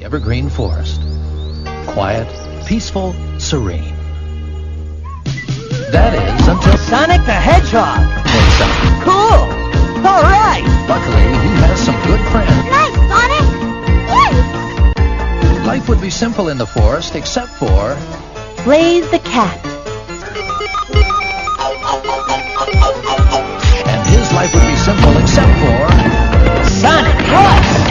Evergreen forest. Quiet, peaceful, serene. That is until Sonic the Hedgehog! wakes up. Cool! Alright! Luckily, he has some good friends. Nice, Sonic! Yes! Life would be simple in the forest except for... Blaze the cat. And his life would be simple except for... Sonic Plus!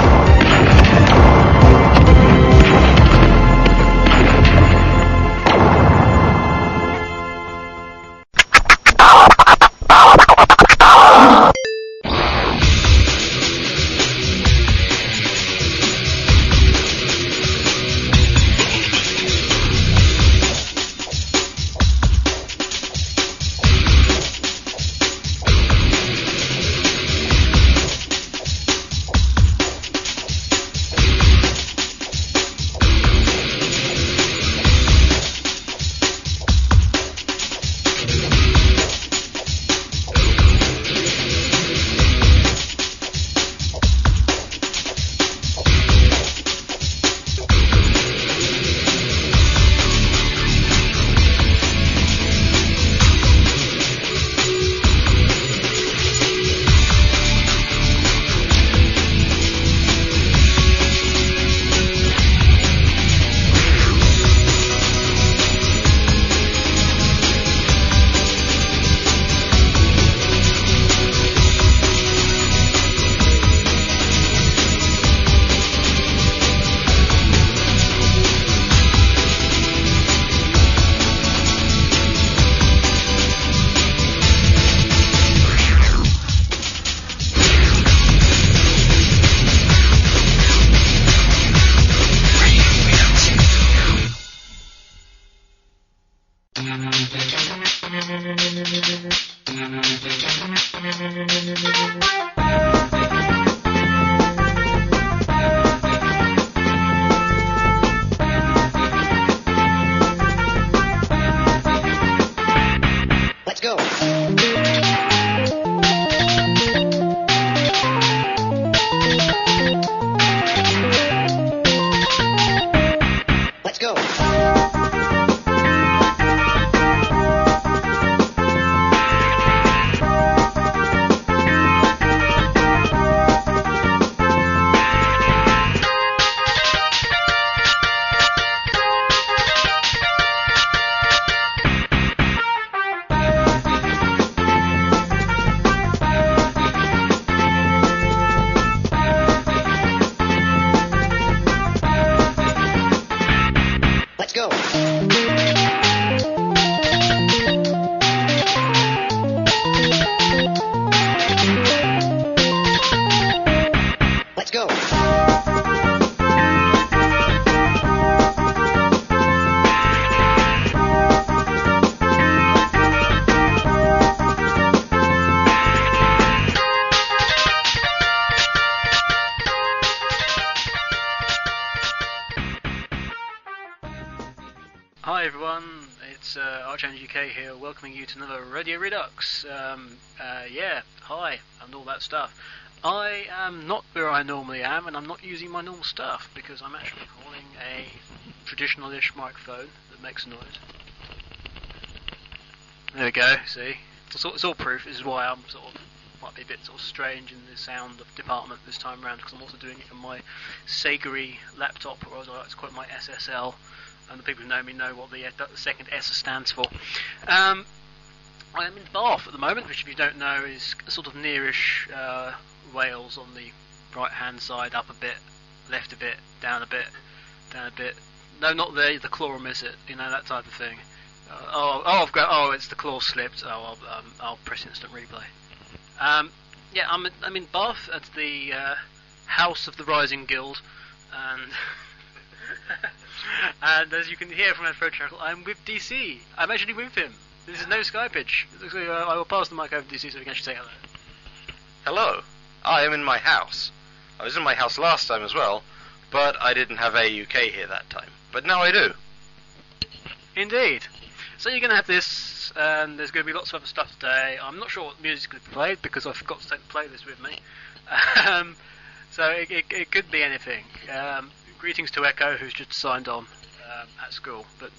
Hi everyone, it's UK here, welcoming you to another Radio Redux. Yeah, hi, and all that stuff. I am not where I normally am, and I'm not using my normal stuff, because I'm actually calling a traditional-ish microphone that makes a noise. There we go, see? It's all proof. This is why I'm might be a bit strange in the sound department this time around, because I'm also doing it from my Sagery laptop, or as I like to call it, my SSL. And the people who know me know what the second S stands for. I am in Bath at the moment, which if you don't know is sort of nearish Wales on the right hand side, up a bit, left a bit, down a bit, down a bit. No, not the Clorum, is it? You know, that type of thing. It's the claw slipped. I'll press instant replay. Yeah, I'm in Bath at the House of the Rising Guild, and and as you can hear from my throat chuckle, I'm with DC. I'm actually with him. This is no Skypage. I will pass the mic over to DC so we can actually say hello. Hello. I am in my house. I was in my house last time as well, but I didn't have AAUK here that time. But now I do. Indeed. So you're going to have this, and there's going to be lots of other stuff today. I'm not sure what music's going to be played because I forgot to take the playlist with me. So it could be anything. Greetings to Echo, who's just signed on at school. But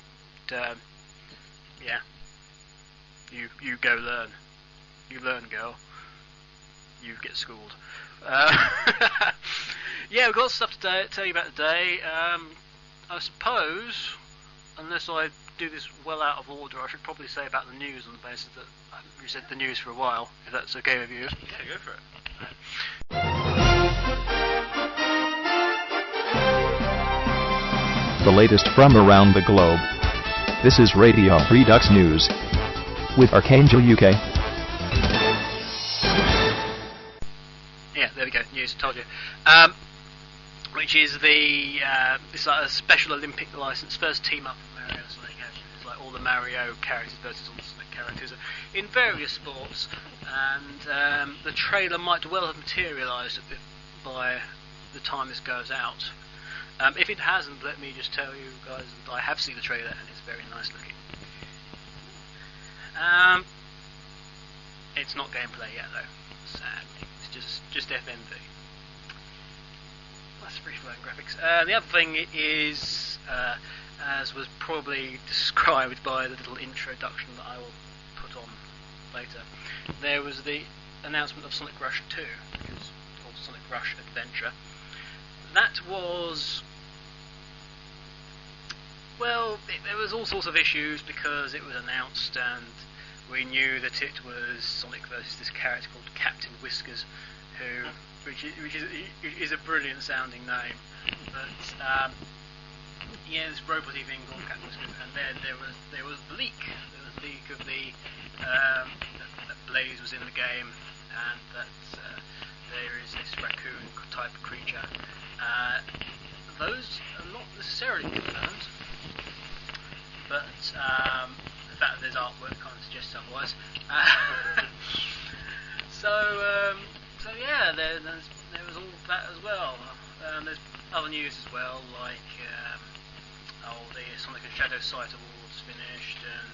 yeah, you go learn. You learn, girl. You get schooled. Yeah, we've got stuff to tell you about today. I suppose, unless I do this well out of order, I should probably say about the news on the basis that I haven't really said the news for a while, if that's okay with you. Yeah, go for it. The latest from around the globe. This is Radio Redux News with Archangel UK. Yeah, there we go. News, told you. Which is the it's like a Special Olympic license, first team up of Mario and Sonic. It's like all the Mario characters versus all the Sonic characters in various sports, and the trailer might well have materialised a bit by the time this goes out. If it hasn't, let me just tell you guys that I have seen the trailer and it's very nice looking. It's not gameplay yet though, sadly. It's just FMV. That's free flowing graphics. The other thing is, as was probably described by the little introduction that I will put on later, there was the announcement of Sonic Rush 2, which is called Sonic Rush Adventure. That was, well, there was all sorts of issues because it was announced and we knew that it was Sonic versus this character called Captain Whiskers, which is a brilliant sounding name. But yeah, this robot thing called Captain Whiskers, and then there was the leak. There was a leak of that Blaze was in the game, and that there is this raccoon type of creature. Those are not necessarily confirmed, but the fact that there's artwork kind of suggests otherwise. So yeah, there was all that as well. There's other news as well, like the Sonic and Shadow Site Awards finished, and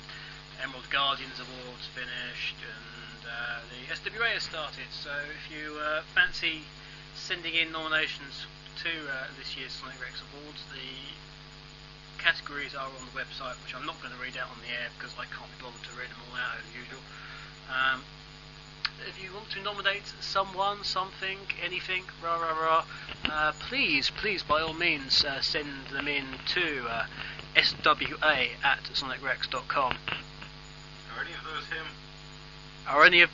Emerald Guardians Awards finished, and the SWA has started. So if you fancy sending in nominations to this year's Sonic Rex Awards, the categories are on the website, which I'm not going to read out on the air because I can't be bothered to read them all out as usual. If you want to nominate someone, something, anything, please, by all means, send them in to swa@sonicrex.com. Are any of those him? Are any of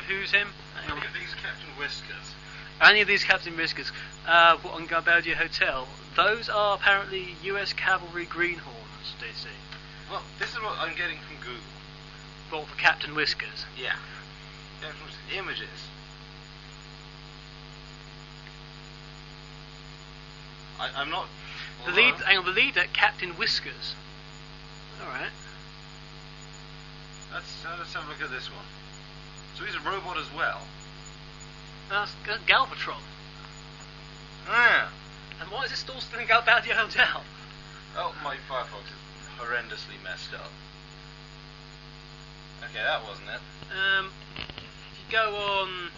who's him? Any of these Captain Whiskers? Any of these Captain Whiskers? What on Garbaudia Hotel? Those are apparently US Cavalry Greenhorns, DC. Well, this is what I'm getting from Google. Well, for Captain Whiskers. Yeah. Images. I'm not. The leader, Captain Whiskers. All right. Let's have a look at this one. So he's a robot as well. That's Galvatron. Yeah. And why is it still in Garbaudia Hotel? Oh, my Firefox is horrendously messed up. Okay, that wasn't it. If you go on.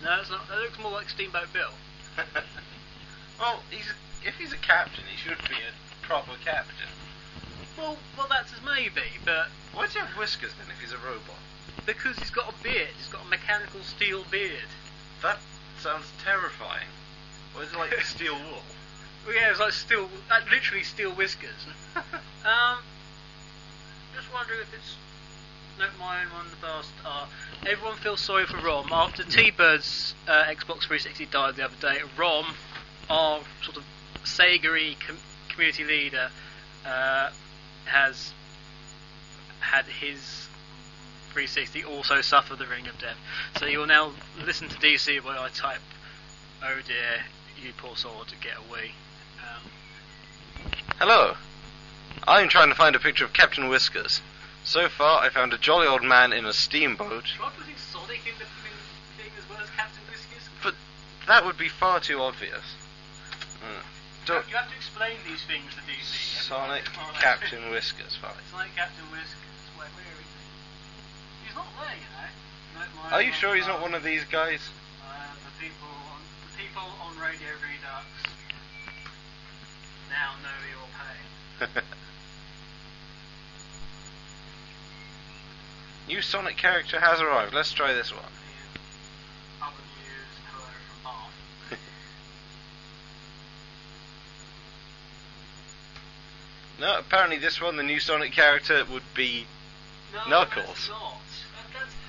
No, it's not. That looks more like Steamboat Bill. Well, if he's a captain, he should be a proper captain. Well, that's as maybe, but Why does he have whiskers then if he's a robot? because he's got a beard, he's got a mechanical steel beard. That sounds terrifying. Or is it like steel wool? Well, yeah, it's like literally steel whiskers. Just wondering if it's. No, mine on the past are. Everyone feels sorry for Rom. After T-Bird's Xbox 360 died the other day, Rom, our sort of Sega-y community leader, has had his 360 also suffer the ring of death. So you will now listen to DC where I type, "Oh dear, you poor soul, to get away." Hello. I'm trying to find a picture of Captain Whiskers. So far, I found a jolly old man in a steamboat. Try putting Sonic in the thing as well as Captain Whiskers. But that would be far too obvious. Still, you have to explain these things to DC. Sonic Captain Whiskers, fine. Sonic Captain Whiskers. Where is he? He's not there, you know. Are you sure he's not one of these guys? The people on Radio Redux now know your pain. New Sonic character has arrived. Let's try this one. Other news, hello from Bath. No, apparently this one, the new Sonic character would be No, Knuckles. That's not.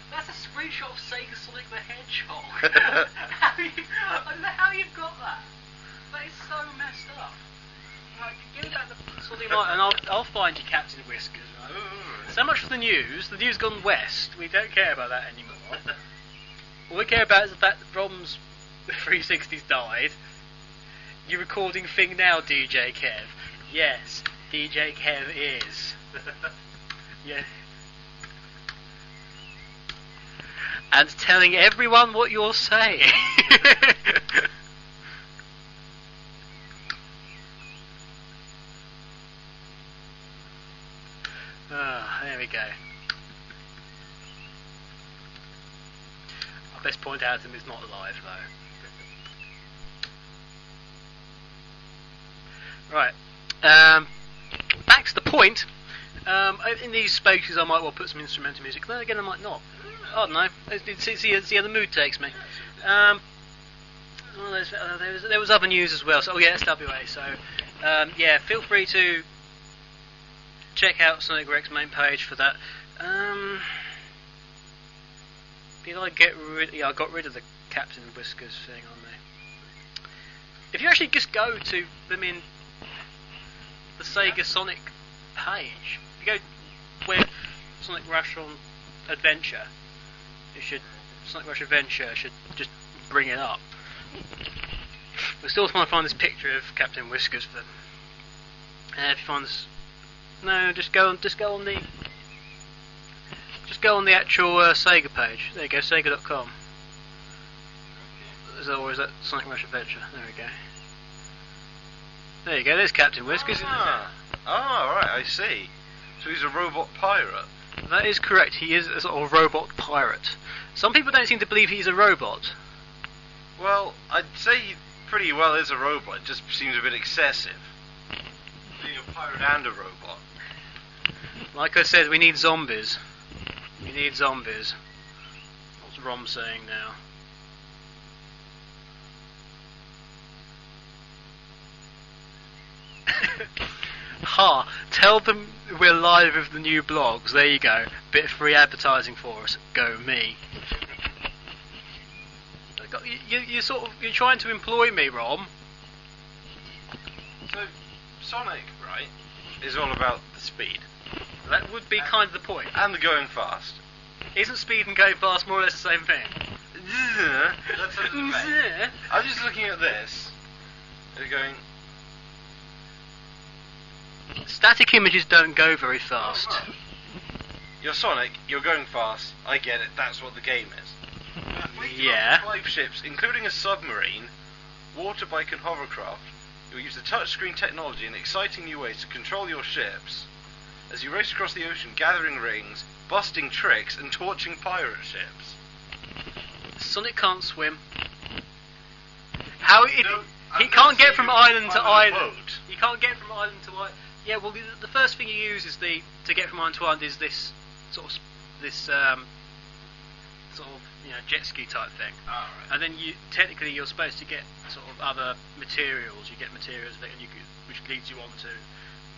That's a screenshot of Sega Sonic the Hedgehog. I don't know how you've got that. That is so messed up. Right, give me back the Sonic Light and I'll find you Captain Whiskers. Right? So much for the news. The news gone west. We don't care about that anymore. All we care about is the fact that Rom's 360's died. You recording thing now, DJ Kev? Yes, DJ Kev is. Yeah. And telling everyone what you're saying. There we go. I best point out to him it's not live though. Right. Back to the point. In these spaces I might well put some instrumental music. Then again I might not. I don't know. See how the mood takes me. There was other news as well. So SWA. So yeah, feel free to check out Sonic Rex main page for that. Did I get rid? Yeah, I got rid of the Captain Whiskers thing on there. If you actually just go to the Sega Sonic page, if you go where Sonic Rush on Adventure, Sonic Rush Adventure should just bring it up. We still want to find this picture of Captain Whiskers for them. If you find this, no, just go on the actual Sega page. There you go, Sega.com. Or is that Sonic Rush Adventure? There we go. There you go. There's Captain Whiskers. Right, I see. So he's a robot pirate. That is correct. He is a sort of robot pirate. Some people don't seem to believe he's a robot. Well, I'd say he pretty well is a robot. It just seems a bit excessive. Being a pirate and a robot. Like I said, we need zombies. We need zombies. What's Rom saying now? Ha! Tell them we're live with the new blogs. There you go. Bit of free advertising for us. Go me. You're trying to employ me, Rom. So, Sonic, right, is all about the speed. That would be kind of the point. And the going fast. Isn't speed and going fast more or less the same thing? That's a debate. I'm just looking at this. They're going... Static images don't go very fast. Oh, right. You're Sonic, you're going fast, I get it, that's what the game is. Yeah. 5 ships, including a submarine, water bike and hovercraft. You'll use the touchscreen technology in exciting new ways to control your ships as you race across the ocean, gathering rings, busting tricks, and torching pirate ships. Sonic can't swim. He can't get from island to island. He can't get from island to island. Yeah, well, the first thing you use is to get from island to island is this sort of jet ski type thing. Oh, right. And then you're supposed to get sort of other materials. You get materials that which leads you on to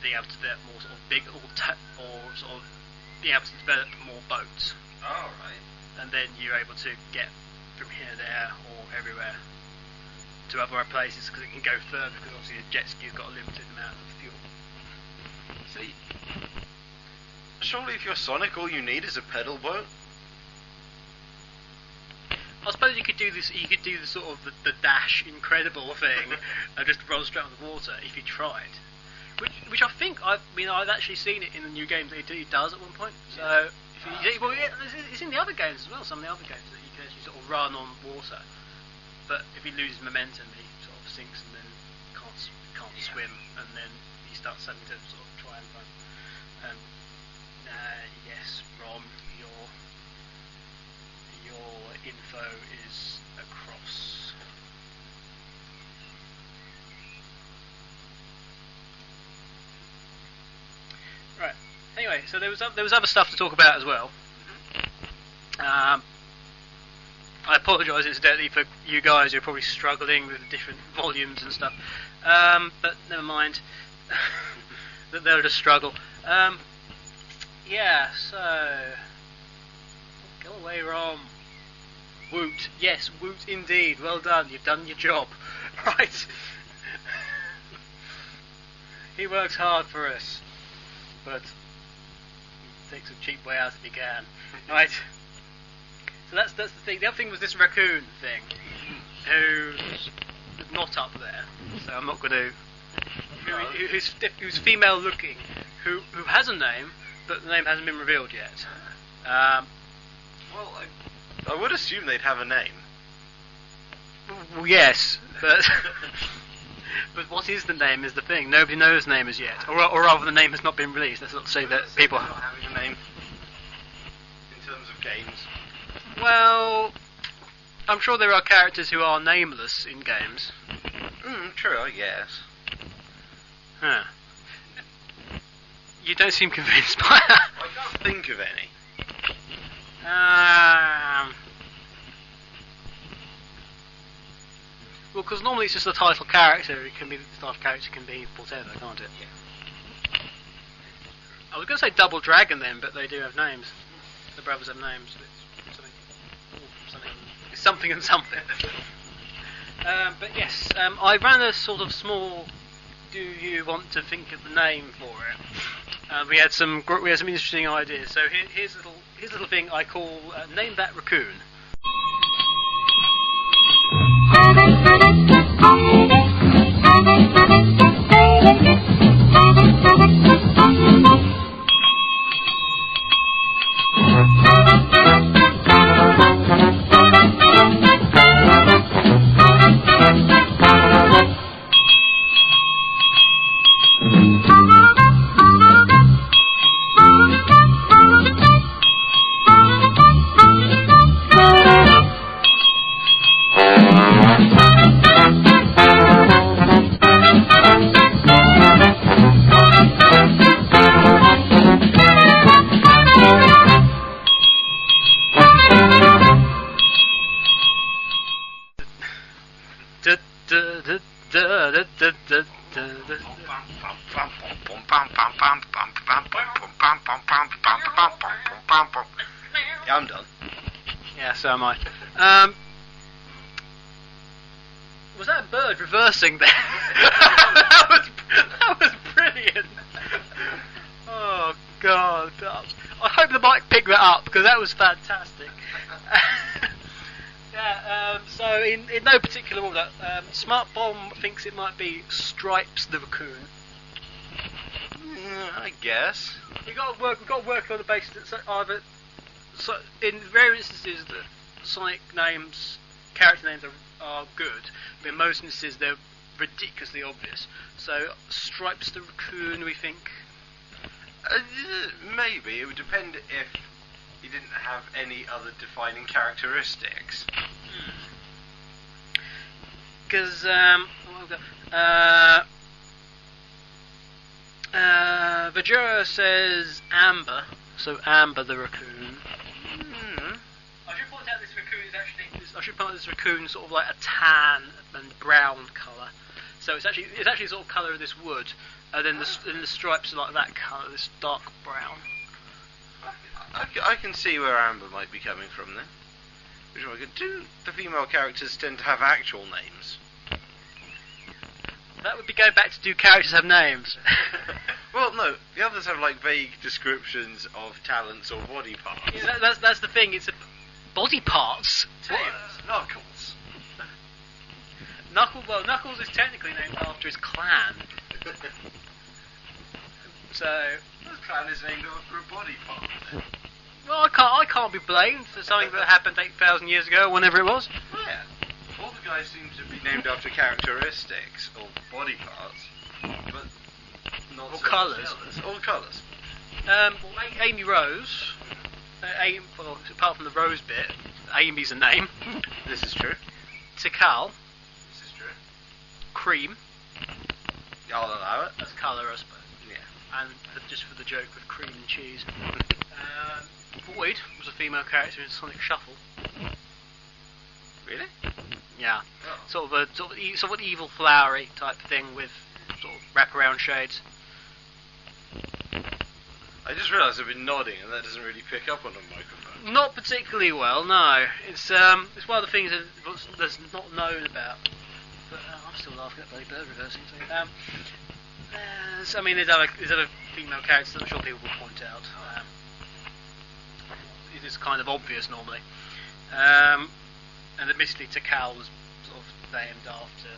being able to develop more sort of big or sort of being able to develop more boats. Oh, right. And then you're able to get from here, there, or everywhere to other places because it can go further because obviously a jet ski's got a limited amount of fuel. See, surely if you're Sonic, all you need is a pedal boat. I suppose you could do this. You could do the sort of the Dash Incredible thing and just run straight on the water if you tried. Which I think I've actually seen it in the new games that he does at one point. So it's in the other games as well. Some of the other games that you can actually sort of run on water. But if he loses momentum, he sort of sinks and then can't swim, and then he starts suddenly to sort of try and run. Yes, Rom, your info is across. Right. Anyway, so there was other stuff to talk about as well. I apologise incidentally for you guys who are probably struggling with the different volumes and stuff, but never mind. They'll just struggle. Yeah, so go away, Rom. Woot, yes, woot indeed. Well done. You've done your job. Right. He works hard for us, but he takes a cheap way out if he can. Right. So that's the thing. The other thing was this raccoon thing, who's not up there. So I'm not going to. Who's female looking, who has a name, but the name hasn't been revealed yet. Well, I would assume they'd have a name. Well, yes, but but what is the name is the thing. Nobody knows the name as yet, or rather, the name has not been released. That's not to say that people not having a name in terms of games. Well, I'm sure there are characters who are nameless in games. True, I guess. Huh. You don't seem convinced by that. I can't think of any. Well, because normally it's just the title character. The title character can be whatever, can't it? Yeah. I was going to say Double Dragon then, but they do have names. The brothers have names. It's something and something. But yes, I ran a sort of small. Do you want to think of the name for it? We had some interesting ideas. So here's a little thing I call Name That Raccoon. Yeah, I'm done. Yeah, so am I. Was that a bird reversing there? that was brilliant. Oh God! I hope the mic picked that up because that was fantastic. Yeah. So in no particular order, Smart Bomb thinks it might be Stripes the raccoon. I guess. We've got to work on the basis that either. So in rare instances, the Sonic names, character names are good, but in most instances they're ridiculously obvious. So Stripes the raccoon, we think. Maybe it would depend if he didn't have any other defining characteristics. Because Vajura says Amber, so Amber the raccoon. I should point out this raccoon is actually this raccoon sort of like a tan and brown colour. So it's actually sort of colour of this wood, and then the stripes are like that colour, this dark brown. I can see where Amber might be coming from then. Which one? Do the female characters tend to have actual names? That would be going back to do characters have names. Well, no, the others have like vague descriptions of talents or body parts. Yeah, that's the thing. It's body parts. Tails, Knuckles. Knuckles is technically named after his clan. So His clan is named after a body part. well, I can't be blamed for something that happened 8,000 years ago, whenever it was. Yeah. All the guys seem to be named after characteristics or body parts. not Or so colours. All colours. Well, Amy Rose. Well, apart from the Rose bit, Amy's a name. This is true. Tikal, This is true. cream. I'll allow it. That's colour, I suppose. Yeah. And just for the joke with cream and cheese. Boyd was a female character in Sonic Shuffle. Really? Yeah. Oh. Sort of evil flowery type thing with sort of wraparound shades. I just realised I've been nodding and that doesn't really pick up on a microphone. Not particularly well, no. It's one of the things that's not known about. But I'm still laughing at bloody bird reversing. So, there's other female characters that I'm sure people will point out. It is kind of obvious normally. And admittedly, Tikal was sort of named after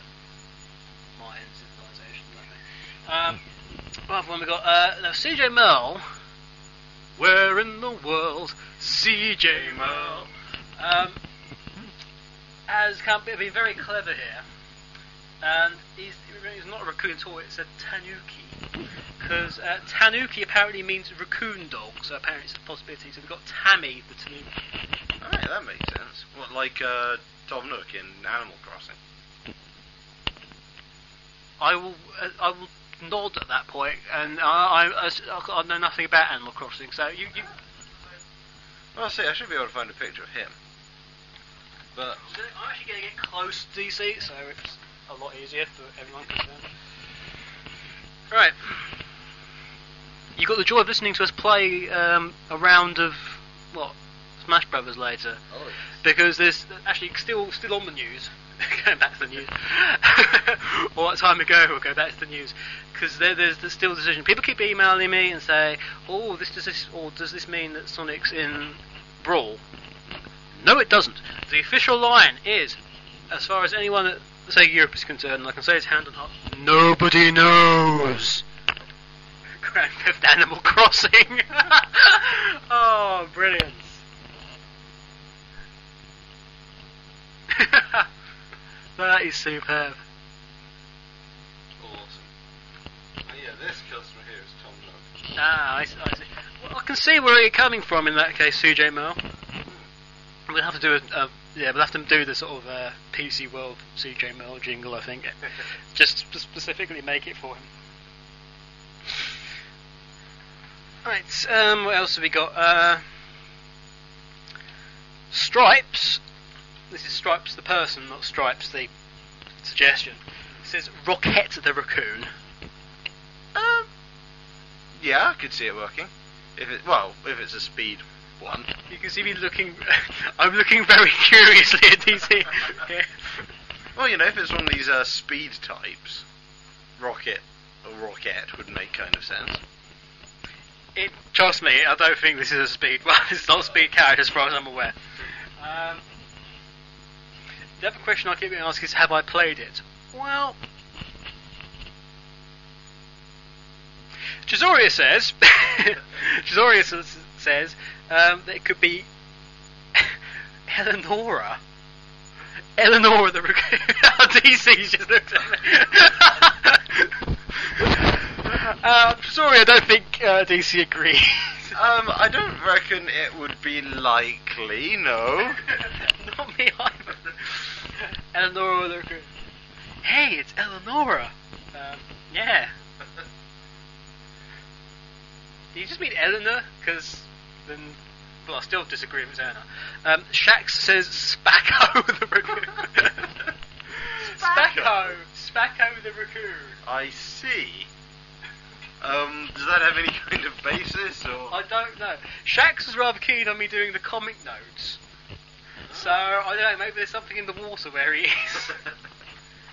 Mayan civilization. What other one we got? Now, CJ Merle. Where in the world, CJ Merle? Has been very clever here. And he's not a raccoon at all, it's a tanuki. Because tanuki apparently means raccoon dog, so apparently it's a possibility. So we've got Tammy the tanuki. Alright, that makes sense. What, like Tom Nook in Animal Crossing? I will nod at that point, and I know nothing about Animal Crossing, so you. Well, see, I should be able to find a picture of him. But I'm actually going to get close to DC, so it's a lot easier for everyone concerned. Right. You got the joy of listening to us play a round of Smash Brothers later, because there's actually still on the news. Going back to the news. All that time ago, we'll go back to the news, because there's still a decision. People keep emailing me and say, "Oh, does this mean that Sonic's in Brawl?" No, it doesn't. The official line is, as far as anyone at, say, Europe is concerned, and I can say it's hand on heart, nobody knows. Grand Theft Animal Crossing. Oh, brilliant. That is superb. awesome. Yeah, this customer here is Tom Nook. I see. Well, I can see where you're coming from in that case, CJ Merle. We'll have to do we'll have to do the sort of PC World CJ Merle jingle, I think, just to specifically make it for him. Right, what else have we got? Stripes. This is Stripes the person, not Stripes the suggestion. It says Rocket the Raccoon. Yeah, I could see it working. If it's a speed one. You can see me looking. I'm looking very curiously at DC. Yeah. Well, if it's one of these speed types, Rocket would make kind of sense. Trust me, I don't think this is a speed one. It's not a speed character as far as I'm aware. The other question I keep getting asked is, have I played it? Well, Chizoria says that it could be Eleonora the Raccoon. DC's just looked at me. Sorry, I don't think DC agrees. I don't reckon it would be likely, no. Not me either. Eleonora the Raccoon. Hey, it's Eleonora. Yeah. Do you just mean Eleanor? Because then, I still disagree with Anna. Shax says Spacko the Raccoon. Spacko the Raccoon. I see. Does that have any kind of basis, or? I don't know. Shax was rather keen on me doing the comic notes. So, I don't know, maybe there's something in the water where he is.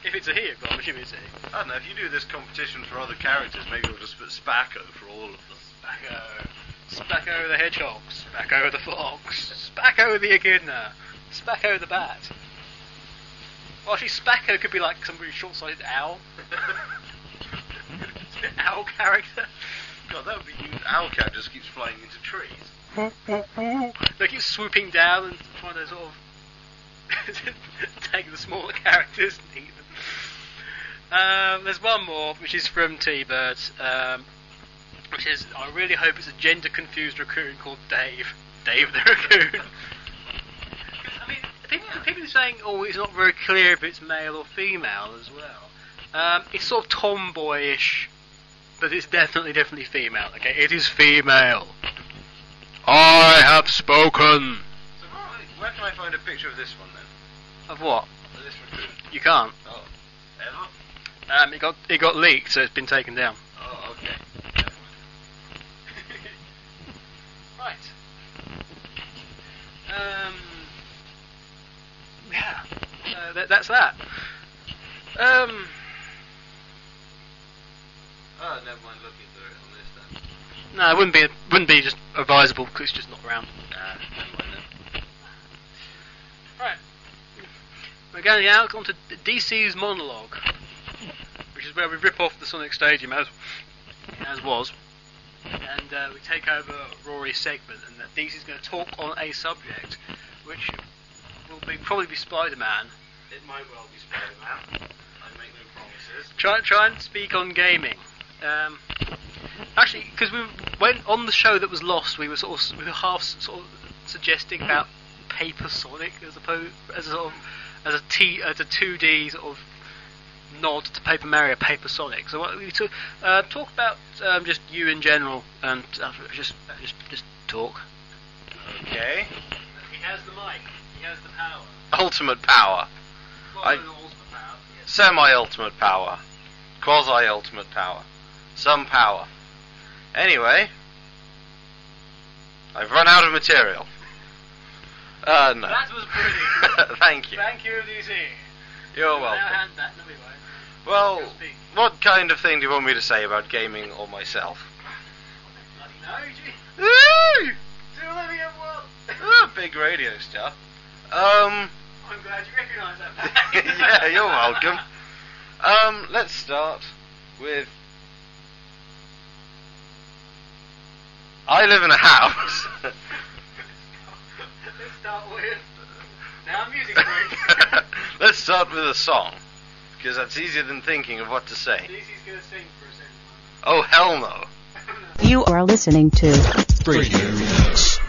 If it's a he, I'm assuming it's a he. I don't know, if you do this competition for other characters, maybe we'll just put Spacko for all of them. Spacko the Hedgehog, Spacko the Fox, Spacko the Echidna, Spacko the Bat. Well, actually, Spacko could be like some really short-sighted owl. Owl character. God, that would be cute. Owl cat just keeps flying into trees. They keep swooping down and trying to sort of take the smaller characters and eat them. There's one more, which is from T-Bird, which is, I really hope it's a gender-confused raccoon called Dave. Dave the Raccoon. I mean, people are saying, oh, it's not very clear if it's male or female as well. It's sort of tomboyish, but it's definitely female. Okay, it is female. I have spoken. So where can I find a picture of this one then? Of what? Of this raccoon? You can't. Oh, ever? It got leaked, so it's been taken down. Oh, okay. Right. Yeah. That's that. Oh, never mind looking through it on this then. No, it wouldn't be just advisable because it's just not around. Never mind then. Right. We're going now on to DC's monologue, which is where we rip off the Sonic Stadium as was, and we take over Rory's segment, and that DC's going to talk on a subject, which will probably be Spider-Man. It might well be Spider-Man. I make no promises. Try and speak on gaming. Actually, because we went on the show that was lost, we were half sort of suggesting about Paper Sonic as a 2D sort of nod to Paper Mario, Paper Sonic. So what we talk about just you in general and just talk. Okay. He has the mic. He has the power. Ultimate power. Well, I- not ultimate power. Yes. Semi-ultimate power. Quasi-ultimate power. Some power. Anyway. I've run out of material. No. That was brilliant. Thank you. Thank you, DC. You're Now welcome. hand that. No, we won't. Well, Go speak. what kind of thing do you want me to say about gaming or myself? Bloody no, gee. Woo! Do let me have one. Big radio stuff. I'm glad you recognise that. Yeah, you're welcome. Let's start with... I live in a house. Let's start with... Now music break. Let's start with a song, because that's easier than thinking of what to say. DC's going to sing for a second. Oh, hell no. You are listening to Radio Redux.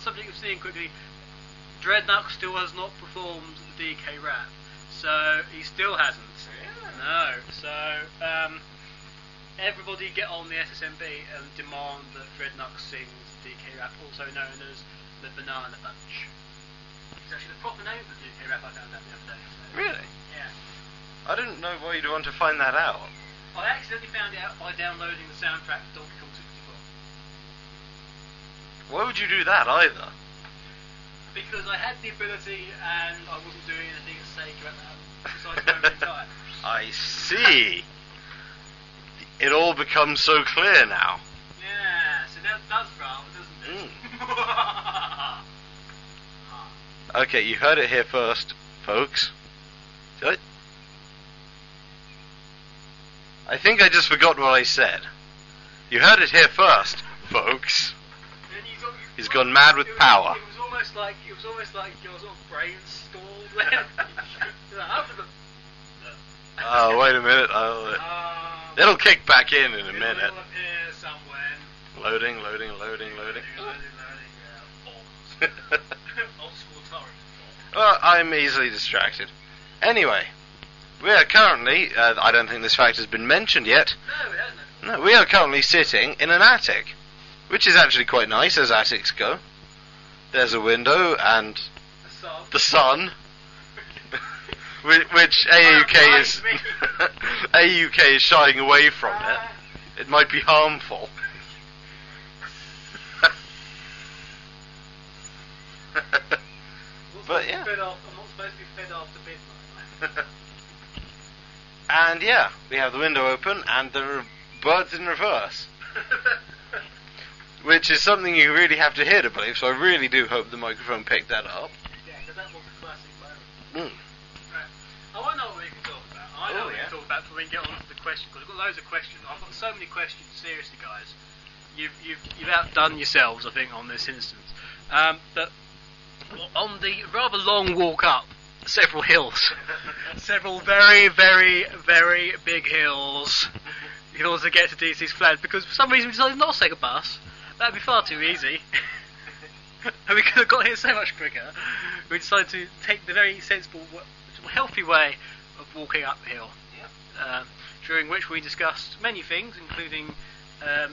subject of seeing quickly, Redux still has not performed the DK rap, so he still hasn't. No. So everybody get on the SSMB and demand that Redux sings DK rap, also known as the Banana Bunch. It's actually the proper name for the DK rap. I found out the other day. So. Really? Yeah. I didn't know why you'd want to find that out. I accidentally found it out by downloading the soundtrack to Donkey Kong 64. Why would you do that either? Because I had the ability and I wasn't doing anything at Sega at that precise moment in time. I see. It all becomes so clear now. Yeah, so that does rather, doesn't it? Okay, you heard it here first, folks. I think I just forgot what I said. You heard it here first, folks. He's gone mad with power. It was almost like your sort of brain stalled there. Oh, wait a minute. It'll kick back in a minute. It'll appear somewhere. Loading. Bombs. Old school Atari. Well, I'm easily distracted. Anyway, we are currently, I don't think this fact has been mentioned yet. No, it hasn't. No, we are currently sitting in an attic, which is actually quite nice as attics go. There's a window and the sun, which AAUK is AAUK is shying away from it. It might be harmful. But yeah. I'm not supposed to be fed after midnight. And yeah, we have the window open and there are birds in reverse. Which is something you really have to hear to believe, so I really do hope the microphone picked that up. Yeah, because that was a classic moment. Right. I want to know what we can talk about. I know what we can talk about before we can get on to the question, because I've got loads of questions. I've got so many questions, seriously, guys. You've outdone yourselves, I think, on this instance. But on the rather long walk up several hills, several very, very, very big hills, in order to get to DC's flat, because for some reason we decided not to take a bus. That'd be far too easy. And we could have got here so much quicker. We decided to take the very sensible, healthy way of walking uphill. During which we discussed many things, including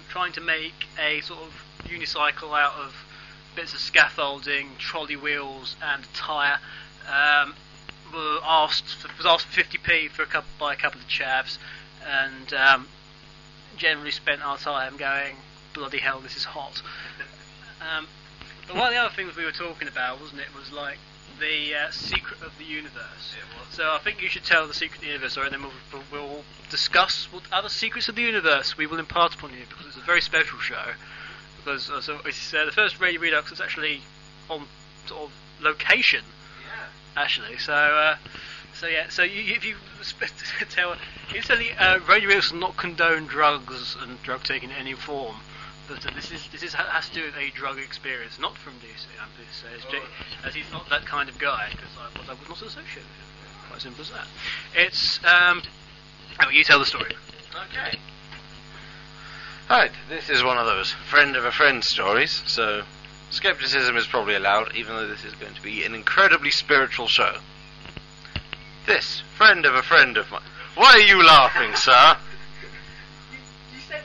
trying to make a sort of unicycle out of bits of scaffolding, trolley wheels, and a tyre. Was asked for 50p by a couple of chavs, and generally spent our time going, bloody hell, this is hot. But one of the other things we were talking about, wasn't it, was like the secret of the universe. So I think you should tell the secret of the universe, and then we'll discuss what other secrets of the universe we will impart upon you, because it's a very special show. Because it's the first Radio Redux is actually on sort of location. Actually, so if you tell, instantly, Radio Redux does not condone drugs and drug taking in any form, but this has to do with a drug experience, not from DC. I'm pleased to say, as he's not that kind of guy, because I would not associate with him. Quite simple as that. It's you tell the story. Okay. Alright, this is one of those friend of a friend stories, so skepticism is probably allowed, even though this is going to be an incredibly spiritual show. This friend of a friend of mine. Why are you laughing, sir? You said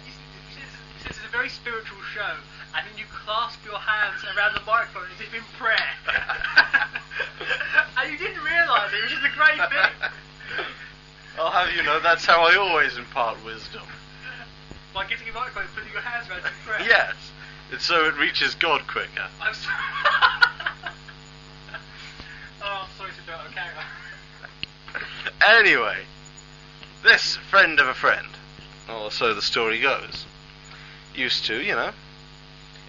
this is a very spiritual show, and then you clasp your hands around the microphone as if in prayer. And you didn't realise it, which is a great thing. I'll have you know, that's how I always impart wisdom. By getting a microphone and putting your hands around it in prayer? Yes. It's so it reaches God quicker. I'm sorry. Oh, I'm sorry to do it on camera. Anyway, this friend of a friend, or so the story goes, used to,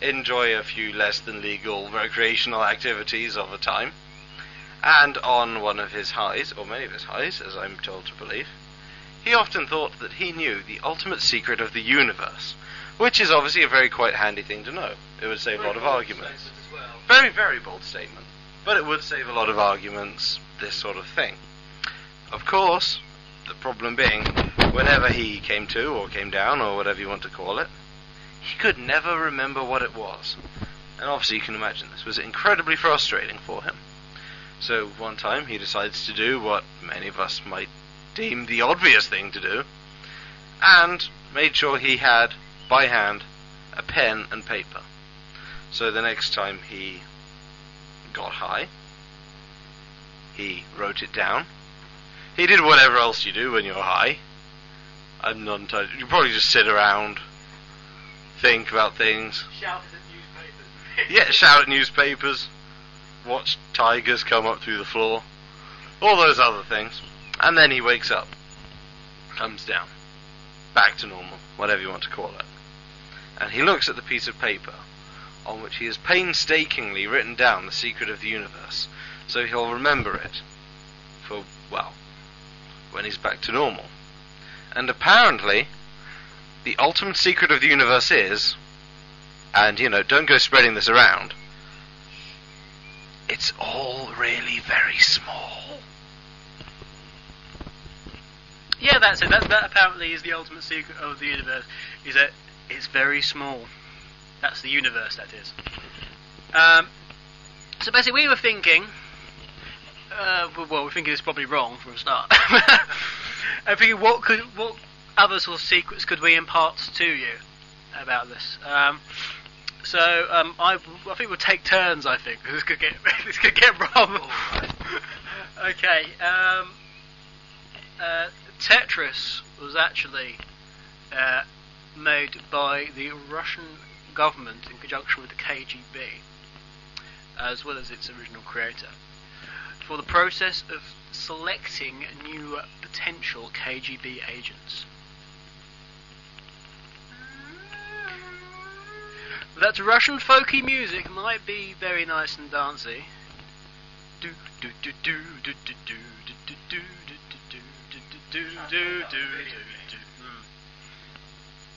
enjoy a few less than legal recreational activities of the time, and on one of his highs, or many of his highs, as I'm told to believe, he often thought that he knew the ultimate secret of the universe, which is obviously a very quite handy thing to know. It would save a lot of arguments. Very, very bold statement. But it would save a lot of arguments, this sort of thing. Of course, the problem being, whenever he came to, or came down, or whatever you want to call it, he could never remember what it was. And obviously you can imagine this was incredibly frustrating for him. So one time he decides to do what many of us might deem the obvious thing to do, and made sure he had, by hand, a pen and paper. So the next time he got high, he wrote it down. He did whatever else you do when you're high. I'm not entirely... You probably just sit around, think about things. Shouted at newspapers. Yeah, shout at newspapers. Watch tigers come up through the floor. All those other things. And then he wakes up. Comes down. Back to normal. Whatever you want to call it. And he looks at the piece of paper on which he has painstakingly written down the secret of the universe. So he'll remember it for, well, when he's back to normal. And apparently, the ultimate secret of the universe is, and don't go spreading this around, it's all really very small. Yeah, that's it. That apparently is the ultimate secret of the universe, is that it's very small. That's the universe, that is. So basically we were thinking, we're thinking it's probably wrong for a start. I'm thinking what other sort of secrets could we impart to you about this? I think we'll take turns. I think this could get wrong. Okay. Tetris was actually made by the Russian government in conjunction with the KGB, as well as its original creator, for the process of selecting new potential KGB agents. That Russian folky music might be very nice and dancey. Do do do do do do do do do do do do do.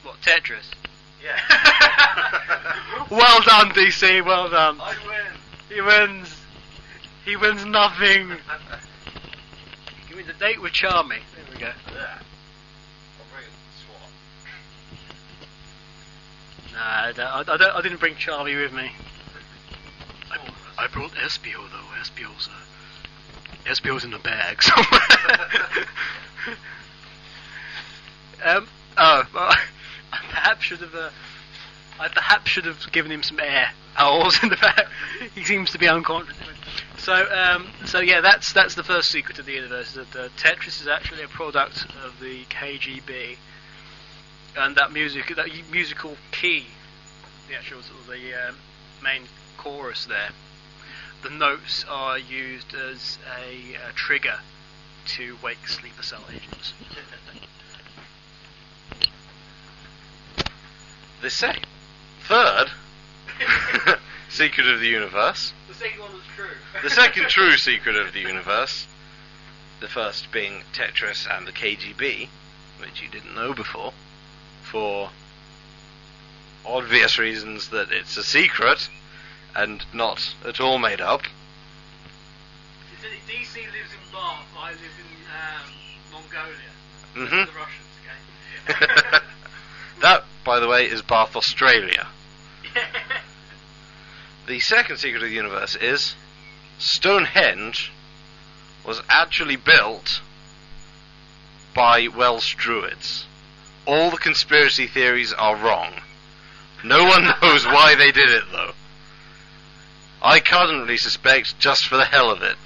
What, Tetris? Yeah. Well done, DC. Well done. I win. He wins. He wins nothing. Give me the date with Charmy. There we go. Yeah. I'll bring a SWAT. Nah, I didn't bring Charmy with me. I brought Espio though. Espio's in a bag somewhere. I perhaps should have given him some air holes in the back. He seems to be unconscious. So yeah, that's the first secret of the universe, that Tetris is actually a product of the KGB, and that musical key, the actual sort of the main chorus there, the notes are used as a trigger to wake sleeper cell agents. The third secret of the universe. The second one was true. The second true secret of the universe. The first being Tetris and the KGB, which you didn't know before, for obvious reasons that it's a secret and not at all made up. DC lives in Bath, I live in Mongolia. Mm-hmm. The Russians, okay? That, by the way, is Bath, Australia. The second secret of the universe is Stonehenge was actually built by Welsh Druids. All the conspiracy theories are wrong. No one knows why they did it, though. I currently suspect, just for the hell of it,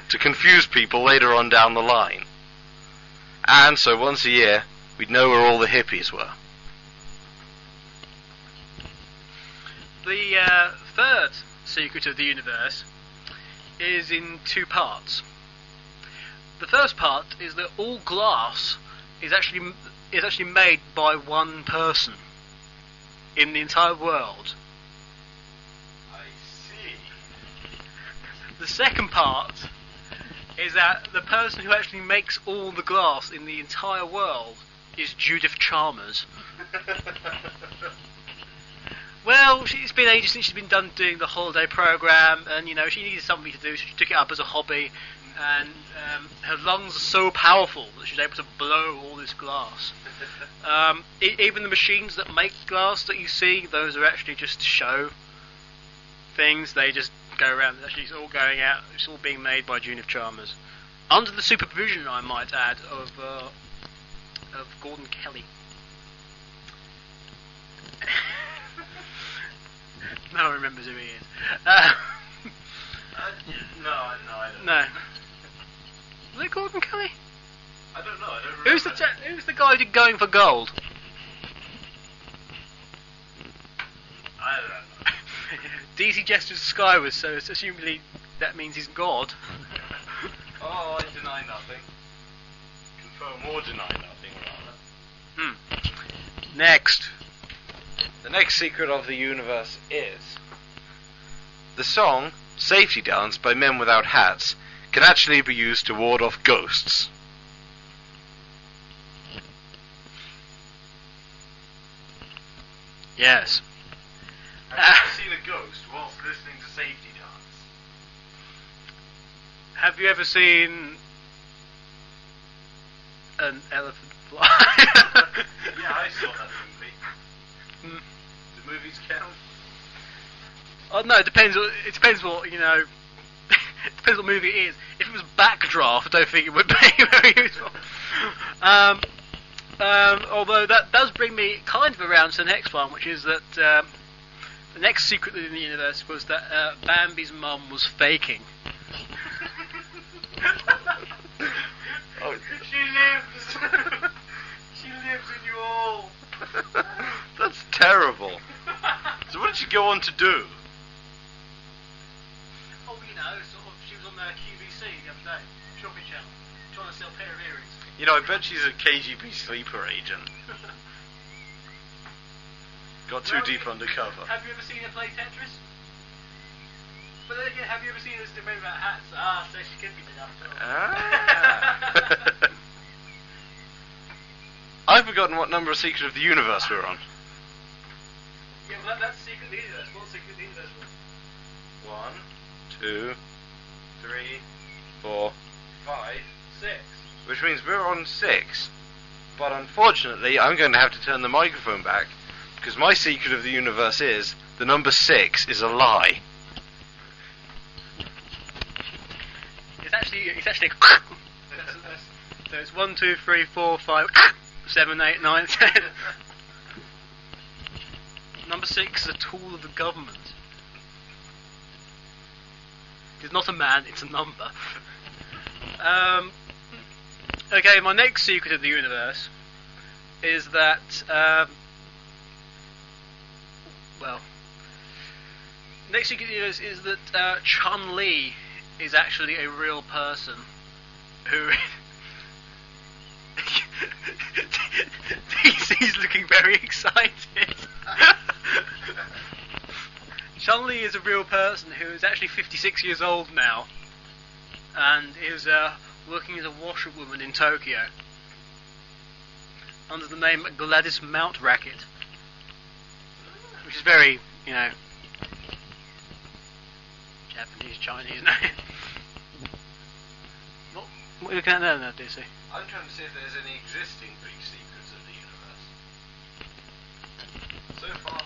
to confuse people later on down the line. And so once a year, we'd know where all the hippies were. The third secret of the universe is in two parts. The first part is that all glass is actually made by one person in the entire world. I see. The second part is that the person who actually makes all the glass in the entire world is Judith Chalmers. Well, it's been ages since she's been done doing the holiday programme, and she needed something to do, so she took it up as a hobby, and her lungs are so powerful that she's able to blow all this glass. Even the machines that make glass that you see, those are actually just to show things, they just go around. Actually, it's all going out. It's all being made by June of Charmers, under the supervision, I might add, of Gordon Kelly. No one remembers who he is. No, I don't. No. Was it Gordon Kelly? I don't know. I don't remember. Who's the guy who did Going for Gold? I don't know. DC Jesters Skyward, so it's assumably that means he's God. Oh, I deny nothing. Confirm or deny nothing, rather. Next. The next secret of the universe is the song Safety Dance by Men Without Hats can actually be used to ward off ghosts. Yes. Have you ever seen a ghost whilst listening to Safety Dance? Have you ever seen an elephant fly? Yeah, I saw that movie. Do movies count? Oh no, it depends. It depends what, you know. It depends what movie it is. If it was Backdraft, I don't think it would be very useful. Although that does bring me kind of around to the next one, which is that the next secret in the universe was that Bambi's mum was faking. Oh, She lives. She lives in you all. that's terrible. So what did she go on to do? Oh, you know, sort of. She was on the QVC the other day, Shopping Channel, trying to sell a pair of earrings. You know, I bet she's a KGB sleeper agent. Got too deep undercover. Have you ever seen her play Tetris? But then again, have you ever seen this debate about hats? Ah, so she could be the after all. Ah. I've forgotten what number of Secret of the Universe we're on. Yeah, well, that's Secret of the Universe. What's Secret of the Universe? 1, 2, 3, 4, 5, 6. Which means we're on 6. But unfortunately, I'm going to have to turn the microphone back because my Secret of the Universe is the number 6 is a lie. It's actually so it's 1, 2, 3, 4, 5, 7, 8, 9, 10. Number 6 is a tool of the government. It's not a man, it's a number. Okay, my next secret of the universe is that next secret of the universe is that Chun-Li is actually a real person who DC's looking very excited. Chun-Li is a real person who is actually 56 years old now and is working as a washerwoman in Tokyo under the name Gladys Mount Racket, which is very, you know, Japanese, Chinese name. What are you looking at there now, DC? I'm trying to see if there's any existing big secrets of the universe. So far,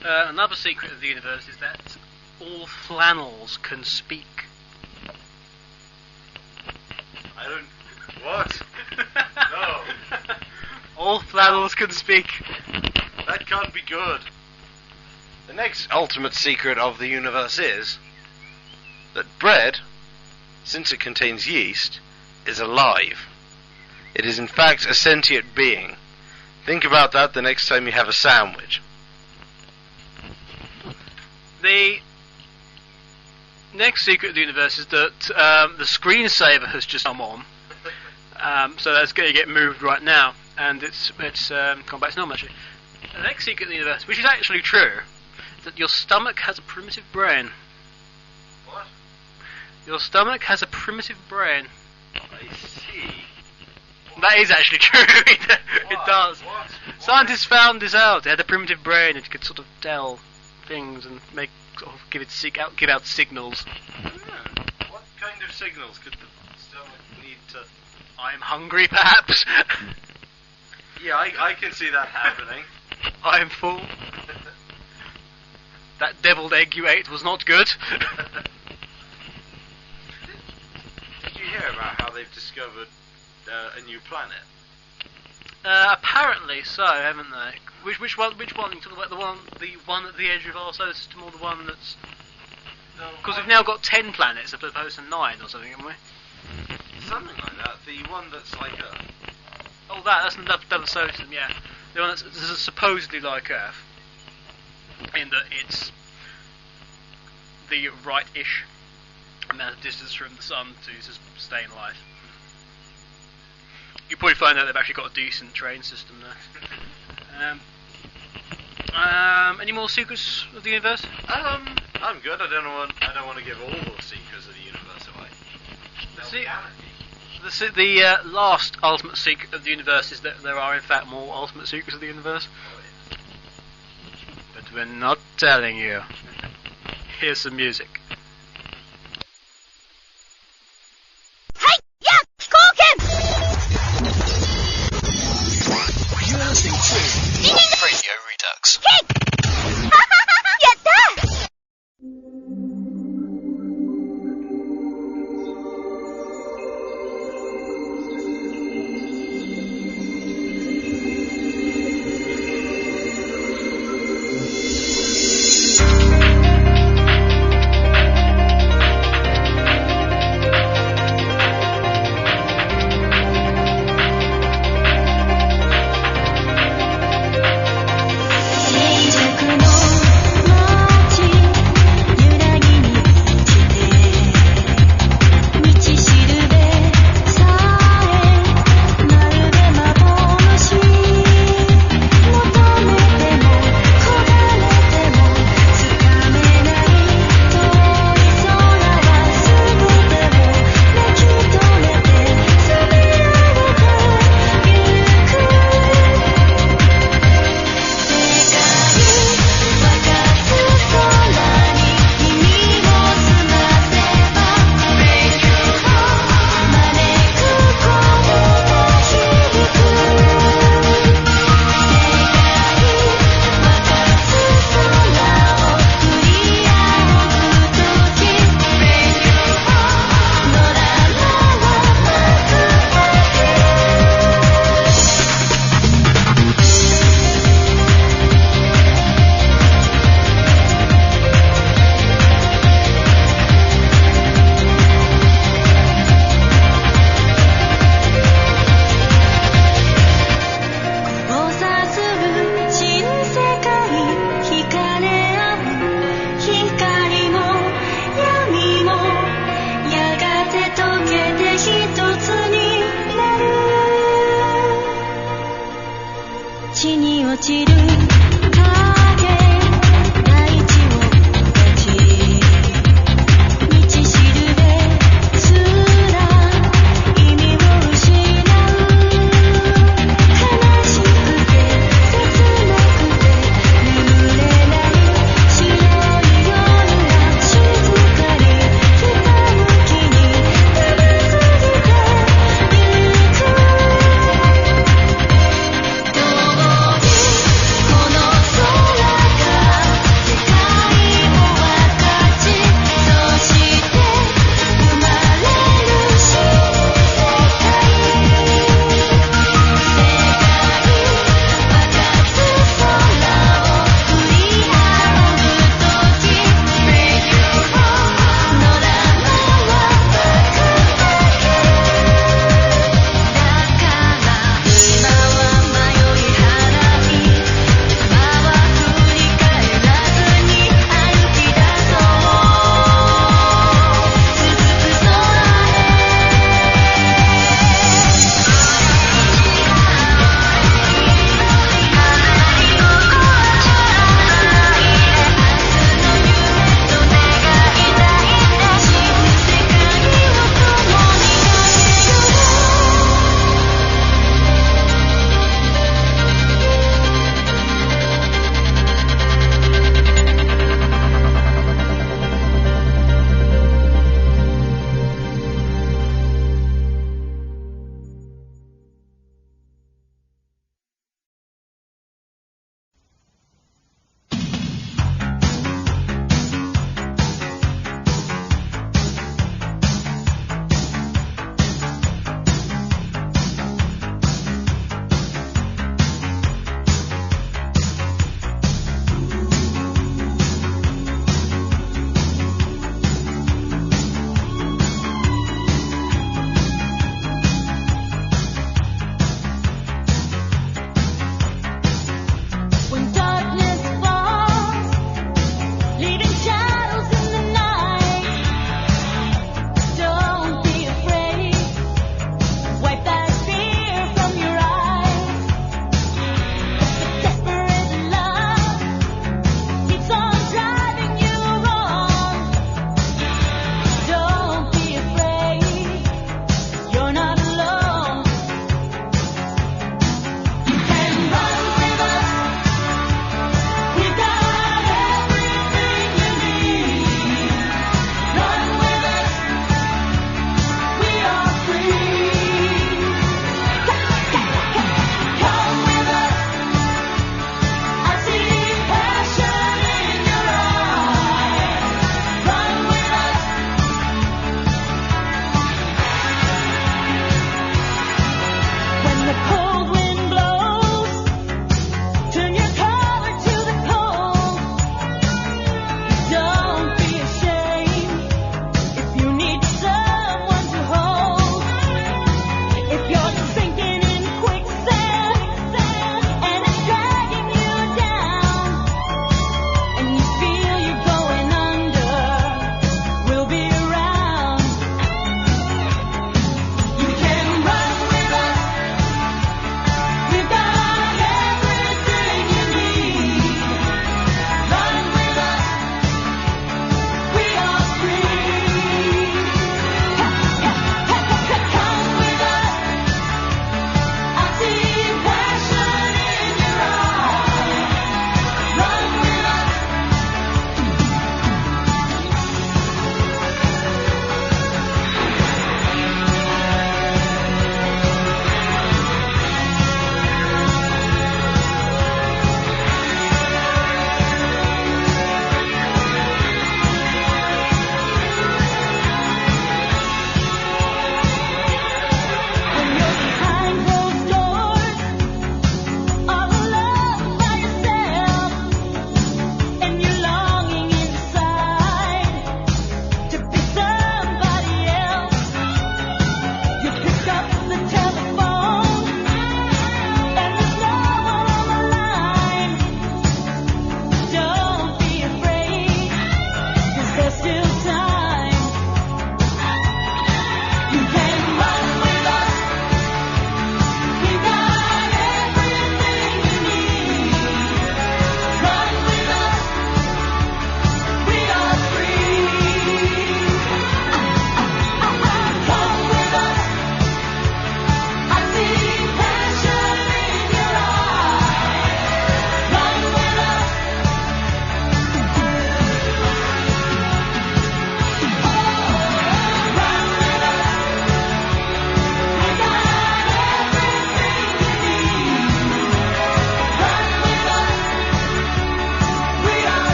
no. Another secret of the universe is that all flannels can speak. I don't... What? No. All flannels can speak. That can't be good. The next ultimate secret of the universe is that bread, since it contains yeast, is alive. It is in fact a sentient being. Think about that the next time you have a sandwich. The next secret of the universe is that the screensaver has just come on. So that's going to get moved right now, and it's gone back to normal actually. The next secret of the universe, which is actually true, is that your stomach has a primitive brain. What? Your stomach has a primitive brain. I see. That is actually true. It does. What? Scientists found this out. It had a primitive brain. It could sort of tell things and make sort of give out signals. What kind of signals could the stomach need to... I'm hungry, perhaps. Yeah, I can see that happening. I am full. That deviled egg you ate was not good. Did you hear about how they've discovered a new planet? Apparently so, haven't they? Which one? You talking about the one at the edge of our solar system, or the one that's? Because we've now got 10 planets as opposed to 9 or something, haven't we? Something like that. The one that's like Earth. Oh, that's another solar system, yeah. The one that's supposedly like Earth, in that it's the right-ish amount of distance from the sun to sustain life. You probably find out they've actually got a decent train system there. Any more secrets of the universe? I'm good. I don't want to give all the secrets of the universe away. The last ultimate secret of the universe is that there are in fact more ultimate secrets of the universe. But we're not telling you. Here's some music. You're listening to Radio Redux.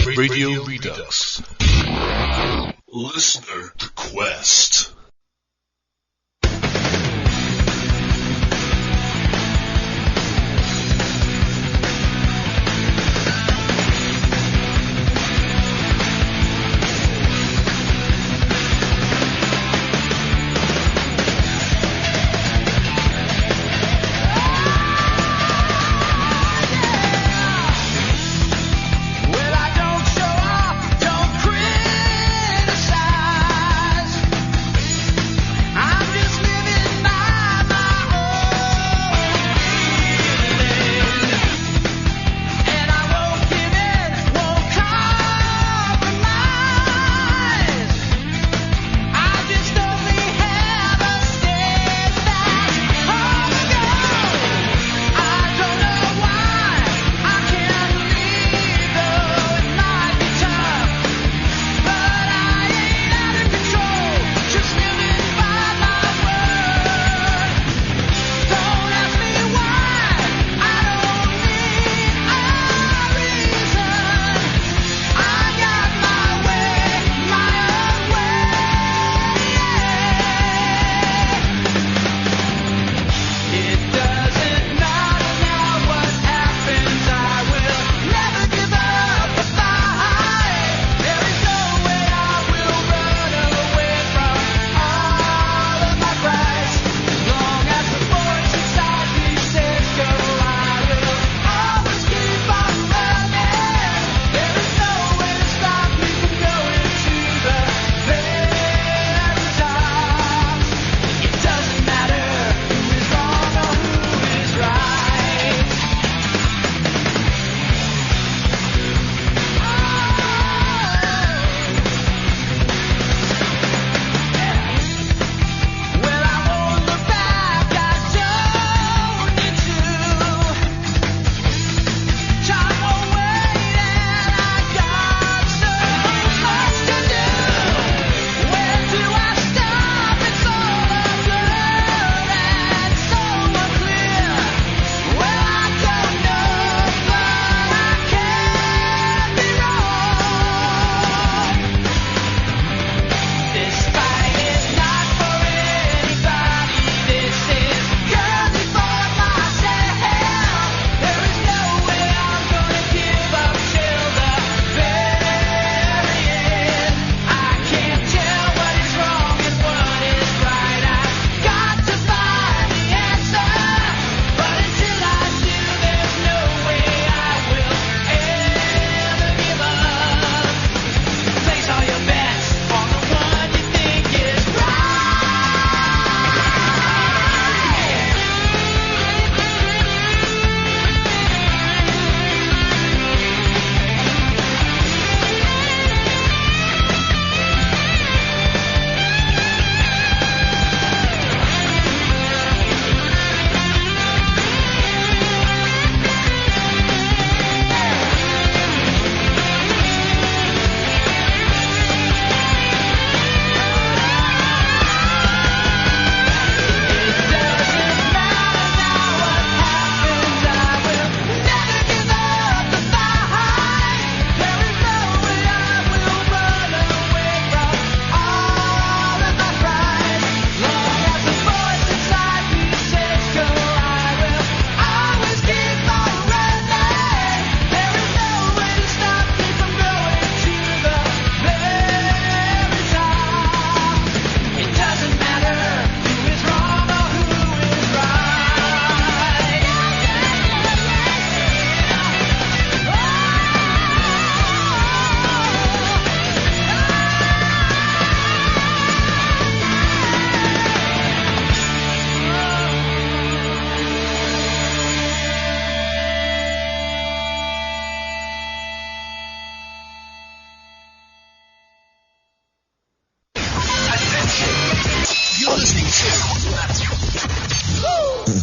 Radio Redux. Listener Request.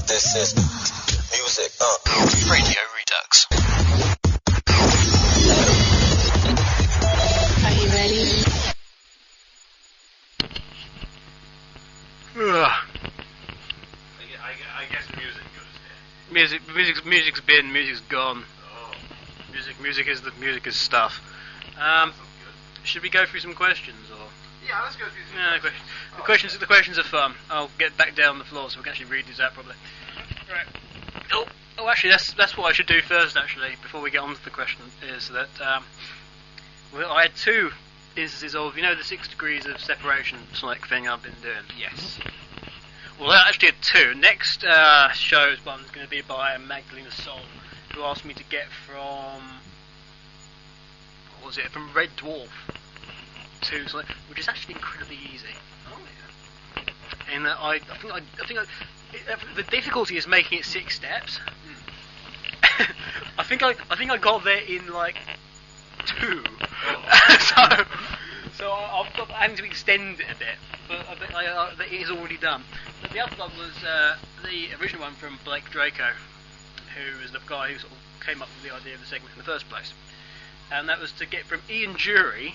This is music. Radio Redux. Are you ready? I guess music goes here. Music's been, music's gone. Oh. Music is stuff. Should we go through some questions, or? Yeah, let's go through some Yeah, the questions are fun. I'll get back down on the floor so we can actually read these out properly. Right. Oh, actually, that's what I should do first. Actually, before we get on to the question, is that well, I had two instances of the 6 degrees of separation Sonic thing I've been doing. Yes. Well, I actually had two. Next show's one's going to be by Magdalena Sol, who asked me to get from from Red Dwarf to Sonic, which is actually incredibly easy. Oh yeah. And I think the difficulty is making it 6 steps. I think I got there in like 2. so I've got having to extend it a bit, but I think it is already done. But the other one was the original one from Blake Draco, who is the guy who sort of came up with the idea of the segment in the first place, and that was to get from Ian Dury,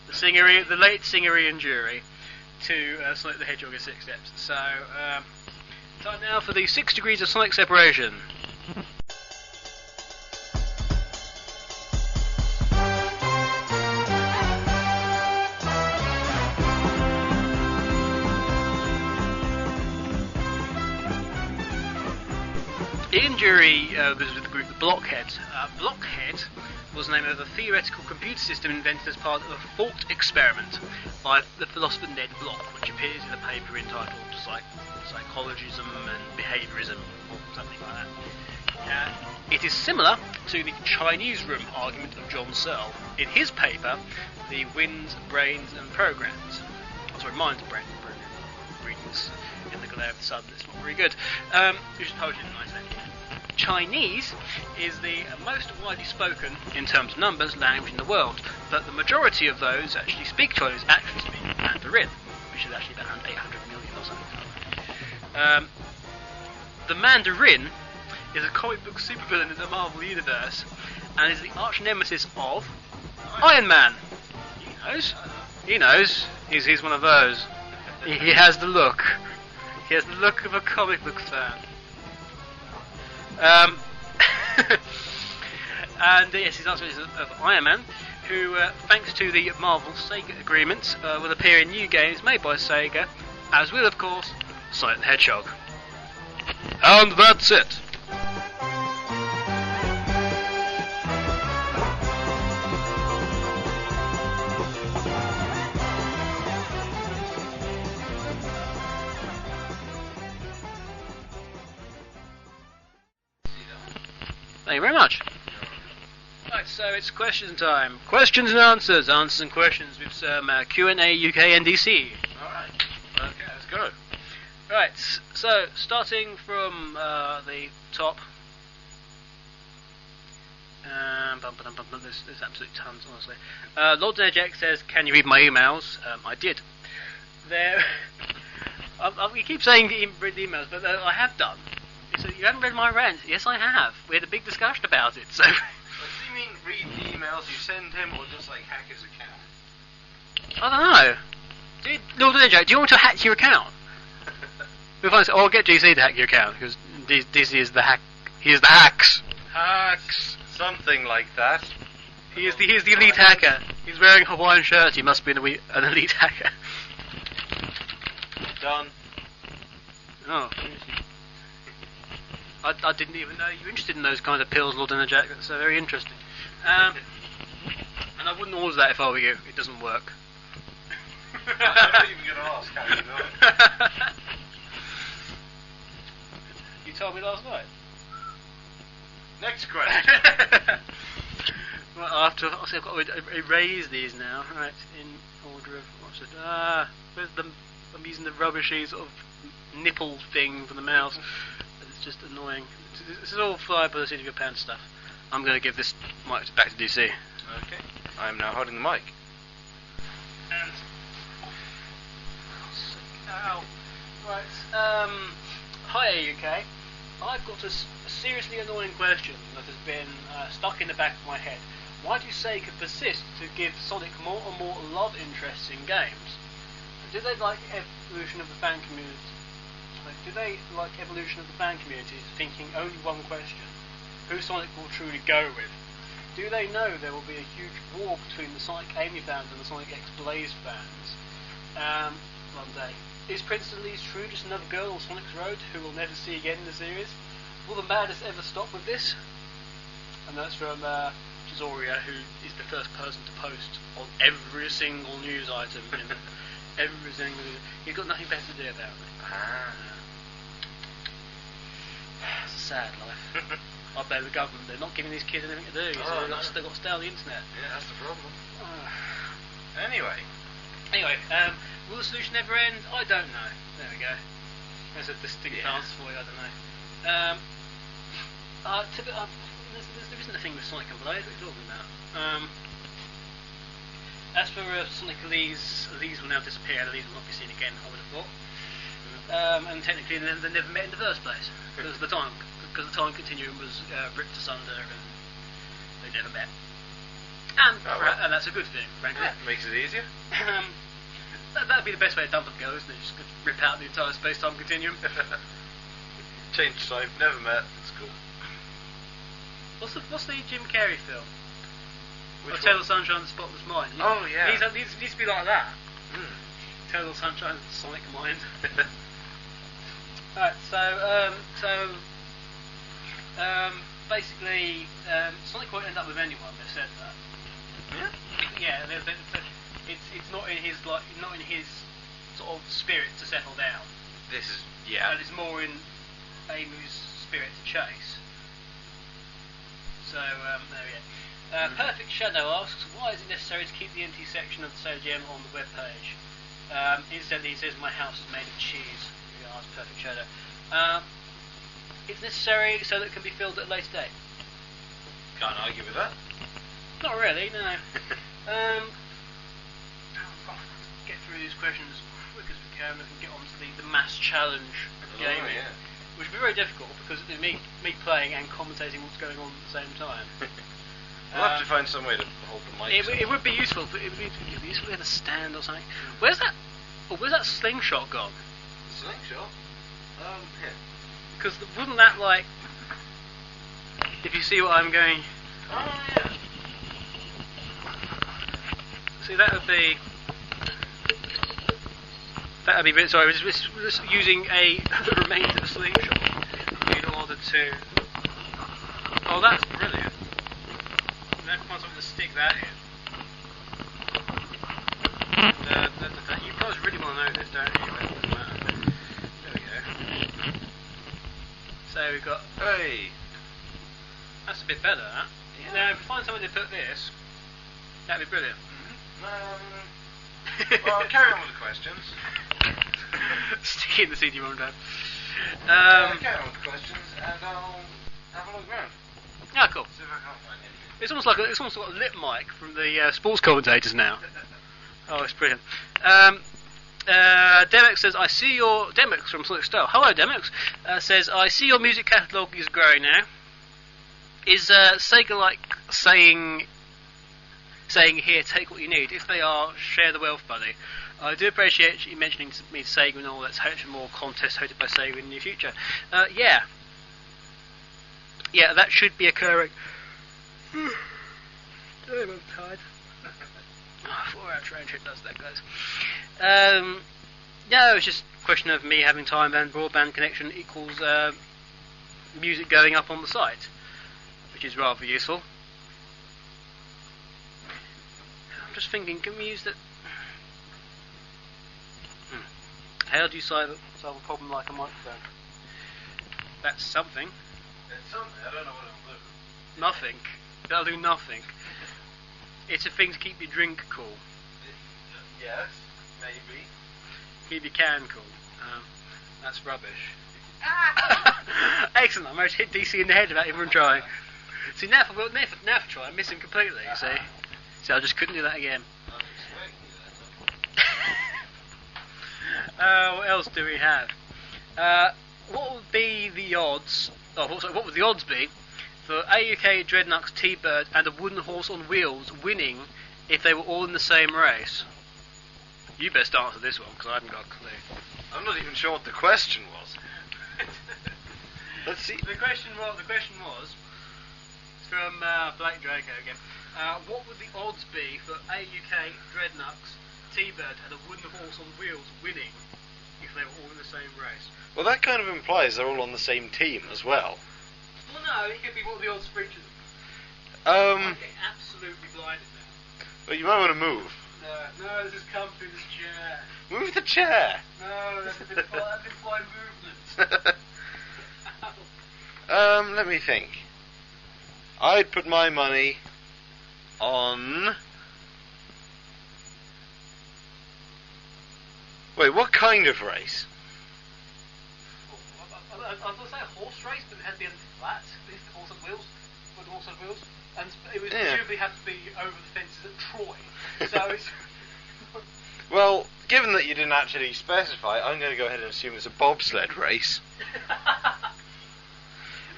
the late singer Ian Dury, to Sonic the Hedgehog in 6 steps. So time now for the 6 degrees of sonic separation. Ian Dury was with the group The Blockheads. Blockhead was the name of a theoretical computer system invented as part of a thought experiment by the philosopher Ned Block, which appears in a paper entitled Psychologism and Behaviourism, or something like that. It is similar to the Chinese room argument of John Searle in his paper, The Winds, Brains and Programs. Minds, Brains and Programs. Readings in the glare of the sun, it's not very good. You should publish it in nice language. Chinese is the most widely spoken, in terms of numbers, language in the world, but the majority of those actually speak Chinese actually speak Mandarin, which is actually about 800 million or something. The Mandarin is a comic book supervillain in the Marvel Universe, and is the arch nemesis of Iron Man. He knows. He's one of those. He has the look. He has the look of a comic book fan. And yes, he's also of Iron Man, who, thanks to the Marvel Sega agreements, will appear in new games made by Sega, as will, of course, Sonic the Hedgehog. And that's it. Thank you very much. Right, so it's question time. Questions and answers. Answers and questions with some Q&A, UK and DC. Alright. Okay, let's go. Right, so starting from the top. There's absolutely tons, honestly. Lord Edgex says, "Can you read my emails?" I did. There. You keep saying read the emails, but I have done. So you haven't read my rant? Yes, I have. We had a big discussion about it. So. Do you mean read the emails you send him, or just like hack his account? I don't know. Lord Edgex, do you want me to hack your account? I'll get DC to hack your account, because DC is the hack. He is the hacks. Hacks. Something like that. He is the elite hacker. He's wearing a Hawaiian shirt. He must be an elite hacker. Done. Oh. I didn't even know you were interested in those kinds of pills, Lord Edgex. That's very interesting. And I wouldn't order that if I were you. It doesn't work. I'm not even going to ask how you know. You told me last night. Next question. Well, I've got to erase these now. Right, in order of what's it? Where's the? I'm using the rubbishy sort of nipple thing for the mouse. It's just annoying. This is all fly by the seat of your pants stuff. I'm going to give this mic back to DC. Okay. I am now holding the mic. And ow. Right. Hi AAUK. I've got a seriously annoying question that has been stuck in the back of my head. Why do Sega persist to give Sonic more and more love interests in games? Do they like evolution of the fan community? Thinking only one question: who Sonic will truly go with? Do they know there will be a huge war between the Sonic Amy fans and the Sonic X Blaze fans? One day. Is Princeton Lee's True just another girl on Sonic's Road who we'll never see again in the series? Will the madness ever stop with this? And that's from Chizoria, who is the first person to post on every single news item. Every single... He's got nothing better to do, apparently. It's a sad life. I blame the government. They're not giving these kids anything to do. So they've got to stay on the internet. Yeah, that's the problem. Anyway, will the solution never end? I don't know. There we go. There's a distinct answer for you. I don't know. There isn't a thing with Sonic and Blaze. What are you talking about? As for Sonic Elise, Elise will now disappear. Elise will not be seen again, I would have thought. And technically, they never met in the first place because the time continuum was ripped asunder, and they never met. And that's a good thing, frankly. Yeah, makes it easier. That'd be the best way to dump a go, isn't it? Just rip out the entire space-time continuum. Change time, never met. It's cool. What's the Jim Carrey film? Which Eternal one? Sunshine of the Spotless Mind. Oh, yeah. It needs to be like that. Eternal Sunshine of the Sonic Mind. Alright, basically, Sonic won't end up with anyone. They've said that. Yeah. It's not in his sort of spirit to settle down. And it's more in Amu's spirit to chase. So there we go. Perfect Shadow asks, why is it necessary to keep the empty section of the SOGM on the web page? Incidentally, he says my house is made of cheese. Regards, Perfect Shadow. It's necessary so that it can be filled at a later date. Can't argue with that. Not really, no. Get through these questions as quick as we can and get on to the mass challenge of gaming. Yeah. Which would be very difficult because it's me playing and commentating what's going on at the same time. We'll have to find some way to hold the mic. It would be useful. It would be useful to have a stand or something. Where's that slingshot gone? Slingshot? Here. Because wouldn't that if you see what I'm going? Oh yeah. See, that would be. Sorry, we're just using the remains of a slingshot in order to. Oh, that's brilliant. Now find something to stick that in. You guys really want to know this, don't you? There we go. So we've got. Hey. That's a bit better, that. Yeah. Now, if we find somewhere to put this, that'd be brilliant. Well, carry on with the questions. Stick it in the CD-ROM drive. Carry on with the questions, and I'll have a look around. Yeah, cool. See if I can't find anything. It's almost like a lip mic from the sports commentators now. Oh, it's brilliant. Demex says, I see your... Demex from Sonic Style. Hello, Demex. Says, I see your music catalogue is growing now. Is Sega saying, here, take what you need? If they are, share the wealth, buddy. I do appreciate you mentioning to me Sega and all. Let's hope for more contests hosted by Sega in the near future. Yeah, that should be occurring. I'm tired. 4-hour train trip does that, guys. No, it's just a question of me having time and broadband connection equals music going up on the site, which is rather useful. I'm just thinking, can we use that? How do you solve a problem like a microphone? That's something. It's something. I don't know what it'll do. Nothing. That'll do nothing. It's a thing to keep your drink cool. Yes, maybe. Keep your can cool. That's rubbish. Excellent. I managed to hit DC in the head without even trying. See, now for try, I miss him completely, you see. See, I just couldn't do that again. What else do we have? What would be the odds? What would the odds be for AAUK, Dreadnoughts, T-Bird, and a wooden horse on wheels winning if they were all in the same race? You best answer this one because I haven't got a clue. I'm not even sure what the question was. Let's see. The question was. from Black Draco again. What would the odds be for AAUK, Redux, T-Bird and a wooden horse on wheels winning if they were all in the same race? Well, that kind of implies they're all on the same team as well. Well, no, it could be what are the odds for each of them. I'm getting absolutely blinded now. Well, you might want to move. No, this is come through this chair. Move the chair. No, that's been fine movement. Let me think. I'd put my money on... Wait, what kind of race? I was going to say a horse race, but it had to be anything flat. It's the horse on wheels. With horse on wheels. And it would presumably have to be over the fences at Troy. So it's... Well, given that you didn't actually specify, I'm going to go ahead and assume it's a bobsled race.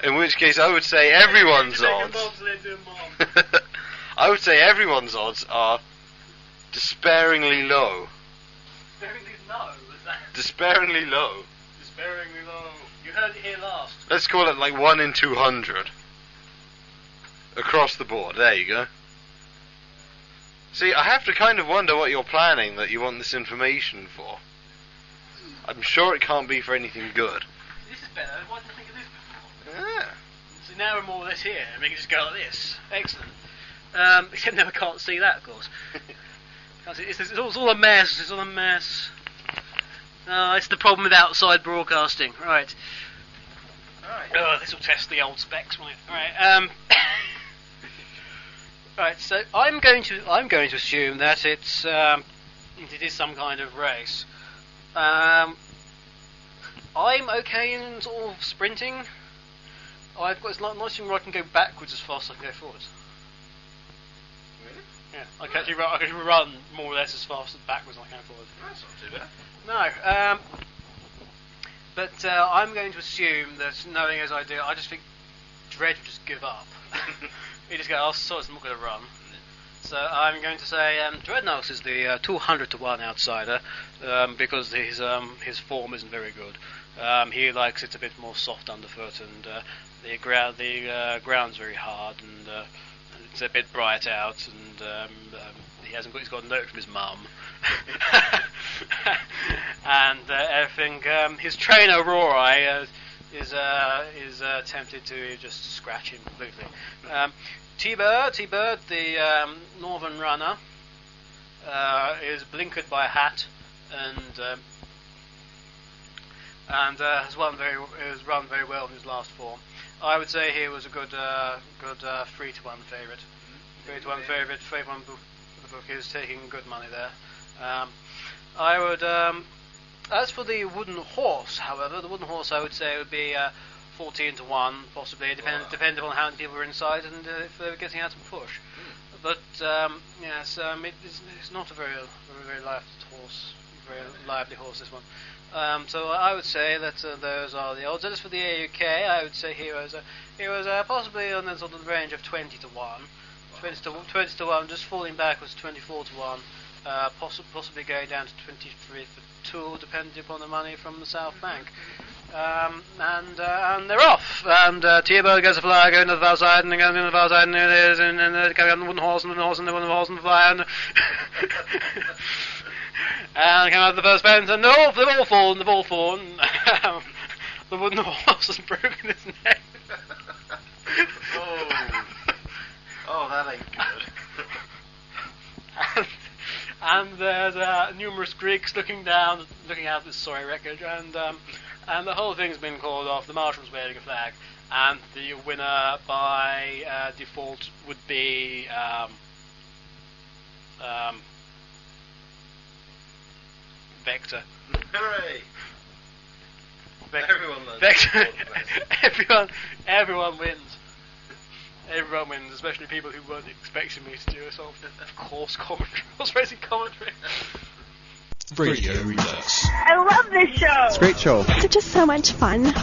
In which case I would say everyone's odds... I would say everyone's odds are despairingly low. Despairingly low, was that? Despairingly low. Despairingly low. You heard it here last. Let's call it like 1 in 200. Across the board. There you go. See, I have to kind of wonder what you're planning that you want this information for. I'm sure it can't be for anything good. This is better. Why didn't I think of this before? Yeah. So now we're more or less here, and we can just go like this. Excellent. Except now I can't see that, of course. It's all a mess. It's all a mess. It's the problem with outside broadcasting. Right. This will test the old specs, won't it? Right. Right. So I'm going to assume that it is some kind of race. I'm okay in sort of sprinting. I've got it's not much where I can go backwards as fast as I can go forwards. Really? Yeah, I can actually run more or less as fast as backwards as I can forwards. That's not too bad. No, but I'm going to assume that, knowing as I do, I just think Dredd would just give up. He just go, oh, sorry, I'm not going to run. So I'm going to say Dreadnought is the 200 to 1 outsider because his form isn't very good. He likes it a bit more soft underfoot, and the ground's very hard, and it's a bit bright out, and he's got a note from his mum. And everything. His trainer Rory is tempted to just scratch him completely. T-Bird, the northern runner, is blinkered by a hat and has run very well in his last form. I would say he was a good 3-1 favourite. 3-1 favourite. 3-1 book is taking good money there. I would. As for the wooden horse, however, the wooden horse I would say would be 14 to 1, possibly, depending on how many people are inside and if they were getting out to push. But yes, it's not a very lively horse. Very lively horse, this one. So I would say that those are the odds. As for the AUK, I would say he was possibly on the sort of range of 20 to 1. 20 to 1, just falling back was 24 to 1. Possibly going down to 23 for 2, depending upon the money from the South Bank. And they're off. And T-Bird goes to fly, going to the far side, and going to the far side, and it is, and going on the wooden horse, and the wooden horse, and the wooden horse, and the fly, and and come out of the first fence, and they've all fallen. The wooden horse has broken his neck. Oh, that ain't good. And there's numerous Greeks looking out this sorry wreckage, and the whole thing's been called off. The marshal's waving a flag, and the winner by default would be Vector. Hooray! Everyone learns. Vector. Everyone wins. Everyone wins, especially people who weren't expecting me to do a sort of course commentary, horse racing commentary. Radio Redux. I love this show. It's a great show. They're just so much fun.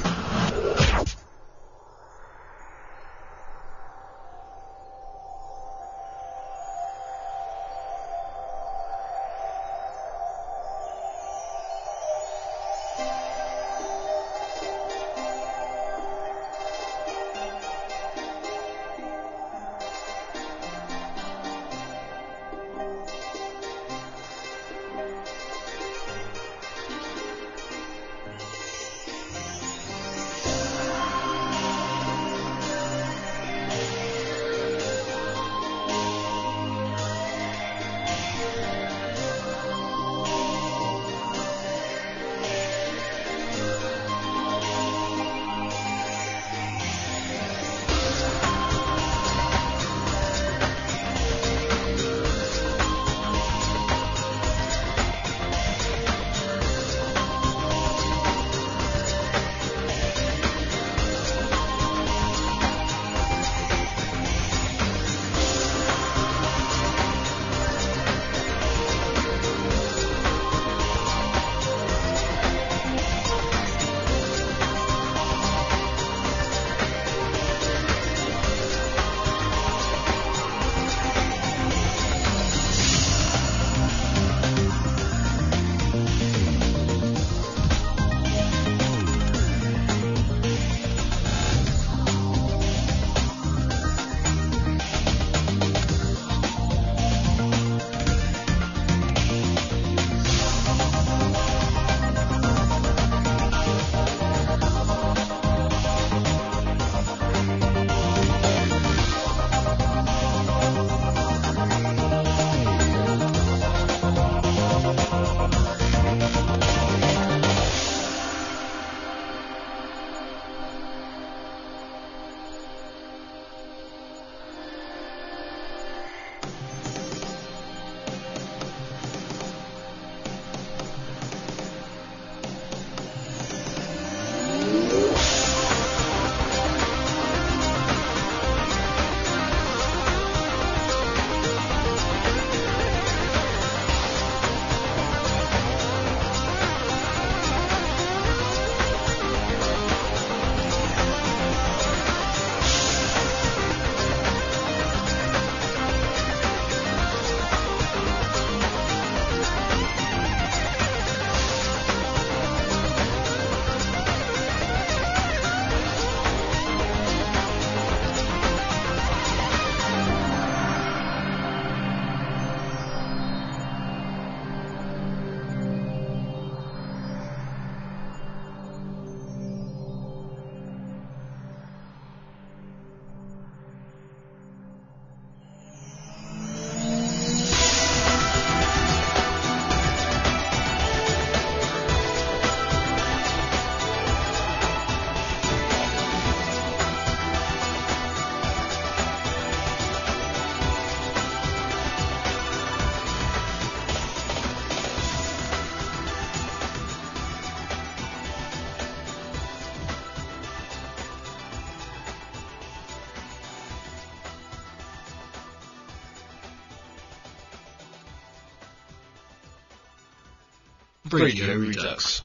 Radio Redux.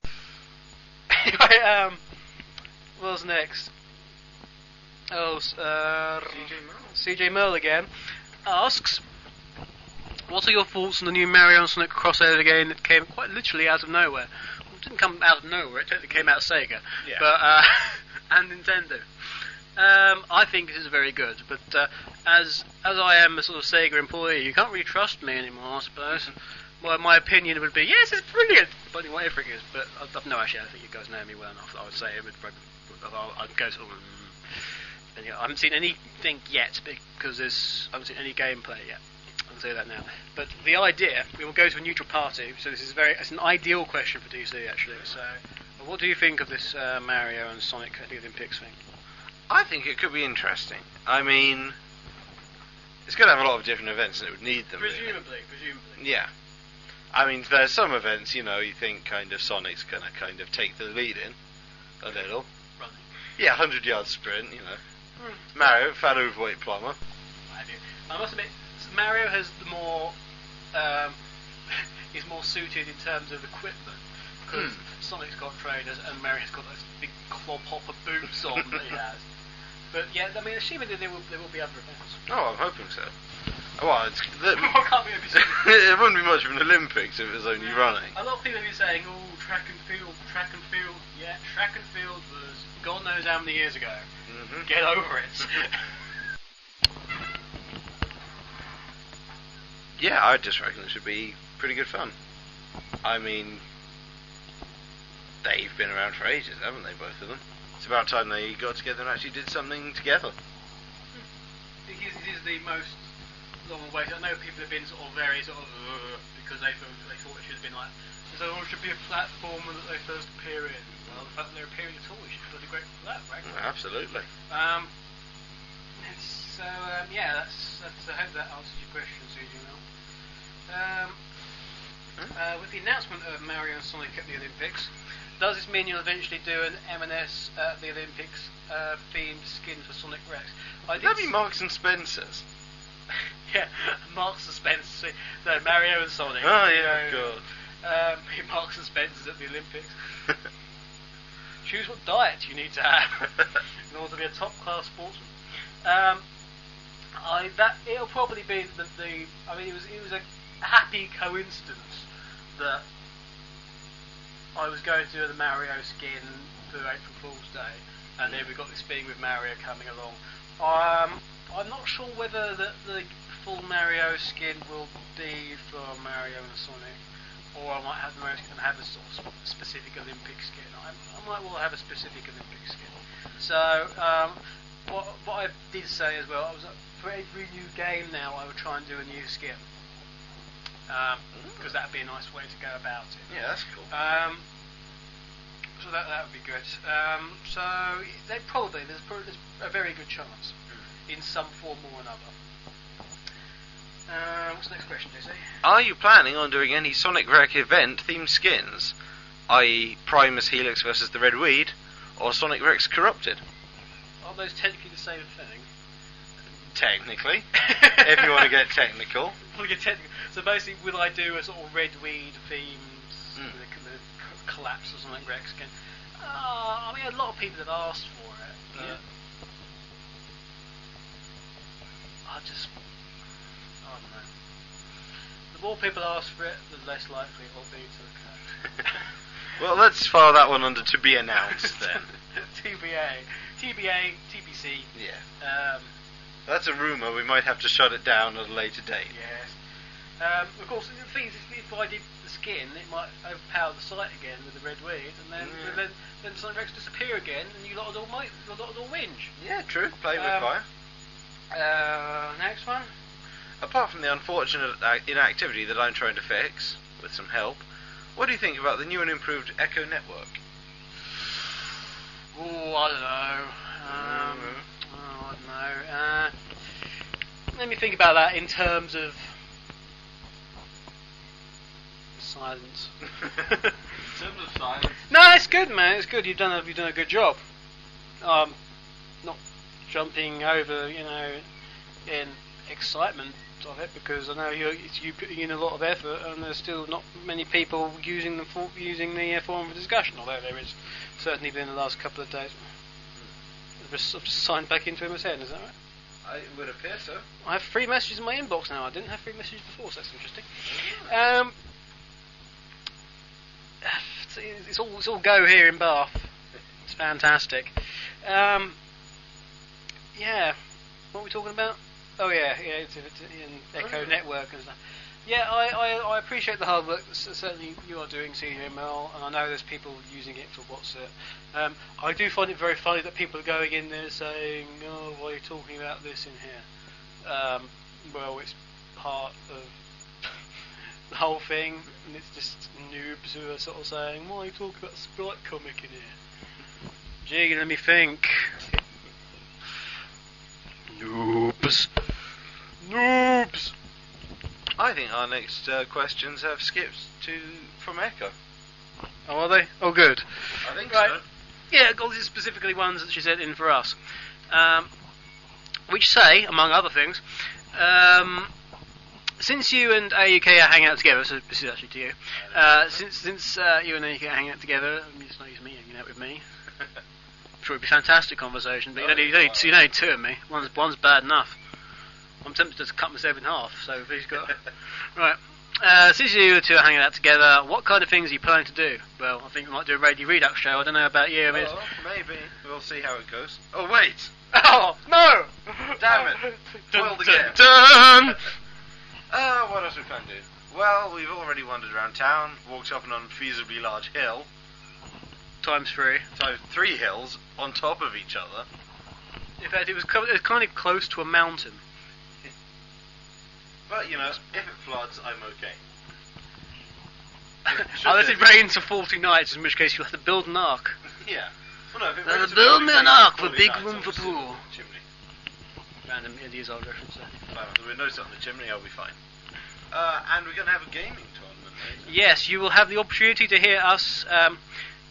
Right, what's next? Oh, CJ Merle again asks, what are your thoughts on the new Mario and Sonic crossover game that came quite literally out of nowhere? Well, it didn't come out of nowhere, it totally came out of Sega, but and Nintendo. I think this is very good, but as I am a sort of Sega employee, you can't really trust me anymore, I suppose. Well, my opinion would be, yes, it's brilliant, but whatever it is. But no, actually, I think you guys know me well enough. I would say it would. I'd go sort of. I haven't seen anything yet because I haven't seen any gameplay yet. I'll say that now. But the idea, we will go to a neutral party. So this is it's an ideal question for DC actually. So, what do you think of this Mario and Sonic at the Olympics thing? I think it could be interesting. I mean, it's going to have a lot of different events, and it would need them. Presumably. Yeah. I mean, there's some events, you think kind of Sonic's going to kind of take the lead in a little. Running. Yeah, 100-yard sprint, Mario, fat overweight plumber. I must admit, Mario has the more is more suited in terms of equipment because Sonic's got trainers and Mario's got those big clod hopper boots on that he has. But yeah, I mean, assuming that there will be other events. Oh, I'm hoping so. Well, What can't we be it wouldn't be much of an Olympics if it was only running. A lot of people have been saying, "Oh, track and field." Yeah, track and field was God knows how many years ago. Mm-hmm. Get over it. Yeah, I just reckon it should be pretty good fun. I mean, they've been around for ages, haven't they, both of them? It's about time they got together and actually did something together. It is the most long way. I know people have been sort of very because they thought it should have been like, so it should be a platform that they first appear in. Well, the fact that they're appearing at all is pretty great for that, right? Absolutely. So yeah, that's. I hope that answers your question, CJ. With the announcement of Mario and Sonic at the Olympics, does this mean you'll eventually do an M&S at the Olympics themed skin for Sonic Rex? That'd be Marks and Spencer's. Yeah, Marks and Spencer. So Mario and Sonic. Oh yeah, God. Marks and Spencer's at the Olympics. Choose what diet you need to have in order to be a top-class sportsman. It'll probably be I mean, it was a happy coincidence that I was going to do the Mario skin for April Fool's Day, and then we got this thing with Mario coming along. I'm not sure whether the full Mario skin will be for Mario and Sonic, or I might have the Mario skin and have a sort of specific Olympic skin. I might well have a specific Olympic skin. So what I did say as well, I was for every new game now I would try and do a new skin. Because that'd be a nice way to go about it. Yeah, that's cool. So that would be good. So there's a very good chance in some form or another. What's the next question, JC? Are you planning on doing any Sonic Rec event themed skins, i.e. Primus Helix versus the Red Weed, or Sonic Rex Corrupted? Are those technically the same thing? Technically, if you want to get technical. So basically, will I do a sort of Red Weed themed the collapse or something Rex skin? I mean, a lot of people have asked for it, but I don't know. The more people ask for it, the less likely it will be to occur. Well, let's file that one under to be announced then. TBA, TBC. Yeah. That's a rumour. We might have to shut it down at a later date. Yes. Of course, the thing is, if I did the skin, it might overpower the site again with the Red Weed, and then Sonic Rex disappear again, and you lot would all whinge. Yeah, true. Play with fire. Next one. Apart from the unfortunate inactivity that I'm trying to fix, with some help, what do you think about the new and improved Echo network? Oh, I don't know. I don't know. Let me think about that in terms of silence. In terms of silence? No, it's good, man. It's good. You've done a good job. Not jumping over, in excitement of it, because I know you're putting in a lot of effort, and there's still not many people using the forum for discussion. Although there is certainly been in the last couple of days. I've just signed back into MSN. Is that right? It would appear so. I have 3 messages in my inbox now. I didn't have 3 messages before, so that's interesting. It's all go here in Bath. It's fantastic. Yeah. What are we talking about? Oh yeah, it's in Echo Network and stuff. Yeah, I appreciate the hard work that certainly you are doing, CML, and I know there's people using it for what's it. I do find it very funny that people are going in there saying, "Oh, why are you talking about this in here?" Well, it's part of the whole thing, and it's just noobs who are sort of saying, "Why are you talking about Sprite comic in here?" Gee, let me think. Noobs. I think our next questions have skipped from Echo. Oh, are they? Oh, good. I think Right. so. Yeah, these are specifically ones that she sent in for us. Which say, among other things, since you and AAUK are hanging out together, so this is actually to you, since you and AAUK are hanging out together, it's not just me hanging out with me. I'm sure it'd be a fantastic conversation, but you don't need 2 of me. One's bad enough. I'm tempted to cut myself in half, so if he's got... Right. Since you two are hanging out together, what kind of things are you planning to do? Well, I think we might do a Radio Redux show. I don't know about you. I mean, Maybe. We'll see how it goes. Oh, wait! oh, no! Damn it! Spoiled the game. Dun! What else we can do? Well, we've already wandered around town, walked up an unfeasibly large hill, Times 3. so 3 hills on top of each other. In fact, it was kind of close to a mountain. But, if it floods, I'm okay. Unless it rains for 40 nights, in which case you'll have to build an ark. Yeah. Well, no, if it They'll rains for build 40 me an days, ark 40 with big nights, room I'll for sit on pool. the chimney. Random India's old reference there. With no sit on the chimney, I'll be fine. And we're going to have a gaming tournament later. Yes, you will have the opportunity to hear us,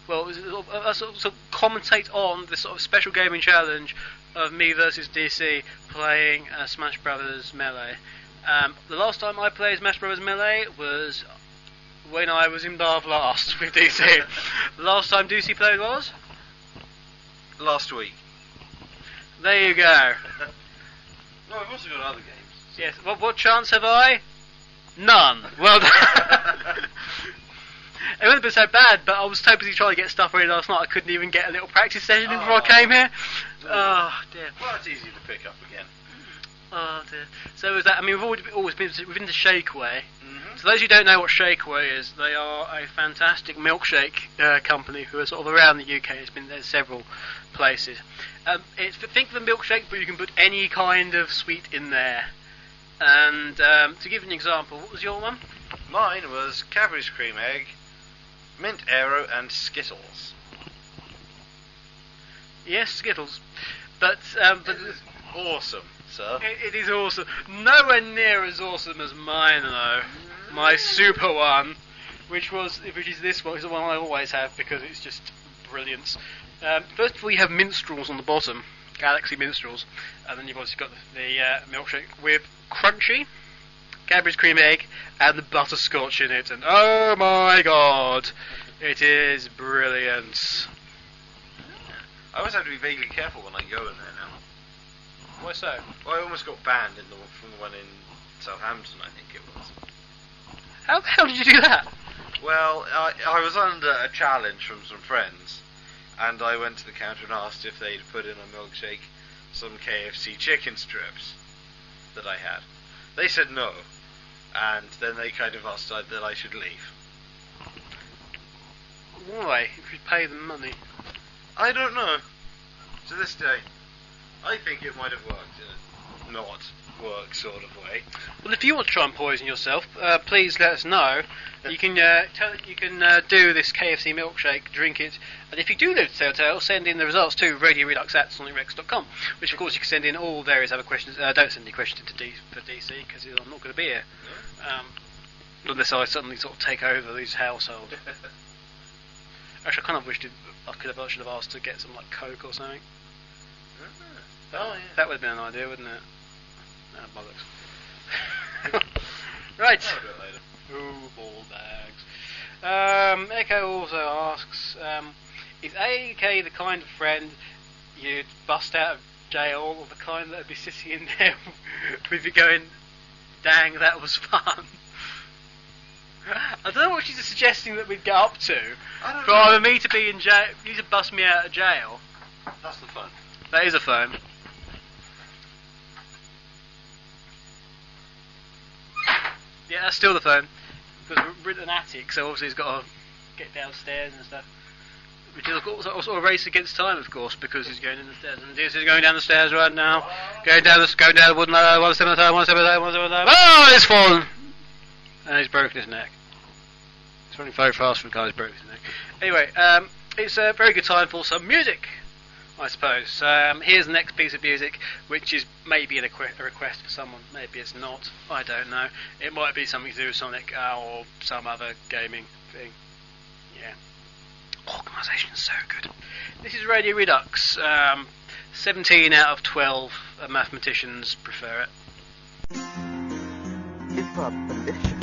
sort of commentate on this sort of special gaming challenge of me versus DC playing Smash Brothers Melee. The last time I played Smash Brothers Melee was when I was in Bath last with DC. The last time DC played was? Last week. There you go. No, we've also got other games. Yes. What chance have I? None. Well done. It wouldn't have been so bad, but I was so busy trying to get stuff ready last night I couldn't even get a little practice session in before I came here. Oh dear. Well, it's easy to pick up again. Oh dear. So is that? I mean, we've always been within the Shakeway. Mm-hmm. So those who don't know what Shakeway is, they are a fantastic milkshake company who are sort of around the UK. It's been there several places. Think of a milkshake, but you can put any kind of sweet in there. And to give an example, what was your one? Mine was Cadbury's cream egg, mint Aero, and Skittles. Yes, Skittles. But Awesome, sir. it is awesome. Nowhere near as awesome as mine, though. My super one, which is this one, is the one I always have because it's just brilliance. First of all, you have minstrels on the bottom, Galaxy minstrels, and then you've obviously got the milkshake with crunchy Cadbury's cream egg and the butterscotch in it, and oh my god, it is brilliant. I always have to be vaguely careful when I go in there now. Why so? Well, I almost got banned from the one in Southampton, I think it was. How the hell did you do that? Well, I was under a challenge from some friends, and I went to the counter and asked if they'd put in a milkshake some KFC chicken strips that I had. They said no, and then they kind of asked that I should leave. Why? If you pay them money. I don't know. To this day, I think it might have worked in a not work sort of way. Well, if you want to try and poison yourself, please let us know. You can do this KFC milkshake, drink it, and if you do live to Telltale, send in the results to radioredux@sonicrex.com, which of course you can send in all various other questions. Don't send any questions into for DC because I'm not going to be here, unless I suddenly sort of take over this household. Actually, I kind of wished I should have asked to get some like Coke or something. Oh yeah. That would have been an idea, wouldn't it? Bollocks. Right. A bit later. Ooh, ball bags. Echo also asks, is AAUK the kind of friend you'd bust out of jail, or the kind that would be sitting in there with you going, dang, that was fun? I don't know what she's suggesting that we'd get up to. I don't For know. either me to be in jail, you to bust me out of jail. That's the fun. That is a phone. Yeah, that's still the phone. Because we're in an attic, so obviously he's got to get downstairs and stuff. Which is also a race against time, of course, because he's going down the stairs. And this is going down the stairs right now. Going down the wooden ladder, one step at a time, one step at a time, one step at a time. Oh, he's fallen! And he's broken his neck. He's running very fast for a guy who's broken his neck. Anyway, it's a very good time for some music, I suppose. Here's the next piece of music, which is maybe a request for someone. Maybe it's not. I don't know. It might be something to do with Sonic or some other gaming thing. Yeah. Organisation is so good. This is Radio Redux. 17 out of 12 mathematicians prefer it. It's a delicious.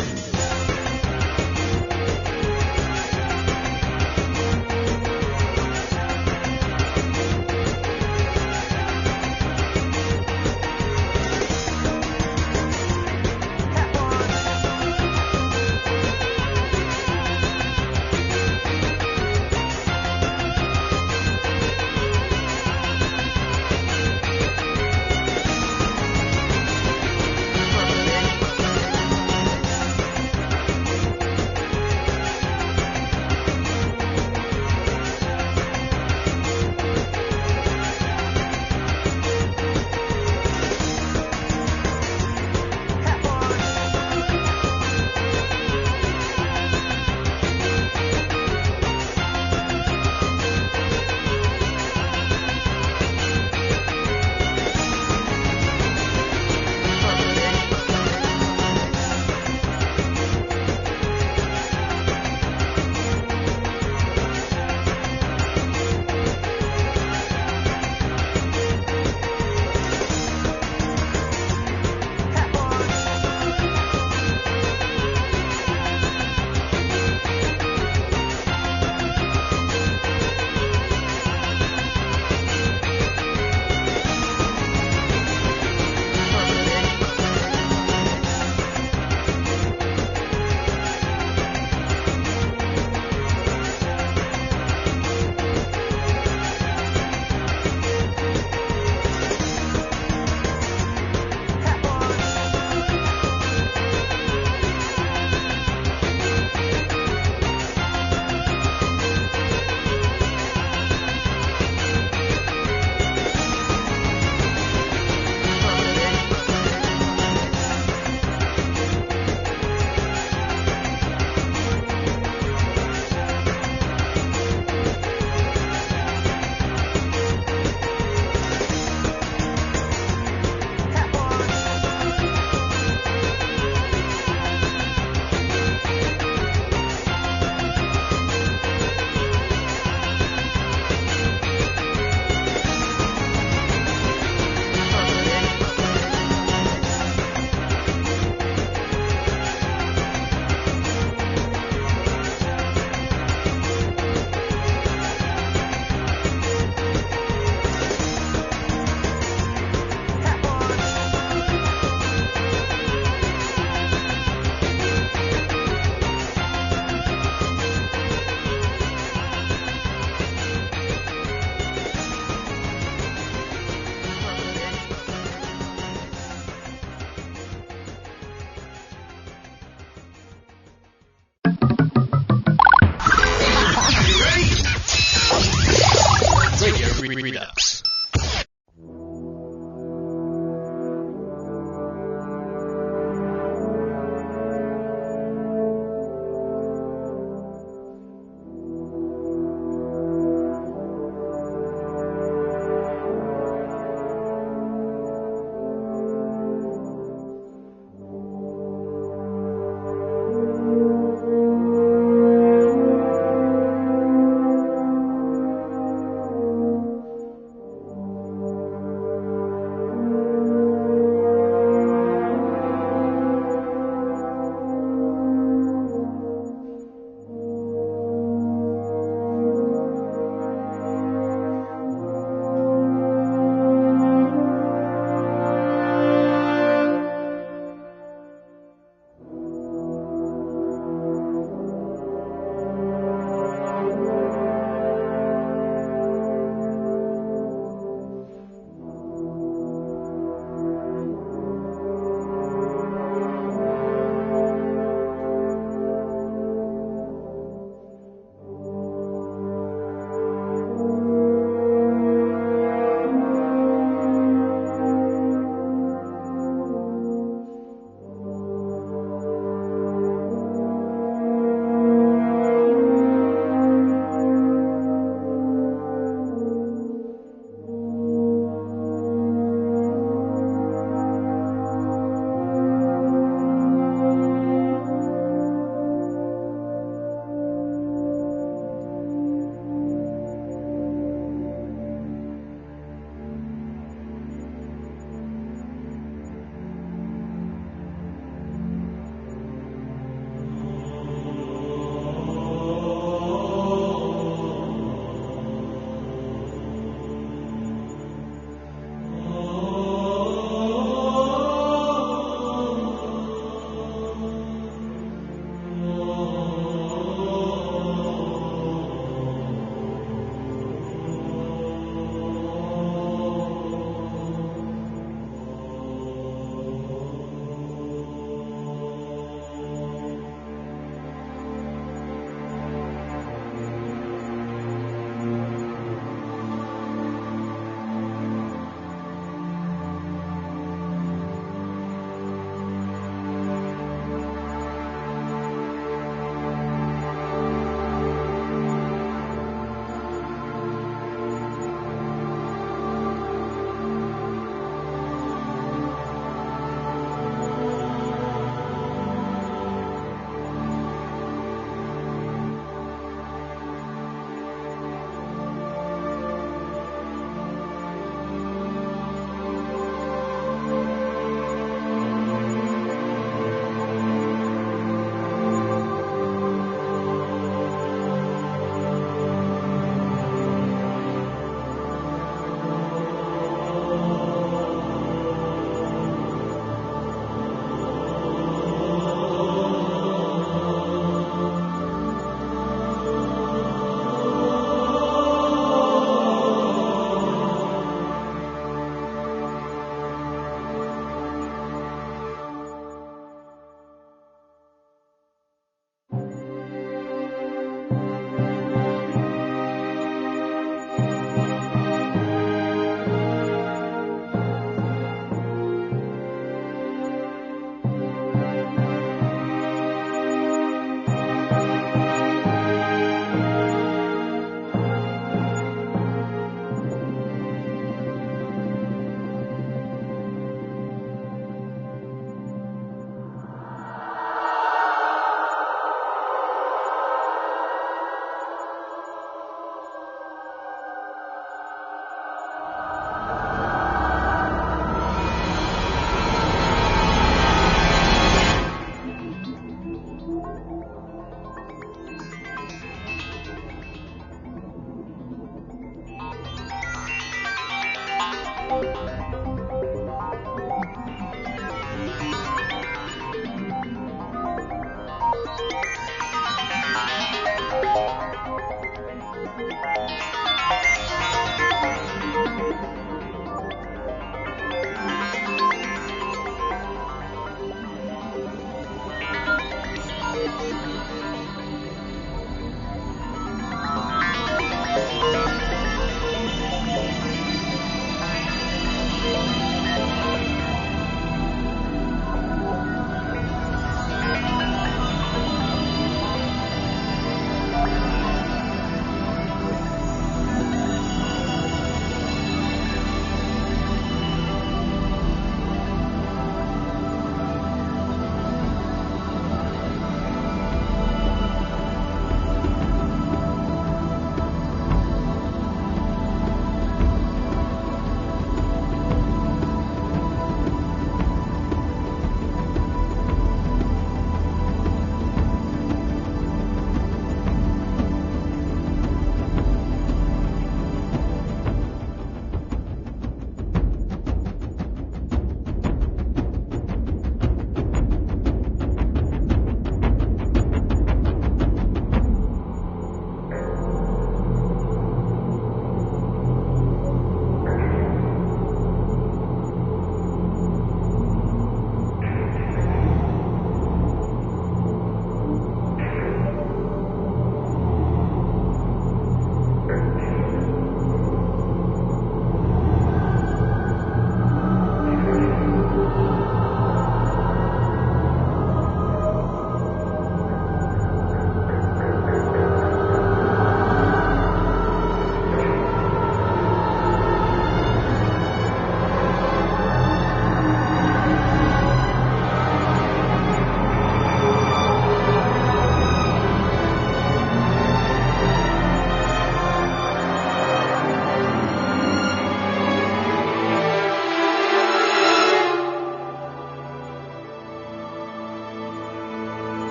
Redux.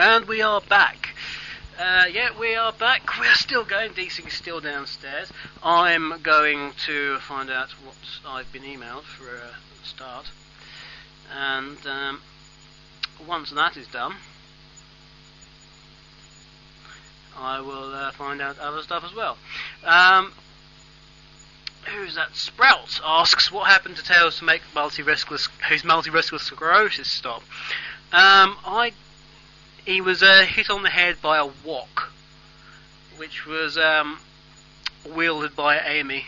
And we are back. We are back. We're still going. DC is still downstairs. I'm going to find out what I've been emailed for a start. And once that is done, I will find out other stuff as well. Who's that? Sprout asks what happened to Tails to make his multi-muscular sclerosis stop. He was hit on the head by a wok, which was wielded by Amy,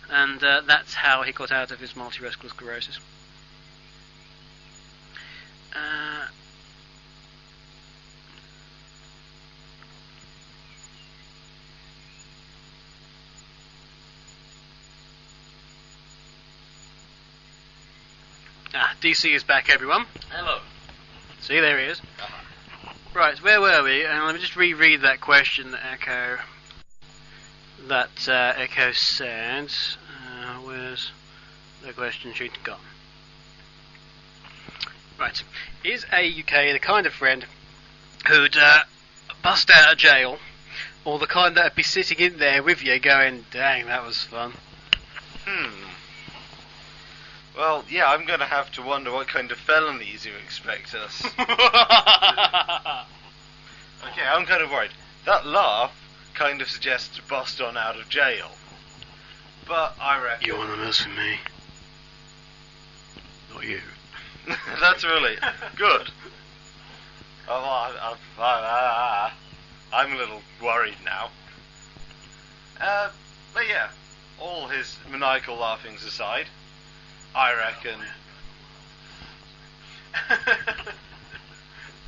and that's how he got out of his multi-muscular sclerosis. DC is back, everyone. Hello. See, there he is. Right, where were we? Let me just reread that question that Echo said. Where's the question sheet gone? Right. Is AAUK the kind of friend who'd bust out of jail, or the kind that'd be sitting in there with you going, dang, that was fun? Well, yeah, I'm going to have to wonder what kind of felonies you expect us. Okay, I'm kind of worried. That laugh kind of suggests bust on out of jail. But I reckon... You want to mess with me? Not you. That's really good. I'm a little worried now. But yeah, all his maniacal laughings aside, I reckon...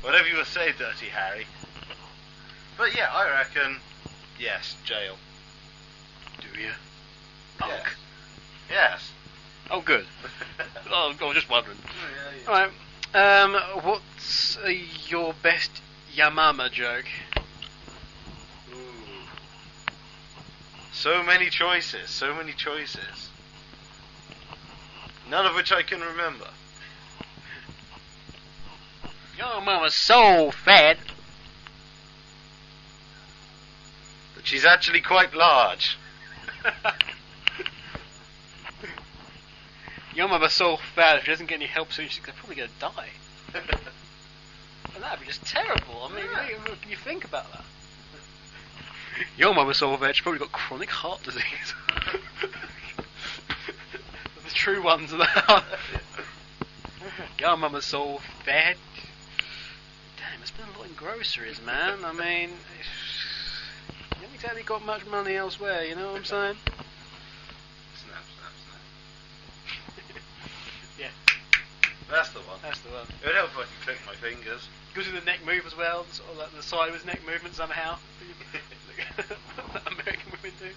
Whatever you will say, Dirty Harry. But yeah, I reckon, yes, jail. Do you? Punk. Yes. Oh, good. I was just wondering. Yeah. Alright, What's your best Yamama joke? Ooh. So many choices. None of which I can remember. Your mama's so fat. But she's actually quite large. Your mama's so fat, if she doesn't get any help soon, she's probably going to die. And that'd be just terrible. I mean, can you think about that? Your mama's so fat, she's probably got chronic heart disease. The true ones are that. Your mama's so fat. Damn, it's been a lot in groceries, man. I mean, you haven't exactly got much money elsewhere, you know what I'm saying? Snap. Yeah. That's the one. That's the one. It would help if I could click my fingers. Goes with the neck move as well, sort of like the sideways neck movement somehow. That American women do.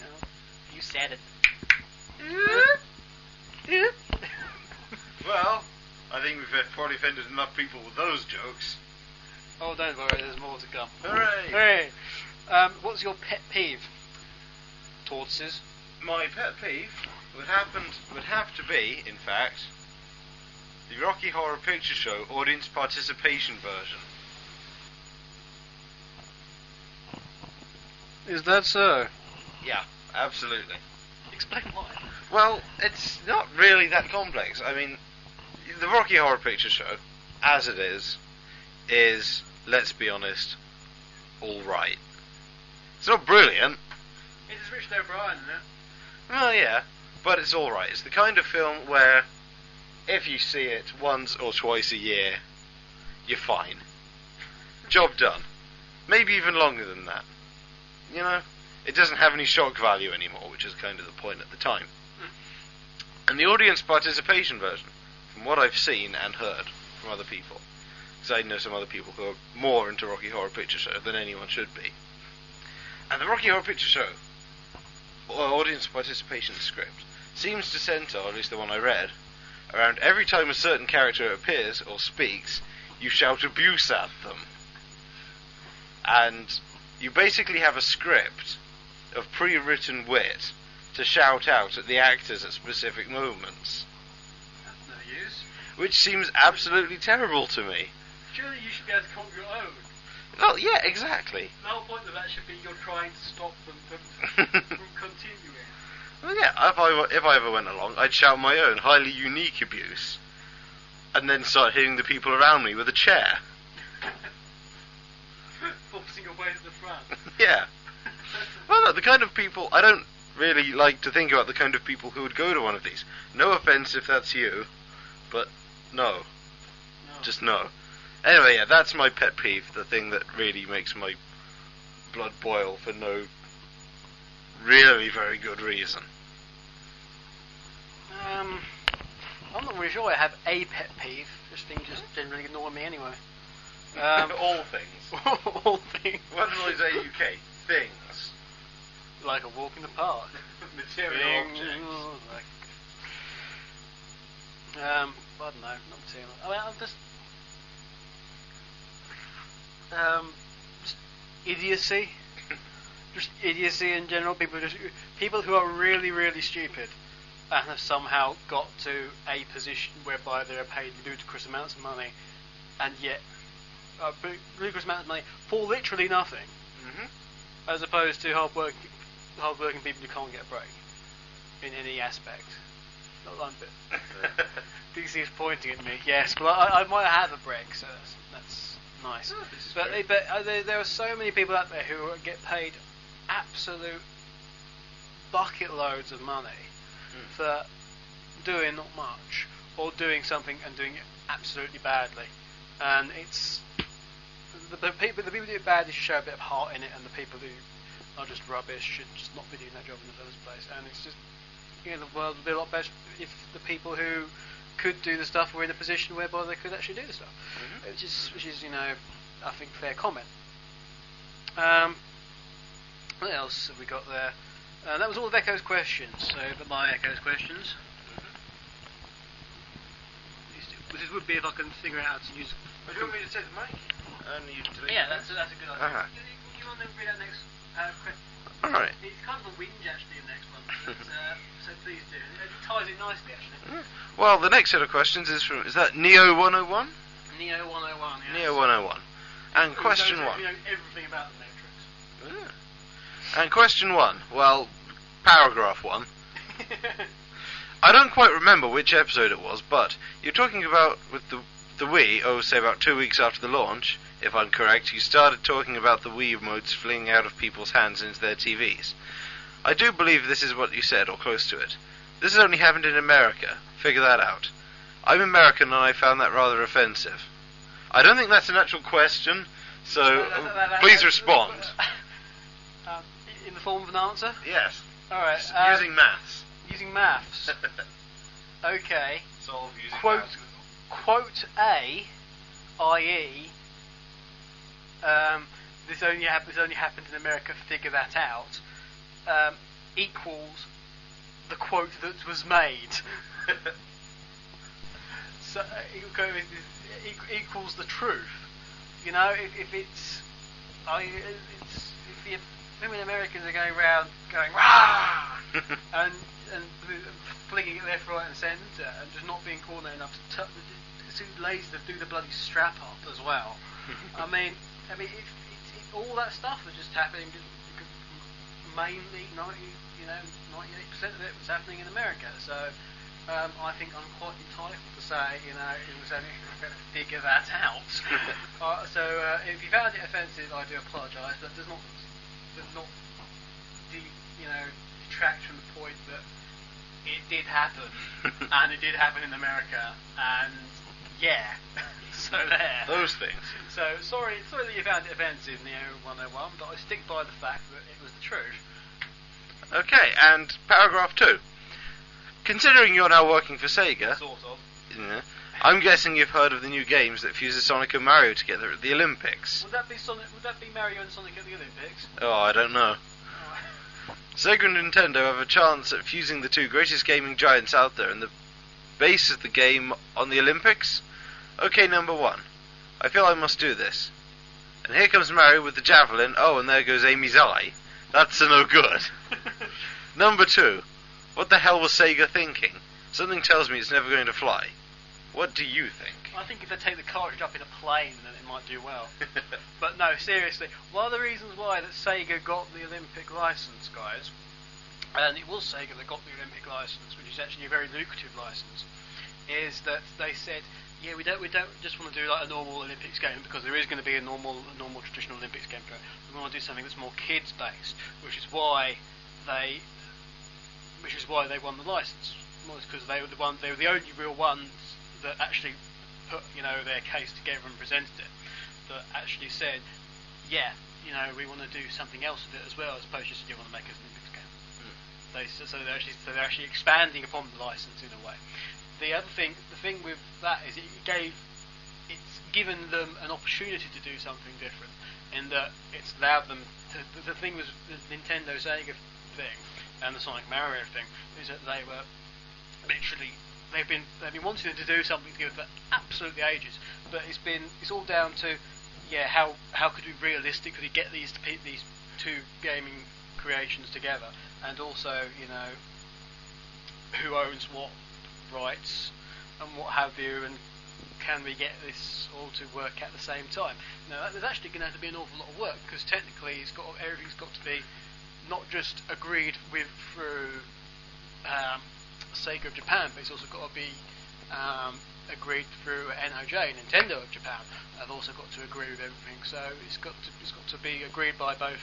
No, you said it. Well, I think we've probably offended enough people with those jokes. Oh, don't worry, there's more to come. Hooray! Hooray! What's your pet peeve? Tortoises. My pet peeve would have to be, in fact, the Rocky Horror Picture Show audience participation version. Is that so? Yeah, absolutely. Explain why. Well, it's not really that complex. I mean, the Rocky Horror Picture Show, as it is, let's be honest, alright. It's not brilliant. It's Richard O'Brien, isn't it? Well, yeah, but it's alright. It's the kind of film where, if you see it once or twice a year, you're fine. Job done. Maybe even longer than that. You know? It doesn't have any shock value anymore, which is kind of the point at the time. And the audience participation version, from what I've seen and heard from other people, because I know some other people who are more into Rocky Horror Picture Show than anyone should be, and the Rocky Horror Picture Show audience participation script seems to centre, or at least the one I read, around every time a certain character appears or speaks, you shout abuse at them. And you basically have a script of pre-written wit to shout out at the actors at specific moments. That's no use. Which seems absolutely terrible to me. Surely you should be able to come up with your own. Well, yeah, exactly. The whole point of that should be you're trying to stop them from continuing. Well, yeah, if I ever went along, I'd shout my own highly unique abuse, and then start hitting the people around me with a chair. Forcing your way to the front. Yeah. Well, no, the kind of people, I don't really like to think about the kind of people who would go to one of these. No offence if that's you, but no. Just no. Anyway, yeah, that's my pet peeve, the thing that really makes my blood boil for no really very good reason. I'm not really sure I have a pet peeve. This thing just generally ignore me anyway. All things. All things. What noise AAUK? Things. Like a walk in the park. Material objects. I don't know, not material. I mean, I'm just idiocy. Just idiocy in general. People who are really, really stupid and have somehow got to a position whereby they're paid ludicrous amounts of money, and yet ludicrous amounts of money for literally nothing, as opposed to hard-working people who can't get a break in any aspect. Not one bit. DC is pointing at me. Yes, well, I might have a break, so that's nice. Oh, but there are so many people out there who get paid absolute bucket loads of money for doing not much, or doing something and doing it absolutely badly. And it's the people who do it badly should show a bit of heart in it, and the people who are just rubbish should just not be doing that job in the first place. And it's just, the world would be a lot better if the people who could do the stuff were in a position whereby they could actually do the stuff. Which is I think fair comment. What else have we got there? That was all of Echo's questions. So, but my Echo's questions. This difficulties would be if I can figure out how to use. Do you want me to take the mic? And you delete Yeah, it? that's a good idea. Uh-huh. You want to read out next question? Alright. It's kind of a whinge actually, the next one. But, so please do. It ties it nicely actually. Well, the next set of questions is that Neo 101? Neo 101. Yeah. Neo 101. And We question know, 1. We know everything about the Matrix. And question 1. Well, paragraph 1. I don't quite remember which episode it was, but you're talking about with the Wii, say about 2 weeks after the launch, if I'm correct, you started talking about the Wii remotes flinging out of people's hands into their TVs. I do believe this is what you said, or close to it. This has only happened in America. Figure that out. I'm American and I found that rather offensive. I don't think that's an actual question, so please respond. In the form of an answer? Yes. Alright. Using maths. Using maths. Okay. Solve using Quote, maths. quote A, i.e., this only happened in America, figure that out, equals the quote that was made. So equals the truth. You know, if women Americans are going around going rah and flinging it left, right, and centre, and just not being coordinated enough to too lazy to do the bloody strap up as well. I mean, all that stuff was just happening. Mainly 98% of it was happening in America. So I think I'm quite entitled to say, it was only better figure that out. So if you found it offensive, I do apologise, but does not detract from the point that it did happen, and it did happen in America, and yeah, so there. Those things. So sorry that you found it offensive, Neo 101, but I stick by the fact that it was the truth. Okay, and paragraph 2. Considering you're now working for Sega, Sort of. yeah, I'm guessing you've heard of the new games that fuses Sonic and Mario together at the Olympics. Would that be Mario and Sonic at the Olympics? Oh, I don't know. Sega and Nintendo have a chance at fusing the two greatest gaming giants out there, and the base is the game on the Olympics? Okay, number 1. I feel I must do this. And here comes Mario with the javelin. Oh, and there goes Amy's eye. That's a no good. Number 2. What the hell was Sega thinking? Something tells me it's never going to fly. What do you think? I think if they take the cartridge up in a plane, then it might do well. But no, seriously, one of the reasons why that Sega got the Olympic license, guys, and it was Sega that got the Olympic license, which is actually a very lucrative license, is that they said, yeah, we don't just want to do like a normal Olympics game, because there is going to be a normal traditional Olympics game. We want to do something that's more kids based, which is why they won the license. Because they were the only real ones that actually put their case together and presented it, that actually said, yeah, we want to do something else with it as well, as opposed to just want to make it an Olympics game. They're actually expanding upon the license in a way. The thing with that is it's given them an opportunity to do something different, in that it's allowed them to. The thing with the Nintendo Sega thing and the Sonic Mario thing is that they were literally they've been wanting to do something together for absolutely ages, but it's all down to how could we realistically get these two gaming creations together, and also who owns what rights and what have you, and can we get this all to work at the same time? Now there's actually going to have to be an awful lot of work, because technically everything's got to be not just agreed with through Sega of Japan, but it's also got to be agreed through NOJ, Nintendo of Japan. They've also got to agree with everything, so it's got to be agreed by both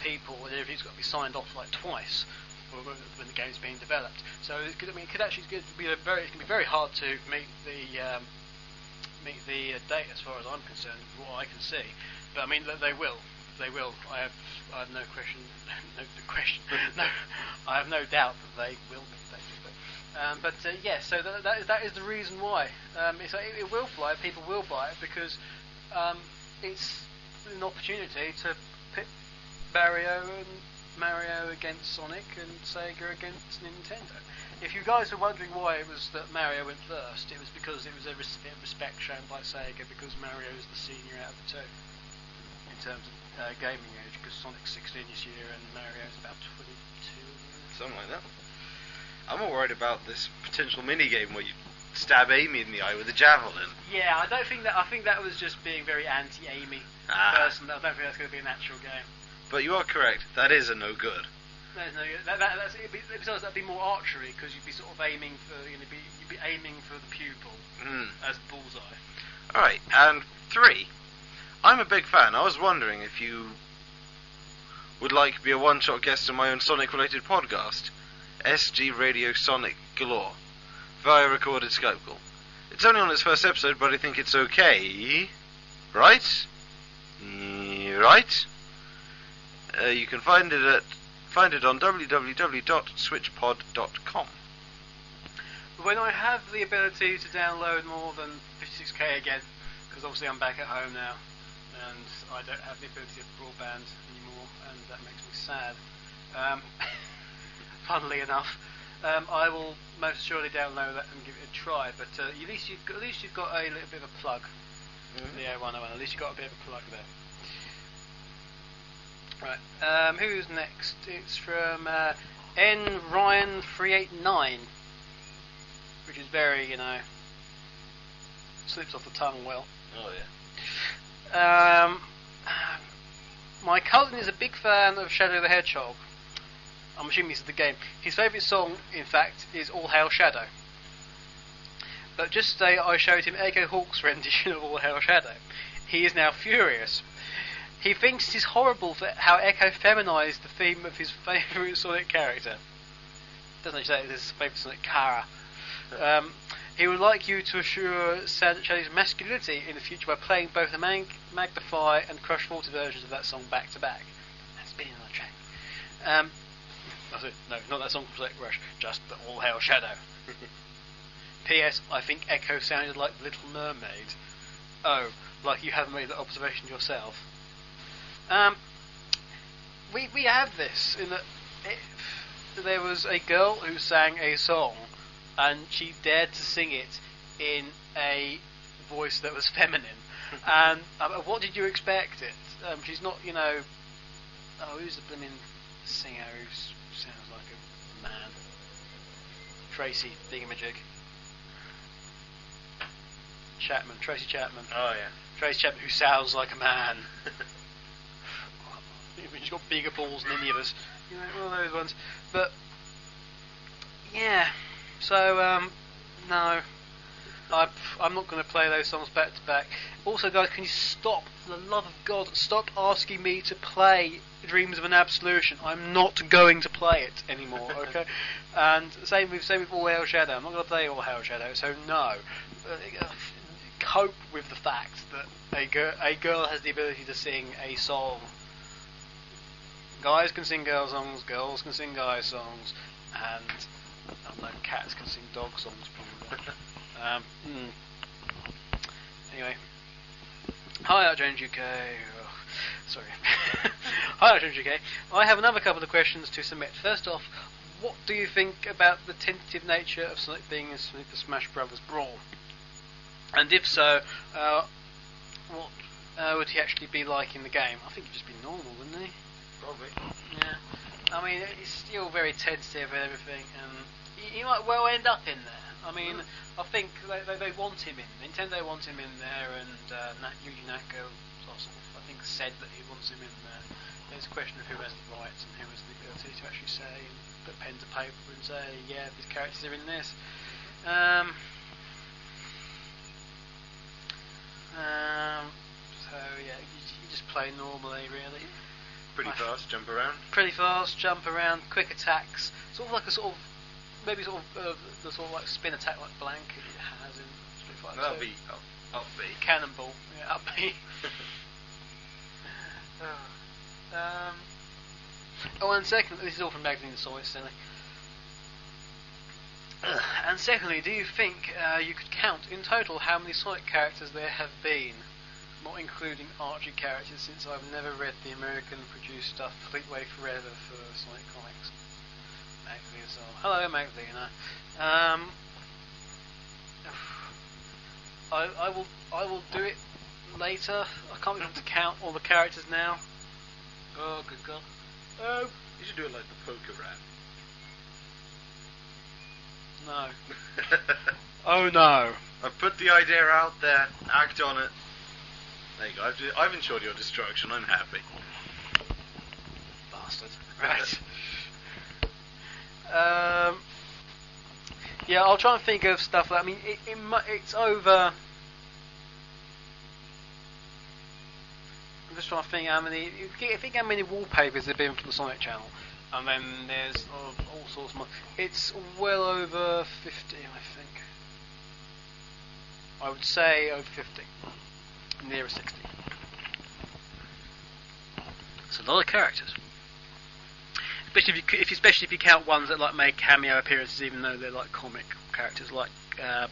people, and everything's got to be signed off like twice when the game's being developed. So it could be very hard to meet the date as far as I'm concerned, from what I can see. But I mean, they will. I have no question. No, I have no doubt that they will meet that. So that is the reason why. It will fly. People will buy it because it's an opportunity to pit Mario against Sonic and Sega against Nintendo. if you guys were wondering why it was that Mario went first, it was because it was a bit of respect shown by Sega because Mario is the senior out of the two in terms of gaming age, because Sonic's 16 this year and Mario's about 22. Something like that. I'm more worried about this potential mini-game where you stab Amy in the eye with a javelin. Yeah, I think that was just being very anti-Amy person. I don't think that's going to be a natural game. But you are correct. That is a no good. Besides, that'd be more archery because you'd be sort of aiming for you'd be aiming for the pupil as bullseye. All right, and 3. I'm a big fan. I was wondering if you would like to be a one-shot guest on my own Sonic-related podcast, SG Radio Sonic Galore, via recorded Skype call. It's only on its first episode, but I think it's okay, right? Right? You can find it on www.switchpod.com. When I have the ability to download more than 56k again, because obviously I'm back at home now, and I don't have the ability of broadband anymore, and that makes me sad. Funnily enough, I will most surely download that and give it a try. But at least you've got a little bit of a plug. The A101. At least you've got a bit of a plug there. Right. Who's next? It's from N Ryan 389, which is very, slips off the tongue well. Oh yeah. My cousin is a big fan of Shadow the Hedgehog. I'm assuming this is the game. His favourite song, in fact, is All Hail Shadow. But just today I showed him Echo Hawk's rendition of All Hail Shadow. He is now furious. He thinks it is horrible for how Echo feminised the theme of his favourite Sonic character. Doesn't actually say it is his favourite Sonic Kara. He would like you to assure Shadow's masculinity in the future by playing both the Magnify and Crush 40 versions of that song back to back. That's been another track. No, not that song from Sonic Rush, just the All Hail Shadow. P.S. I think Echo sounded like the Little Mermaid. Oh, like you haven't made that observation yourself. We have this in that there was a girl who sang a song and she dared to sing it in a voice that was feminine. And what did you expect it? She's not, who's the blimmin' singer who sounds like a man? Tracy Thingamajig. Tracy Chapman. Oh yeah. Tracy Chapman, who sounds like a man. She's got bigger balls than any of us. One of those ones. But yeah. So no, I'm not going to play those songs back to back. Also, guys, can you stop, for the love of God, stop asking me to play Dreams of an Absolution. I'm not going to play it anymore, okay? And same with All Hail Shadow. I'm not going to play All Hail Shadow, so no. Cope with the fact that a girl has the ability to sing a song. Guys can sing girl songs, girls can sing guy songs, and I don't know, cats can sing dog songs probably. Anyway. Hi, James UK. Oh, sorry. Hi, James UK. I have another couple of questions to submit. First off, what do you think about the tentative nature of Sonic being in Super Smash Bros. Brawl? And if so, what would he actually be like in the game? I think he'd just be normal, wouldn't he? Probably. Yeah. I mean, it's still very tentative and everything, and he might well end up in there. I mean, I think they want him in. Nintendo wants him in there, and Yuji Naka I think said that he wants him in there. There's a question of who has the rights and who has the ability to actually say and put pen to paper and say, yeah, these characters are in this. So yeah, you just play normally, really. Pretty fast, jump around. Pretty fast, jump around, quick attacks. Sort of like a maybe the like spin attack like Blank has in Street Fighter 2. That'll be up B. Cannonball, yeah, up B. And secondly, this is all from Magazine Source, silly. And secondly, do you think you could count in total how many Sonic characters there have been? Not including Archie characters, since I've never read the American produced stuff Fleetway Forever for Sonic Comics. So, hello, Magdalena. I will do it later. I can't be able to count all the characters now. Oh, good God. Oh, you should do it like the poker rap. No. Oh no. I've put the idea out there. Act on it. There you go. I've ensured your destruction. I'm happy. Bastard. Right. Yeah, I'll try and think of stuff. That, I mean, it's over. I'm just trying to think how many. Think how many wallpapers there've been for the Sonic channel, and then there's all sorts more. It's well over 50, I think. I would say over 50, nearer 60. It's a lot of characters. Especially if you count ones that like make cameo appearances, even though they're like comic characters, like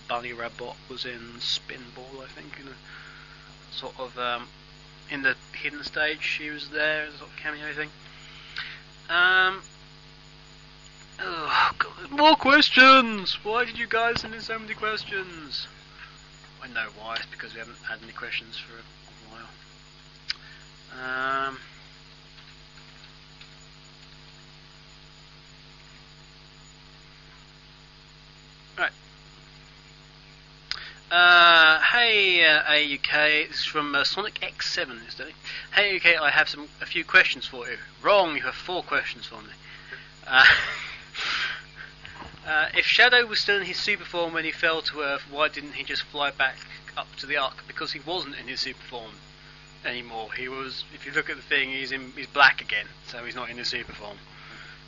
Bunny Rabbit was in Spinball, I think, sort of in the hidden stage. She was there as a sort of cameo thing. Oh God, more questions! Why did you guys send in so many questions? I know why. It's because we haven't had any questions for a while. Right. Hey AAUK, this is from Sonic X7. Hey AAUK, I have a few questions for you. Wrong, you have 4 questions for me. If Shadow was still in his super form when he fell to Earth, why didn't he just fly back up to the Ark? Because he wasn't in his super form anymore. He was. If you look at the thing, he's black again, so he's not in his super form.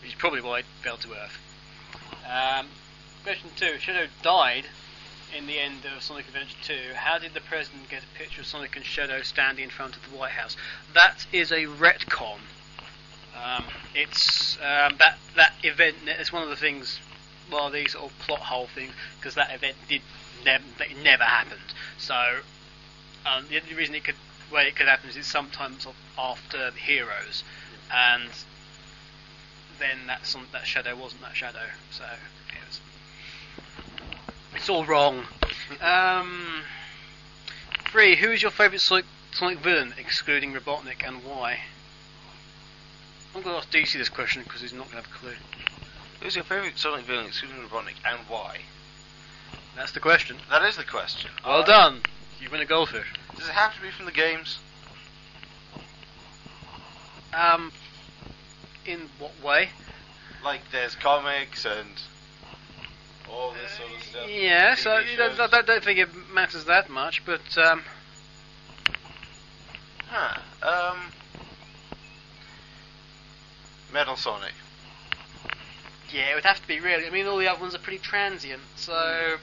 Which is probably why he fell to Earth. Question 2. Shadow died in the end of Sonic Adventure 2. How did the President get a picture of Sonic and Shadow standing in front of the White House? That is a retcon. It's that event. It's one of the things. Well, these sort of plot hole things, because that event never happened. So the reason it could happen is it's sometimes after the heroes, and then that Shadow wasn't that Shadow. So it's all wrong. 3. Who is your favourite Sonic villain, excluding Robotnik, and why? I'm going to ask DC this question because he's not going to have a clue. Who's your favourite Sonic villain, excluding Robotnik, and why? That's the question. That is the question. Well done. You win a goldfish. Does it have to be from the games? In what way? Like there's comics and all this sort of stuff. Yeah, so I don't think it matters that much, but Metal Sonic. yeah, it would have to be really. I mean, all the other ones are pretty transient, so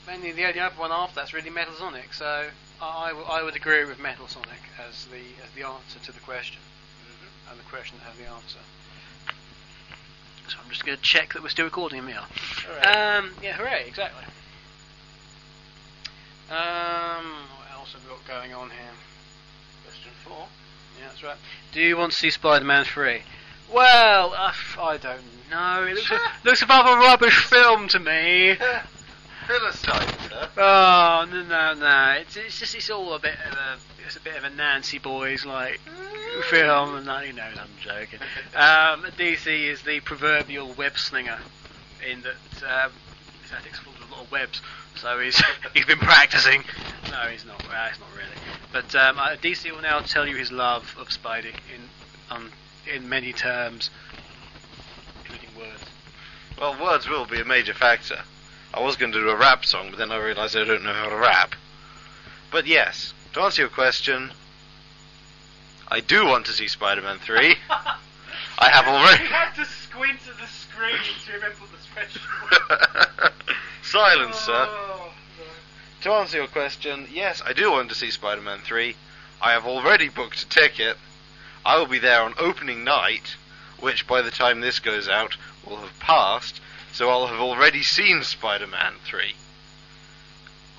mainly the only other one after that's really Metal Sonic. So I would agree with Metal Sonic as the answer to the question, and the question that has the answer. So I'm just going to check that we're still recording, and we are. Hooray. Yeah, hooray! Exactly. What else have we got going on here? Question 4. Yeah, that's right. Do you want to see Spider-Man 3? Well, I don't know. It looks about a rubbish film to me. Philistine, sir. Oh no! It's all a bit of a Nancy Boys like film, and he knows I'm joking. DC is the proverbial web slinger, in that his attic's full of a lot of webs, so he's been practicing. No, he's not. Well, it's not really. But DC will now tell you his love of Spidey in many terms, including words. Well, words will be a major factor. I was going to do a rap song, but then I realised I don't know how to rap. But yes, to answer your question, I do want to see Spider-Man 3. I have already... You have to squint at the screen to remember what the question was. Silence, sir. Oh, no. To answer your question, yes, I do want to see Spider-Man 3. I have already booked a ticket. I will be there on opening night, which by the time this goes out will have passed, so I'll have already seen Spider-Man 3.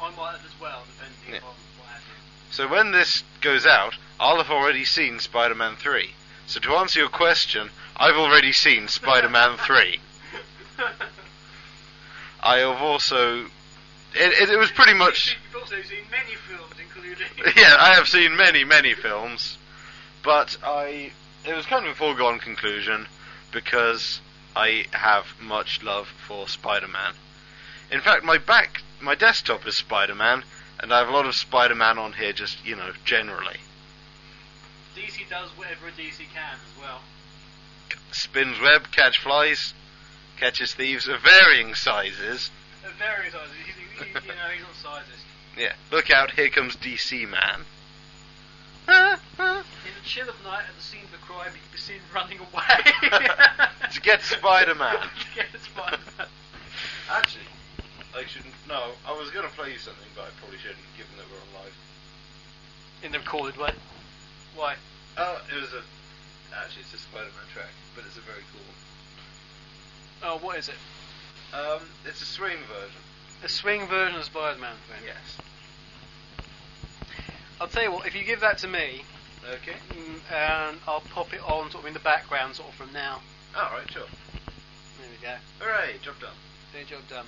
I might have as well, depending on what happens. So when this goes out, I'll have already seen Spider-Man 3. So to answer your question, I've already seen Spider-Man 3. I have also... It was pretty much... You've also seen many films, including... Yeah, I have seen many films, but it was kind of a foregone conclusion because I have much love for Spider-Man. In fact, my desktop is Spider-Man, and I have a lot of Spider-Man on here just, generally. DC does whatever a DC can as well. Spins web, catch flies, catches thieves of varying sizes. Varying sizes, he's not sizes. Yeah, look out, here comes DC Man. In the chill of night at the scene of the crime, you can be seen running away. To get Spider-Man. To get Spider-Man. Actually, I shouldn't... No, I was going to play you something, but I probably shouldn't, given that we're on live. In the recorded way? Why? It was Actually, it's a Spider-Man track, but it's a very cool one. Oh, what is it? It's a swing version. A swing version of Spider-Man thing? Yes. I'll tell you what, if you give that to me, Okay. and I'll pop it on sort of in the background sort of from now. Alright, sure. There we go. Hooray, job done. There, job done.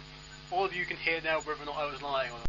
All of you can hear now whether or not I was lying or not.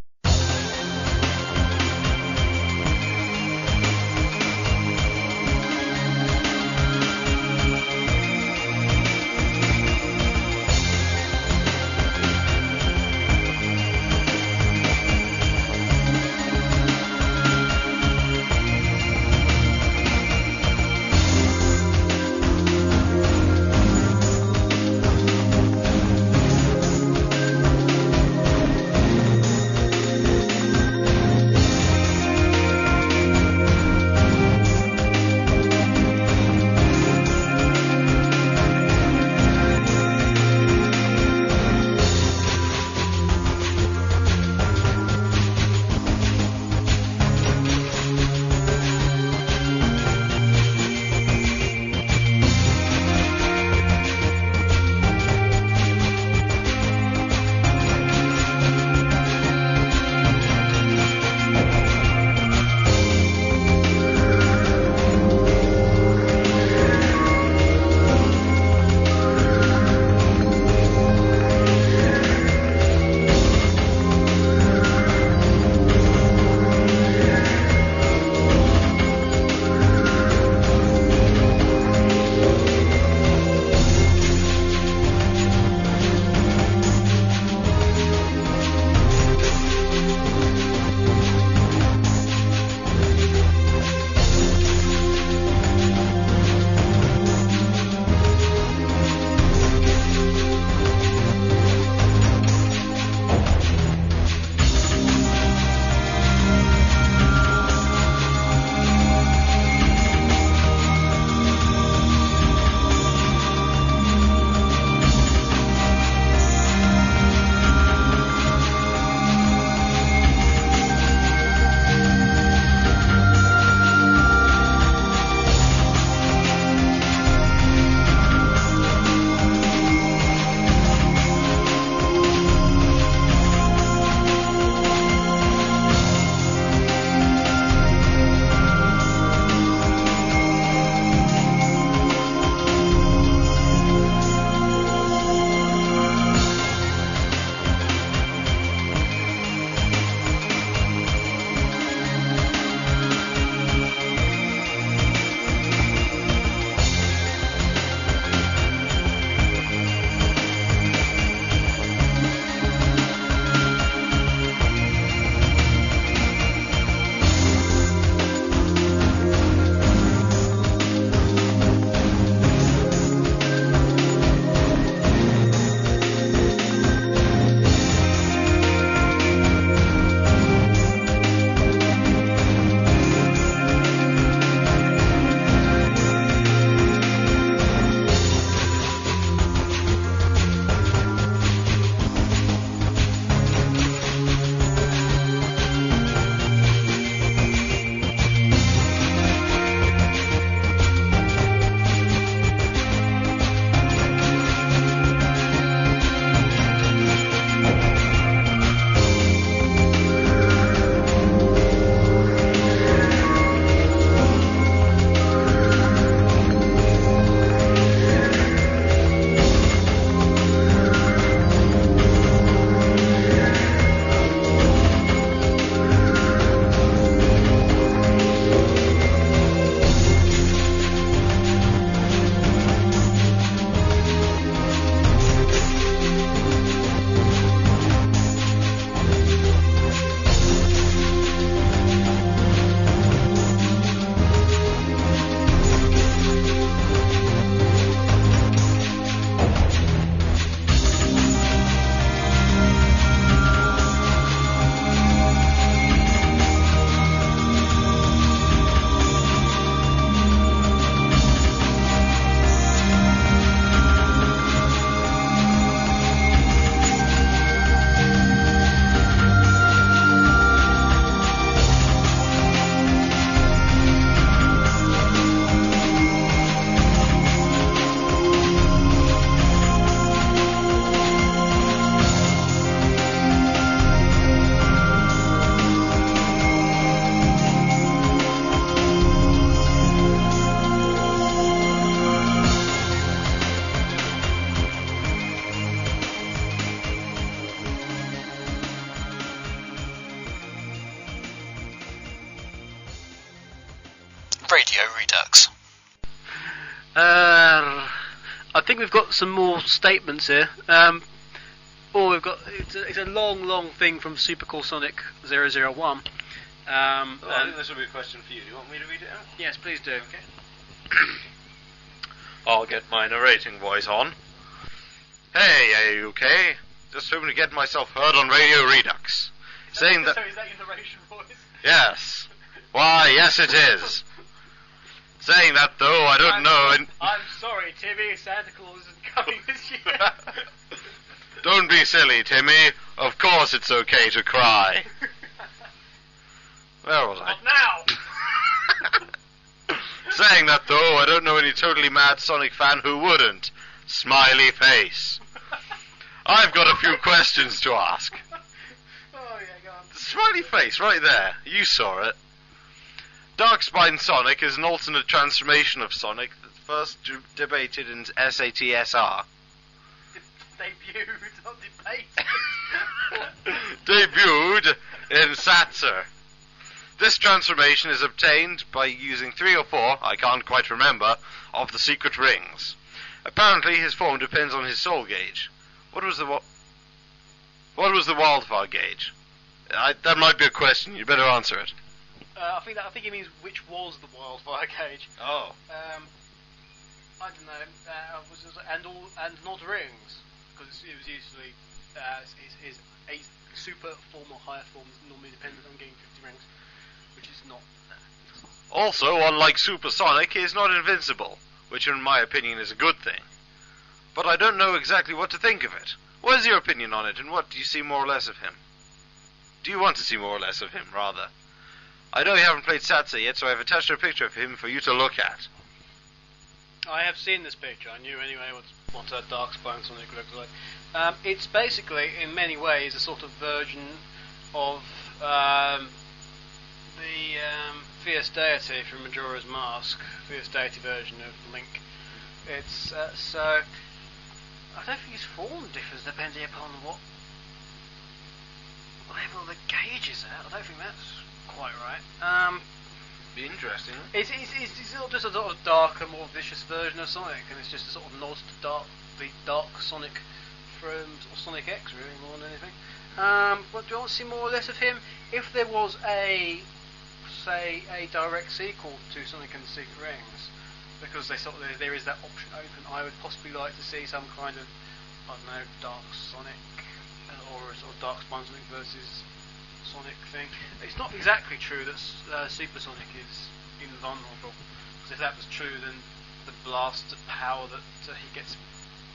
Radio Redux. I think we've got some more statements here. We've got it's a long thing from Supercool Sonic 001. I think this will be a question for you. Do you want me to read it out? Yes, please do. Okay. I'll get my narrating voice on. Hey, AAUK. Just hoping to get myself heard on Radio Redux. Saying that... Sorry, is that your narration voice? Yes. Why, yes it is. Saying that, though, I don't know... I'm sorry, Timmy. Santa Claus isn't coming this year. Don't be silly, Timmy. Of course it's okay to cry. Where was I? Not now! Saying that, though, I don't know any totally mad Sonic fan who wouldn't. Smiley face. I've got a few questions to ask. Oh, yeah, go on. Smiley face, right there. You saw it. Darkspine Sonic is an alternate transformation of Sonic that first debated in SATSR. Debuted, not debated. Debuted in Satser. This transformation is obtained by using 3 or 4, I can't quite remember, of the secret rings. Apparently his form depends on his soul gauge. What was the wildfire gauge? That might be a question, you better answer it. I think he means which was the wildfire gauge. Oh. I don't know. And not rings, because it was usually his 8 super form or higher forms normally dependent on getting 50 rings, which is not. Also, unlike Super Sonic, he is not invincible, which in my opinion is a good thing. But I don't know exactly what to think of it. What is your opinion on it, and what do you see more or less of him? Do you want to see more or less of him, rather? I know you haven't played Satsa yet, so I've attached a picture of him for you to look at. I have seen this picture. I knew anyway what a Darkspine Sonic looks like. It's basically, in many ways, a sort of version of the Fierce Deity from Majora's Mask, Fierce Deity version of Link. It's so. I don't think his form differs depending upon what level the gauge is at. I don't think that's quite right. Be interesting. It's not just a sort of darker, more vicious version of Sonic, and it's just a sort of nod to the dark Sonic from Sonic X, really, more than anything. But do you want to see more or less of him? If there was a direct sequel to Sonic and the Secret Rings, because there is that option open, I would possibly like to see some kind of, I don't know, Dark Sonic or a sort of Darkspine Sonic versus Sonic thing. It's not exactly true that Super Sonic is invulnerable, because if that was true, then the blast of power that he gets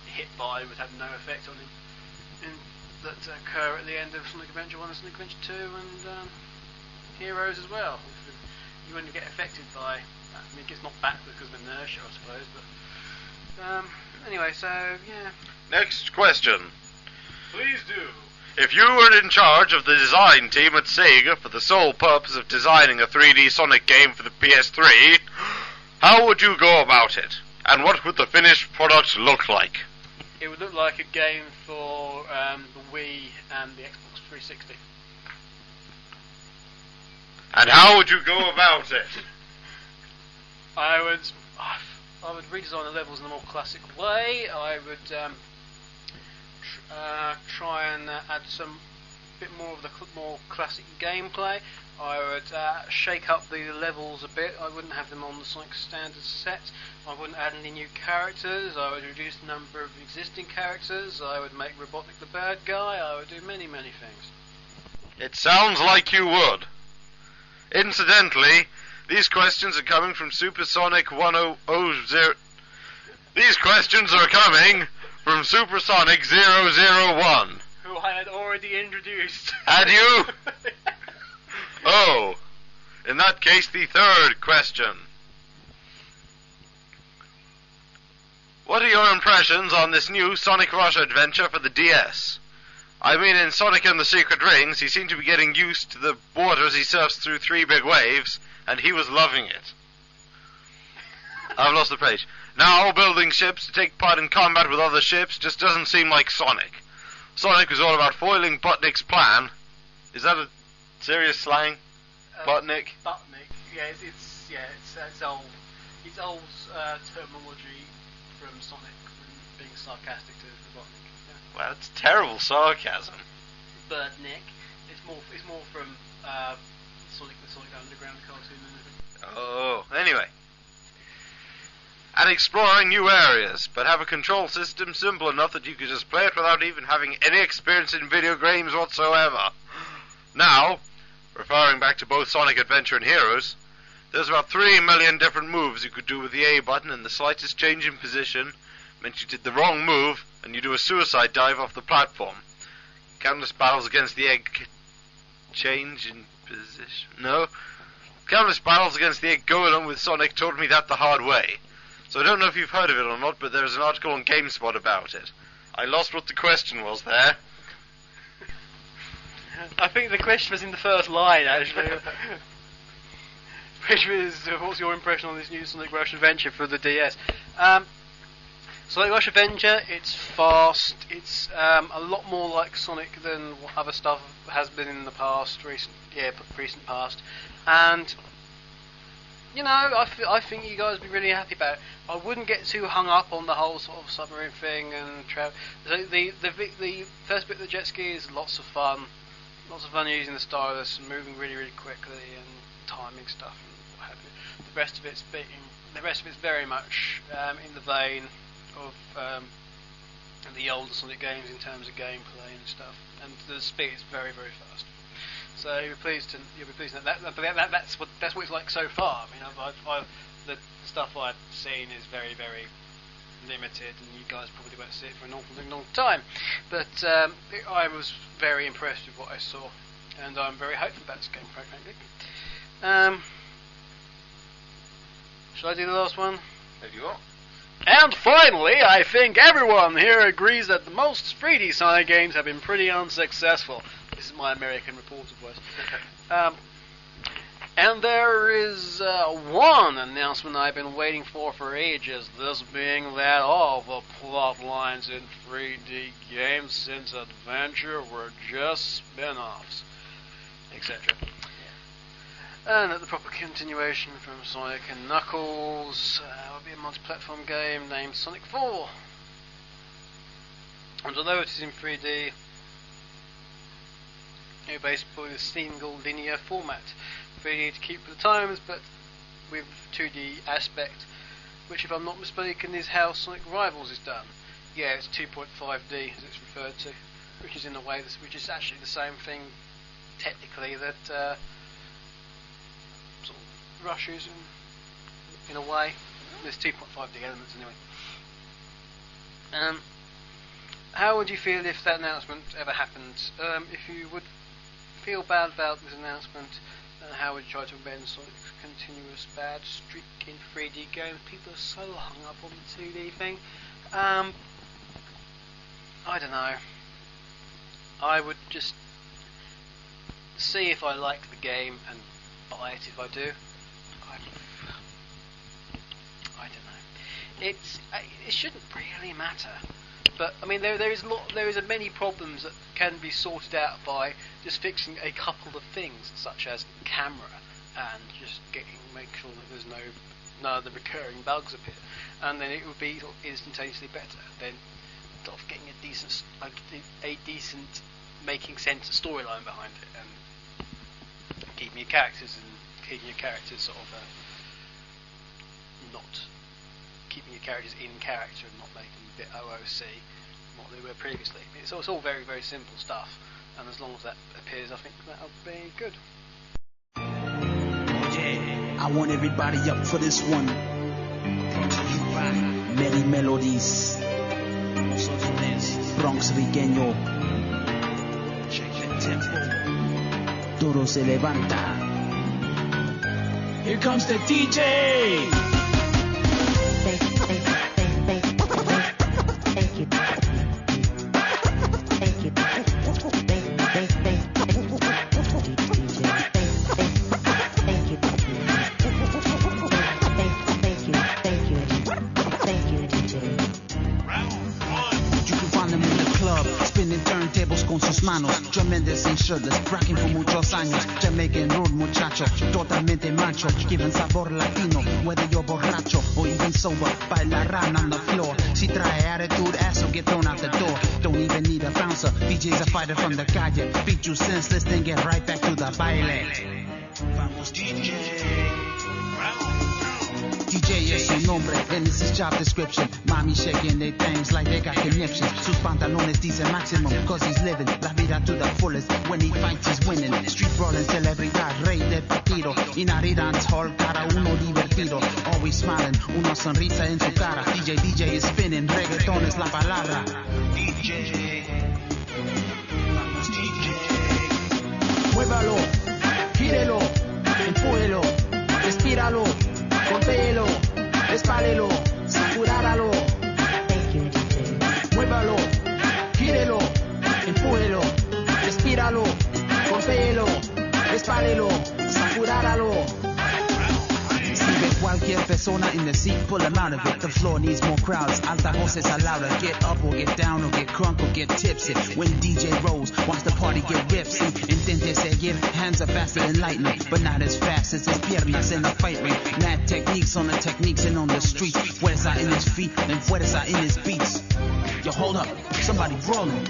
hit by would have no effect on him. That occur at the end of Sonic Adventure 1 and Sonic Adventure 2 and Heroes as well. You wouldn't get affected by that. I mean, it gets knocked back because of inertia, I suppose, but anyway, so yeah. Next question. Please do. If you were in charge of the design team at Sega for the sole purpose of designing a 3D Sonic game for the PS3, how would you go about it? And what would the finished product look like? It would look like a game for the Wii and the Xbox 360. And how would you go about it? I would redesign the levels in a more classic way. I would try and add some bit more of the more classic gameplay. I would shake up the levels a bit. I wouldn't have them on the Sonic standard set. I wouldn't add any new characters. I would reduce the number of existing characters. I would make Robotnik the bad guy. I would do many things. It sounds like you would. Incidentally, these questions are coming from Supersonic 1000. These questions are coming from Supersonic 001. Who I had already introduced. Had you? Oh, in that case, the third question. What are your impressions on this new Sonic Rush adventure for the DS? I mean, in Sonic and the Secret Rings, he seemed to be getting used to the waters he surfs through 3 big waves, and he was loving it. I've lost the page. Now, building ships to take part in combat with other ships just doesn't seem like Sonic. Sonic was all about foiling Butnick's plan. Is that a serious slang? Butnick? Butnick, yeah, it's it's old terminology from Sonic being sarcastic to Robotnik. Yeah. Well, it's terrible sarcasm. Birdnik. It's more from Sonic the Sonic Underground cartoon than anything. Oh, anyway. And exploring new areas, but have a control system simple enough that you can just play it without even having any experience in video games whatsoever. Now, referring back to both Sonic Adventure and Heroes, there's about 3 million different moves you could do with the A button, and the slightest change in position meant you did the wrong move, and you do a suicide dive off the platform. Countless battles against the egg... Change in position? No? Countless battles against the egg going on with Sonic taught me that the hard way. So I don't know if you've heard of it or not, but there's an article on GameSpot about it. I lost what the question was there. I think the question was in the first line, actually. Which was, what's your impression on this new Sonic Rush Adventure for the DS? Sonic Rush Adventure, it's fast, it's a lot more like Sonic than what other stuff has been in the past, recent past. And, you know, I think you guys would be really happy about it. I wouldn't get too hung up on the whole sort of submarine thing and the first bit of the jet ski is lots of fun using the stylus and moving really, really quickly and timing stuff and what have you. The rest of it's very much in the vein of the older Sonic games in terms of gameplay and stuff, and the speed is very, very fast. So you'll be pleased to that. That's what it's like so far. I mean, the stuff I've seen is very, very limited, and you guys probably won't see it for an awfully long time. But I was very impressed with what I saw, and I'm very hopeful about this game, quite frankly. Shall I do the last one? There you are. And finally, I think everyone here agrees that the most 3D Sonic games have been pretty unsuccessful. This is my American reporter voice. And there is one announcement I've been waiting for ages, this being that all the plot lines in 3D games since Adventure were just spin-offs, etc. And that the proper continuation from Sonic and Knuckles will be a multi-platform game named Sonic 4. And although it is in 3D, it's basically a single linear format. 3D to keep with the times, but with 2D aspect, which, if I'm not mistaken, is how Sonic Rivals is done. Yeah, it's 2.5D as it's referred to, which is in a way, which is actually the same thing technically that sort of Rush is in a way. There's 2.5D elements anyway. How would you feel if that announcement ever happened? If you would feel bad about this announcement, how would you try to amend Sonic's continuous bad streak in 3D games? People are so hung up on the 2D thing. I don't know. I would just see if I like the game and buy it if I do. I don't know. It shouldn't really matter. But I mean, there is many problems that can be sorted out by just fixing a couple of things, such as camera, and just make sure that there's none of the recurring bugs appear, and then it would be sort of instantaneously better. Then sort of getting a decent making sense storyline behind it, and keeping your characters sort of not keeping your characters in character and not making them a bit OOC what they were previously. It's all very, very simple stuff, and as long as that appears, I think that'll be good. Yeah, I want everybody up for this one. Many melodies. Bronx Riqueño. Todo se levanta. Here comes the DJ. manos. Tremendous and shirtless, rocking por muchos años. Jamaican rude muchacho, totalmente macho. Giving sabor latino, whether you're borracho or even sober. Bailarán on the floor. Si trae attitude, ass will get thrown out the door. Don't even need a bouncer. DJ's a fighter from the calle. Beat you senseless, then get right back to the baile. Vamos DJ. DJ es su nombre, and this is job description. Mommy shaking their things like they got connections. Sus pantalones dicen maximum, cause he's living la vida to the fullest. When he fights, he's winning. Street brawling, celebridad, rey del partido. Inari dance hall, cada uno divertido. Always smiling, una sonrisa en su cara. DJ is spinning, reggaeton es la palabra. DJ, vamos DJ. Muévalo, gírelo, empújelo, respíralo. Golpéelo, espálelo, saturáralo. Muévalo, gírelo, empújelo, respíralo, golpéelo, espálelo, saturáralo. See cualquier persona in the seat, pull them out of it. The floor needs more crowds. Alta voces are louder. Get up or get down or get crunk or get tipsy. When DJ rolls, watch the party get ripsy. Intente seguir, hands are faster than lightning, but not as fast as his piernas in a fight ring. Mad techniques on the techniques and on the streets. Fuerza in his feet and fuerza in his beats. Yo, hold up, somebody rolling.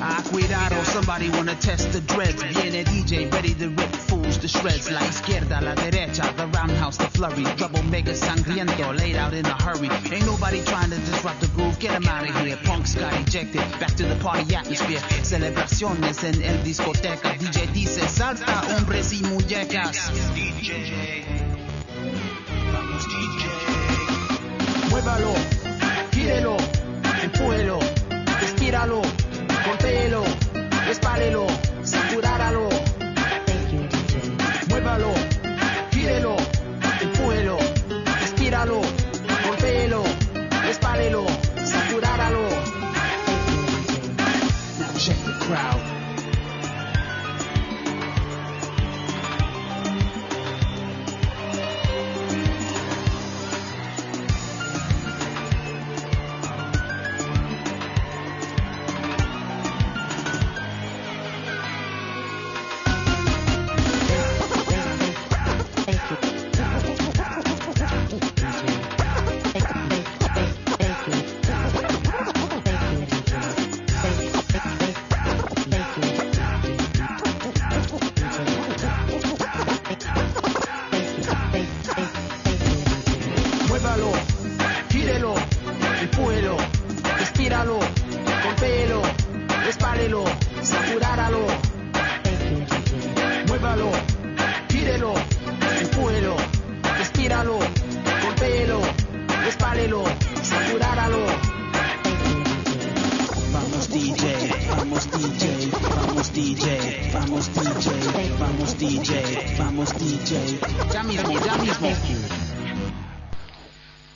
Ah, cuidado, somebody wanna test the dreads. Viene DJ, ready to rip fools to shreds. La izquierda, la derecha, the roundhouse, the flurry. Double mega sangriento, laid out in a hurry. Ain't nobody trying to disrupt the groove, get him out of here. Punks got ejected, back to the party atmosphere. Celebraciones en el discoteca. DJ dice, salsa, hombres y muñecas. DJ, vamos DJ. Muévalo, gírelo, empújelo, respíralo. Golpéelo, espálelo, saturáralo. Muévalo, gírelo, empújelo, respíralo, golpéelo, espálelo, saturáralo. Now check the crowd.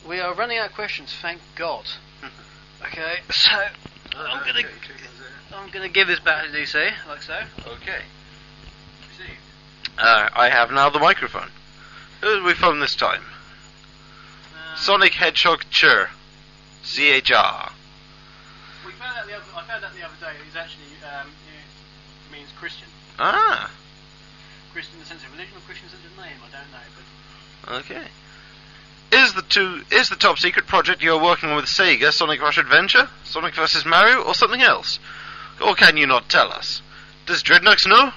We are running out of questions, thank God. Okay, so I'm gonna give this back to DC, like so. Okay. I have now the microphone. Who have we from this time? Sonic Hedgehog Chur. CHR. I found out the other day he's actually it means Christian. Ah. Christian in the sense of religion or Christian in the sense of name, I don't know, but okay. Is the top secret project you're working on with Sega Sonic Rush Adventure, Sonic vs. Mario, or something else? Or can you not tell us? Does Redux know?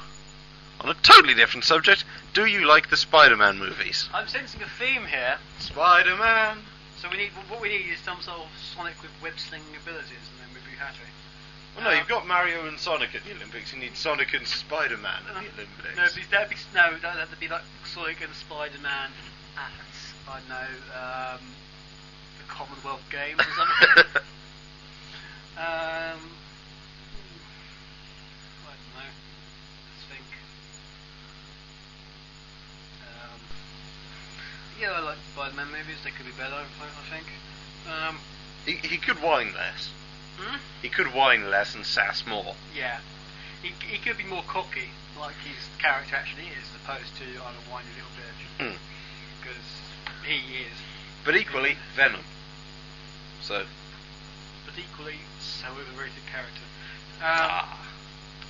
On a totally different subject, do you like the Spider-Man movies? I'm sensing a theme here. Spider-Man. So what we need is some sort of Sonic with web-slinging abilities, and then we'd be happy. Well, no, you've got Mario and Sonic at the Olympics. You need Sonic and Spider-Man at the Olympics. That'd be like Sonic and Spider-Man at, I don't know, the Commonwealth Games or something. I don't know. Let's think. Yeah, I like Spider-Man movies. They could be better, I think. He could whine less. Hmm? He could whine less and sass more. Yeah. He could be more cocky, like his character actually is, as opposed to I'm a whiny little bitch. Because he is. But equally, Venom. So. But equally, so overrated character.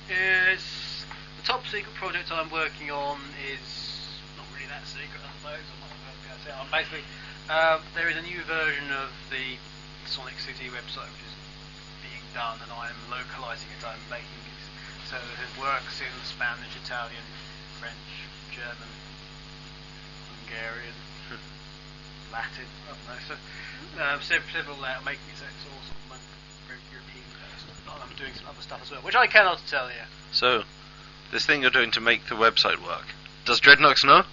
Is the top secret project I'm working on is not really that secret, I suppose. I'm not going to be able to say it. Basically, there is a new version of the Sonic City website which is being done, and I'm localizing it. I'm making it so that it works in Spanish, Italian, French, German, Hungarian, Latin. I don't know. So several making it so it's all sort of very European based. I'm doing some other stuff as well, which I cannot tell you. So, this thing you're doing to make the website work, does Dreadnox know?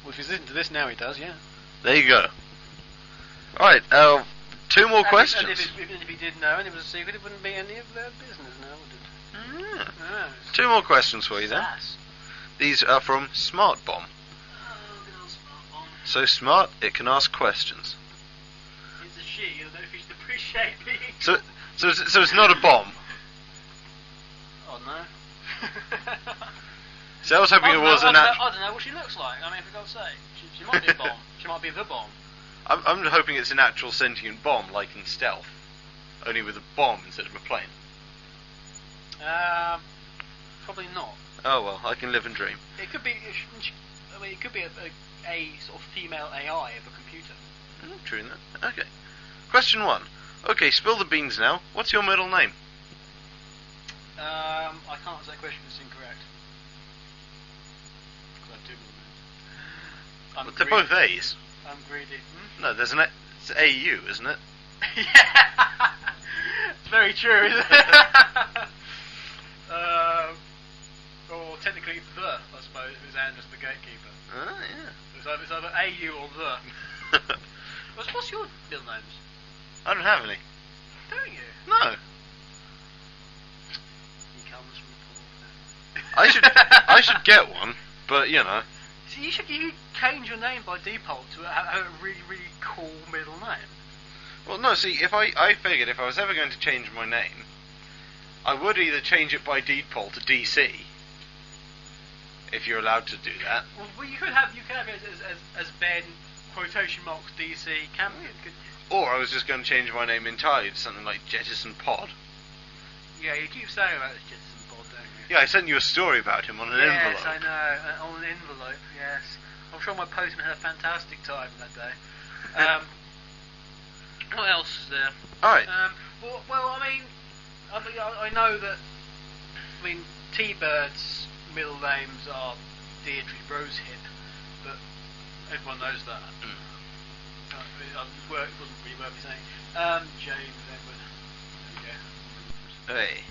Well, if he's listening to this now, he does, yeah. There you go. Alright, 2 more questions. And if he did know and it was a secret, it wouldn't be any of their business now, would it? Yeah. No, 2 more questions for you then. sass. These are from Smart Bomb. Oh, good old smart bomb. So smart, it can ask questions. It's a she, I don't know if you should appreciate being... So it's not a bomb. Oh, no. So I was hoping it was I an don't know what she looks like. I mean, for God's sake. She might be a bomb. She might be the bomb. I'm hoping it's an actual sentient bomb, like in Stealth. Only with a bomb instead of a plane. Probably not. Oh well, I can live and dream. It could be. I mean, it could be a sort of female AI of a computer. True that. Okay. Question 1. Okay, spill the beans now. What's your middle name? I can't answer that question. It's incorrect. Because I have 2 middle names. But they're both A's. I'm greedy. No, there's an it's AU, isn't it? Yeah. It's very true, isn't it? Or technically the, I suppose, if it's Anders the gatekeeper. Oh, yeah. It's either AU or the. What's your middle names? I don't have any. Don't you? No. He comes from the I should get one, but you know. So you should change your name by default to a really, really cool middle name. Well, no, see, I figured if I was ever going to change my name, I would either change it by default to DC, if you're allowed to do that. Well, you could have it as Ben quotation marks DC Campion, couldn't you? Or I was just going to change my name entirely to something like Jettison Pod. Yeah, you keep saying about this Jettison Pod, don't you? Yeah, I sent you a story about him on an envelope. Yes, I know, on an envelope, yes. I'm sure my postman had a fantastic time that day. What else is there? Alright. Well, I know that, T-Bird's middle names are Deirdre Rosehip, but everyone knows that. It wasn't really worth me saying. James Edward. There we go. Hey.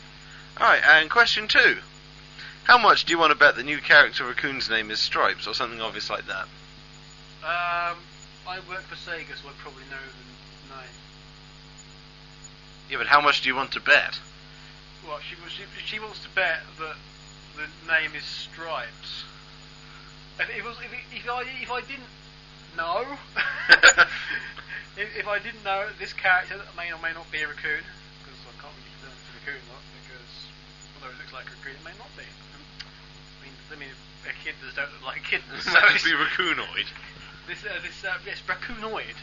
Alright, and question 2. How much do you want to bet the new character Raccoon's name is Stripes, or something obvious like that? I work for Sega, so I probably know the name. Yeah, but how much do you want to bet? Well, she wants to bet that the name is Stripes. If I didn't know, if I didn't know this character may or may not be a raccoon, because I can't really confirm it's a raccoon or not, because although it looks like a raccoon, it may not be. I mean, a kid does don't look like a kid. It might just be raccoonoid. This raccoonoid.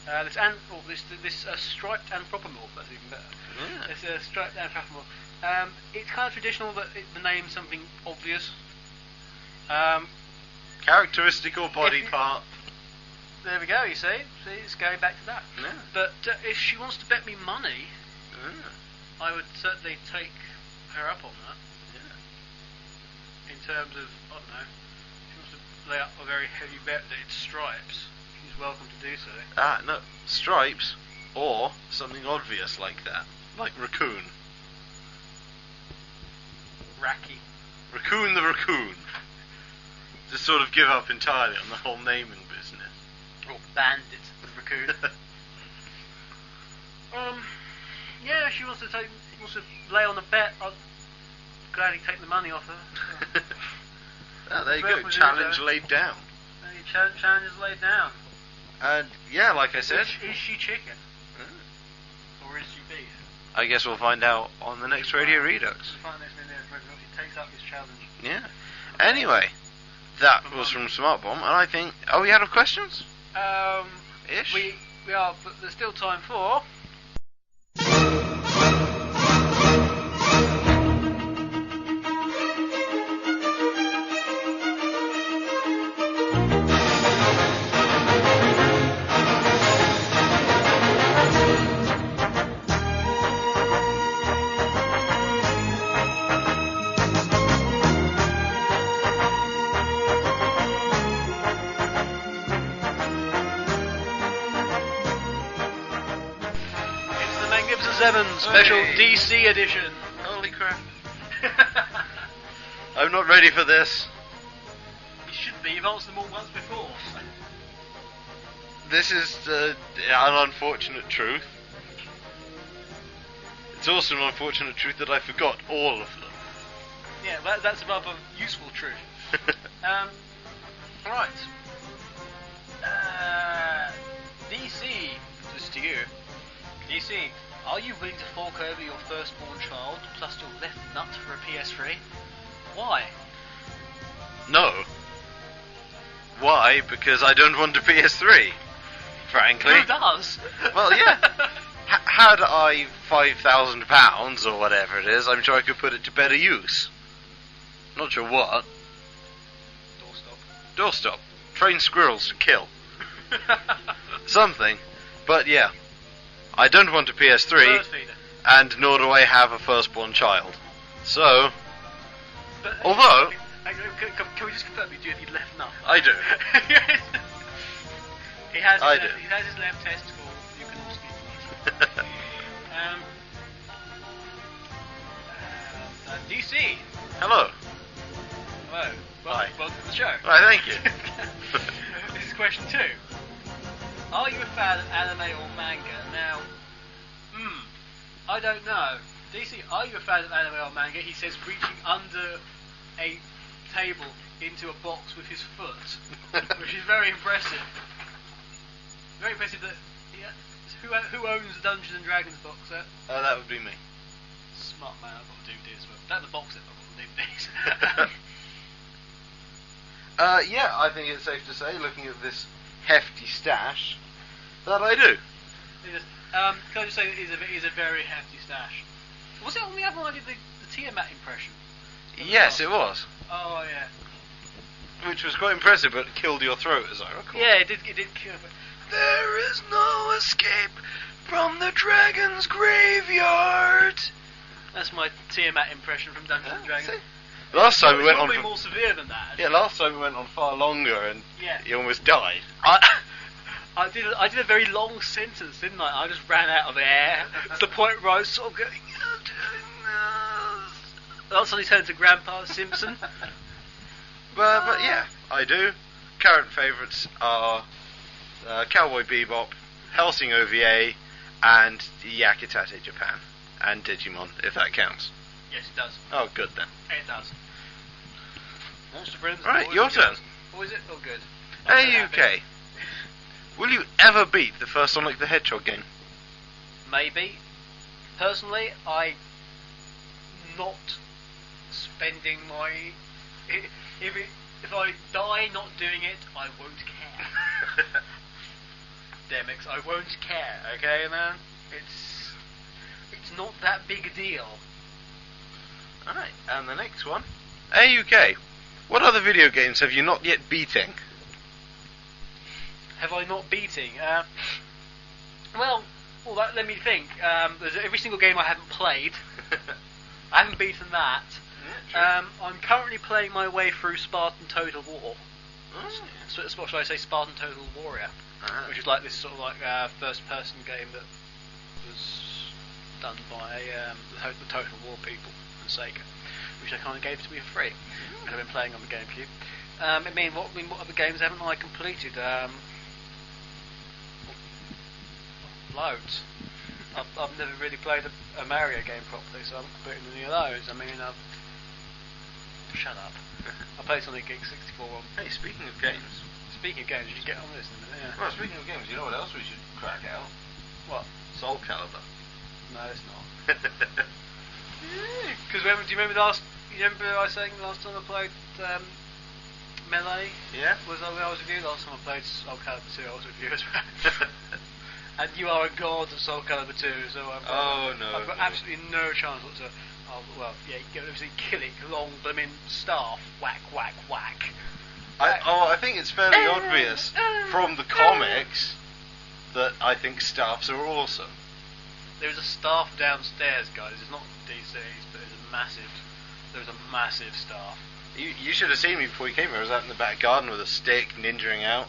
Yeah. This striped anthropomorph. That's even better. Yeah. It's striped anthropomorph. It's kind of traditional that the name's something obvious. Characteristic or body part. There we go. You see, it's going back to that. Yeah. But if she wants to bet me money, I would certainly take her up on that. Yeah. In terms of, I don't know, if she wants to lay up a very heavy bet that it's Stripes, she's welcome to do so. No, Stripes, or something obvious like that, like Raccoon. Racky. Raccoon the Raccoon. Just sort of give up entirely on the whole naming business. Or Bandit the Raccoon. Yeah, she wants to lay on a bet. I'll gladly take the money off her. There you go. Challenge laid down. Challenge is laid down. And yeah, like I said, is she chicken? Or is she beef? I guess we'll find out on the next Radio Redux. We'll find next Radio Redux. He takes up his challenge. Yeah. Anyway, that was from Smart Bomb, and I think, are we out of questions? Ish. We are, but there's still time for 7 special Hey. DC edition. Holy crap. I'm not ready for this. You should be. You've answered them all once before. This is an unfortunate truth. It's also an unfortunate truth that I forgot all of them. Yeah, that's a rather useful truth. Right. DC, this is to you. DC, are you willing to fork over your firstborn child plus your left nut for a PS3? Why? No. Why? Because I don't want a PS3. Frankly. Who does? Well, yeah. Had I £5,000 or whatever it is, I'm sure I could put it to better use. Not sure what. Doorstop. Train squirrels to kill. Something. But yeah. I don't want a PS3, Bird feeder. and nor do I have a firstborn child. So, But, although... Can we just confirm you do have your left nut? I do. He has I his do. left, he has his left testicle. You can all speak. DC. Hello. Hello. Hi. Welcome to the show. Right, thank you. This is question 2. Are you a fan of anime or manga? Now, I don't know. DC, are you a fan of anime or manga? He says reaching under a table into a box with his foot, which is very impressive. Very impressive that... Who owns the Dungeons and Dragons box set? That would be me. Smart man, I've got to do this. That's the box set, I've got to do this. Yeah, I think it's safe to say, looking at this hefty stash, that I do. Can I just say that it is a very hefty stash. Was it on the other one I did the Tiamat impression? Yes, it was. Oh, yeah. Which was quite impressive, but killed your throat, as I recall. Yeah, it did kill me. There is no escape from the dragon's graveyard. That's my Tiamat impression from Dungeons and Dragons. See? Last time we went on probably for... more severe than that. Yeah, last time we went on far longer, and Yeah. you almost died. I did a very long sentence, didn't I? I just ran out of air to the point where I was sort of going... That's when he turned to Grandpa Simpson. But yeah, I do. Current favourites are Cowboy Bebop, Hellsing OVA, and Yakitate Japan. And Digimon, if that counts. Yes, it does. Oh, good then. It does. Monster Friends. Right, always your good. turn. Or is it? Oh, good. I'm so happy. AAUK. Will you ever beat the first Sonic the Hedgehog game? Maybe. Personally, I'm not spending my... If I die not doing it, I won't care. Demix, I won't care, okay, man? It's not that big a deal. Alright, and the next one. AAUK. What other video games have you not yet beating? Have I not beating? Well, let me think. There's every single game I haven't played. I haven't beaten that. I'm currently playing my way through Spartan Total War. What should I say? Spartan Total Warrior, which is like this sort of like first-person game that was done by the Total War people and Sega, which they kind of gave to me for free. And I've been playing on the GameCube. What other games haven't I completed? Loads. I've never really played a Mario game properly, so I haven't completed any of those. I mean, shut up. I played Sonic Geek 64 on. Hey, speaking of games. Speaking of games, you should get on this in a minute. Yeah. Well, speaking of games, you know what else we should crack out? What? Soul Calibur. No, it's not. Because do you remember I was saying last time I played Melee? Yeah? I was with you last time I played Soul Calibur 2. I was with you as well. And you are a god of Soul Calibur 2, so I've got absolutely no chance whatsoever. Oh, well, yeah, you get obviously killing long blooming staff, whack, whack, whack. I think it's fairly obvious from the comics that I think staffs are awesome. There's a staff downstairs, guys. It's not DC's, but there's a massive staff. You should have seen me before you came here. I was out in the back garden with a stick, ninjaing out.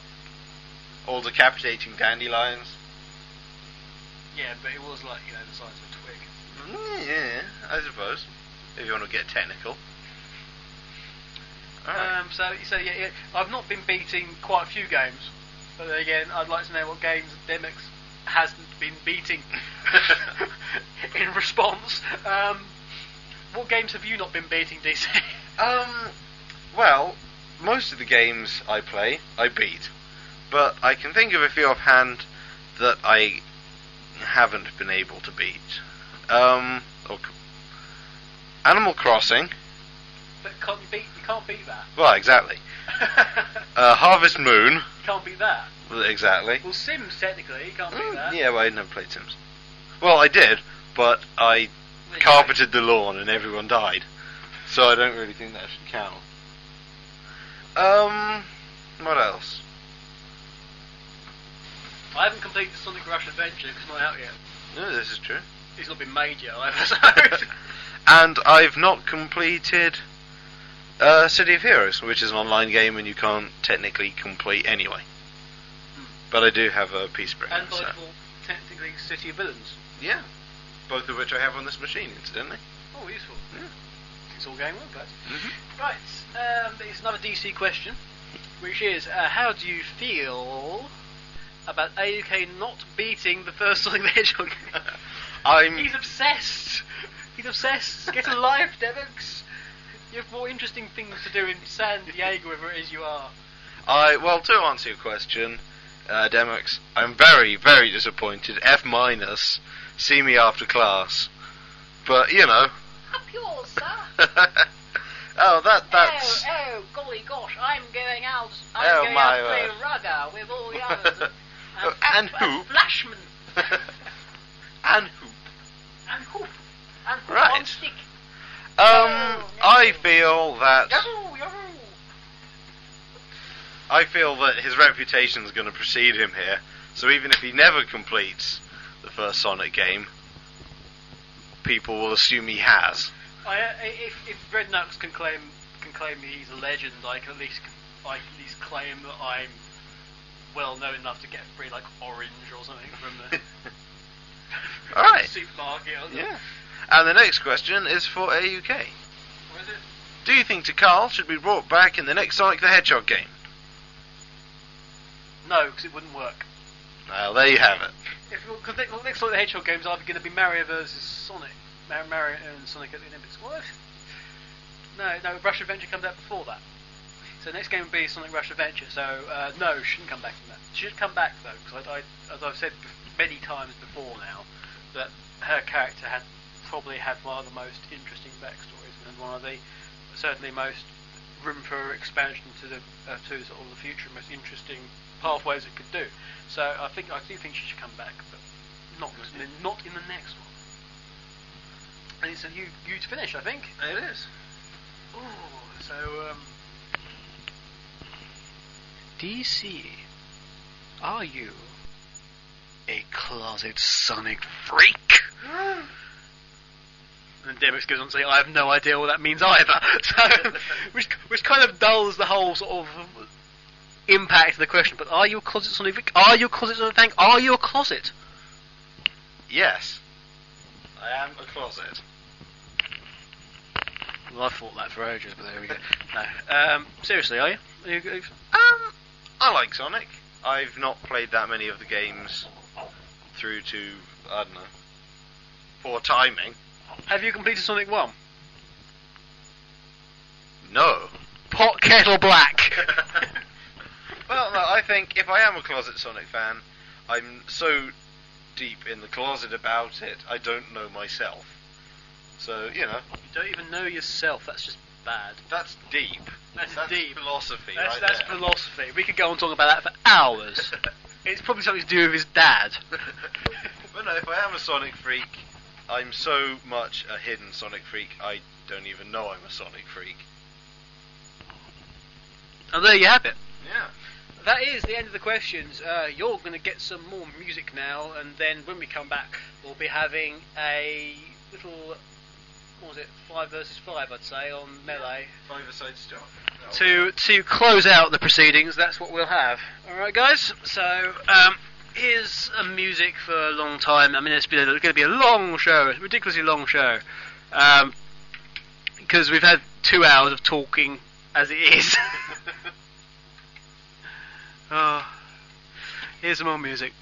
All decapitating dandelions. Yeah, but it was like, the size of a twig. Yeah, I suppose. If you want to get technical. Alright. So yeah, I've not been beating quite a few games, but then again, I'd like to know what games Demix hasn't been beating in response. What games have you not been beating, DC? Well, most of the games I play, I beat. But I can think of a few offhand that I haven't been able to beat. Animal Crossing. But you can't beat that. Well, exactly. Harvest Moon. You can't beat that. Well, exactly. Well, Sims, technically, you can't beat that. Yeah, well, I never played Sims. Well, I did, but I carpeted the lawn and everyone died. So I don't really think that should count. What else? I haven't completed the Sonic Rush Adventure because it's not out yet. No, this is true. It's not been made yet either, so... And I've not completed City of Heroes, which is an online game and you can't technically complete anyway. But I do have a piece break. And technically City of Villains. Yeah. Both of which I have on this machine, incidentally. Oh, useful. Yeah. It's all going well, guys. Mm-hmm. Right, it's another DC question, which is, how do you feel about AAUK not beating the first Sonic the Hedgehog game? He's obsessed! He's obsessed! Get a life, Demix! You have more interesting things to do in San Diego, wherever it is you are. Well, to answer your question, Demix, I'm very, very disappointed. F-. See me after class. But, you know... Up yours, sir! That's... Oh, golly gosh, I'm going out to play rugger with all the others. And hoop. Flashman. And hoop. And hoop. And hoop Right. on stick. I feel that... Yahoo! I feel that his reputation's going to precede him here. So even if he never completes the first Sonic game, people will assume he has. If Redux can claim he's a legend, I can at least claim that I'm well known enough to get free like orange or something from the Alright. supermarket. Yeah. And the next question is for AUK. What is it? Do you think Tikal should be brought back in the next Sonic the Hedgehog game? No, because it wouldn't work. Well, there you have it. Because the next Sonic the Hedgehog game is either going to be Mario versus Sonic. Mario and Sonic at the Olympics. What? No, Rush Adventure comes out before that. So the next game would be Sonic Rush Adventure. So no, shouldn't come back from that. She should come back though, because as I've said many times before now, that her character had probably had one of the most interesting backstories and one of the certainly most room for expansion to the to sort of the future, most interesting pathways it could do. So I do think she should come back, but not in the next one. And it's you to finish, I think. It is. Ooh, so DC, are you a closet Sonic freak? And Demix goes on to say, I have no idea what that means either. So, which kind of dulls the whole sort of impact of the question. But are you a closet Sonic freak? Are you a closet Sonic fan? Are you a closet? Yes. I am a closet. Well, I thought that for ages, but there we go. No. Seriously, are you? I like Sonic. I've not played that many of the games through to, I don't know, poor timing. Have you completed Sonic 1? No. Pot kettle black. Well, no, I think if I am a closet Sonic fan, I'm so deep in the closet about it, I don't know myself. So, you know. You don't even know yourself, that's just bad. That's deep. That's deep. Philosophy, that's philosophy. We could go on talking about that for hours. It's probably something to do with his dad. But no, if I am a Sonic freak, I'm so much a hidden Sonic freak, I don't even know I'm a Sonic freak. And there you have it. Yeah. That is the end of the questions. You're going to get some more music now, and then when we come back, we'll be having a little, what was it, 5 versus 5, I'd say, on Melee. 5-a-side stuff. To close out the proceedings, that's what we'll have. Alright, guys? So, here's a music for a long time. I mean, it's going to be a long show, a ridiculously long show, because we've had 2 hours of talking as it is. Here's some more music.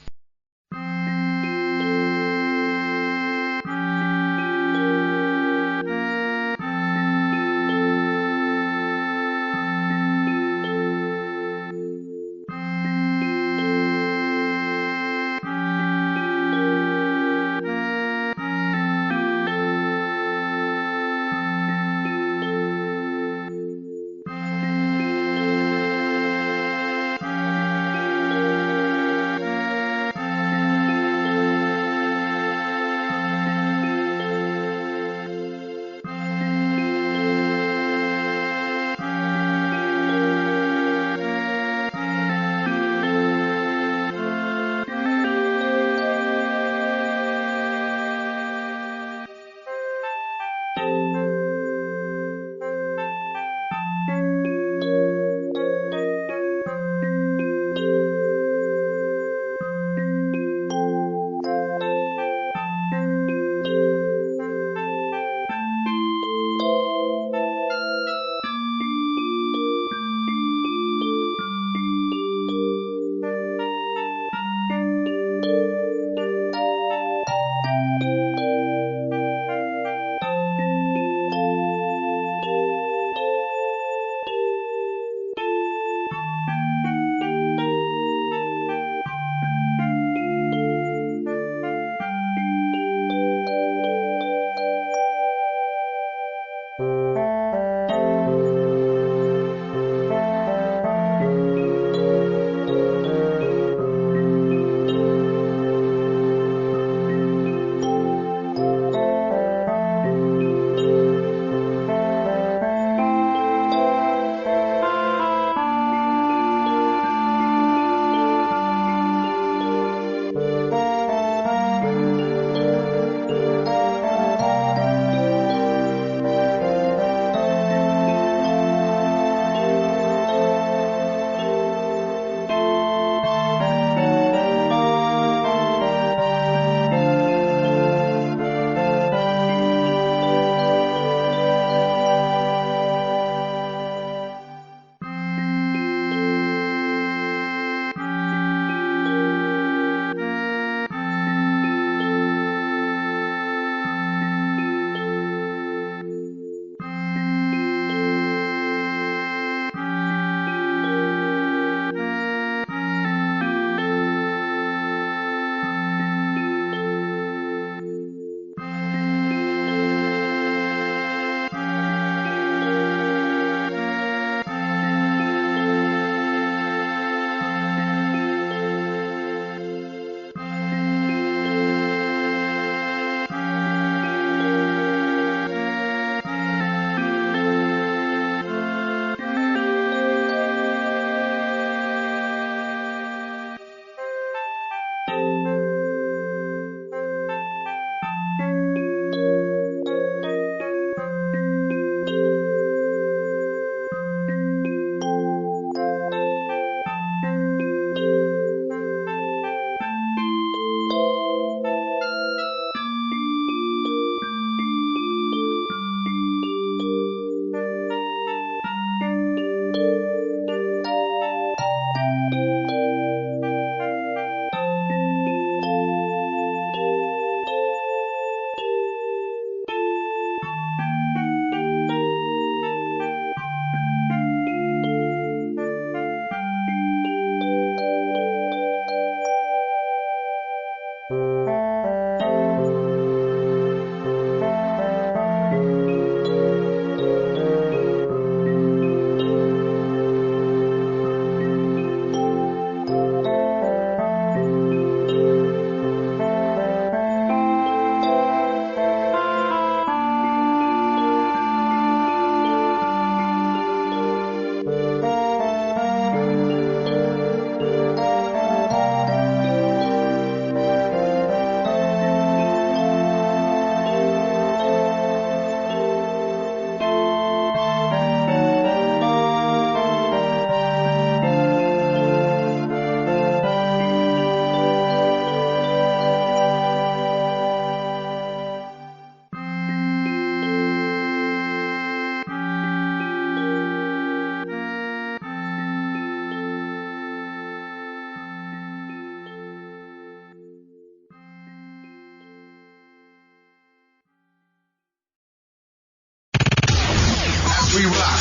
we rock,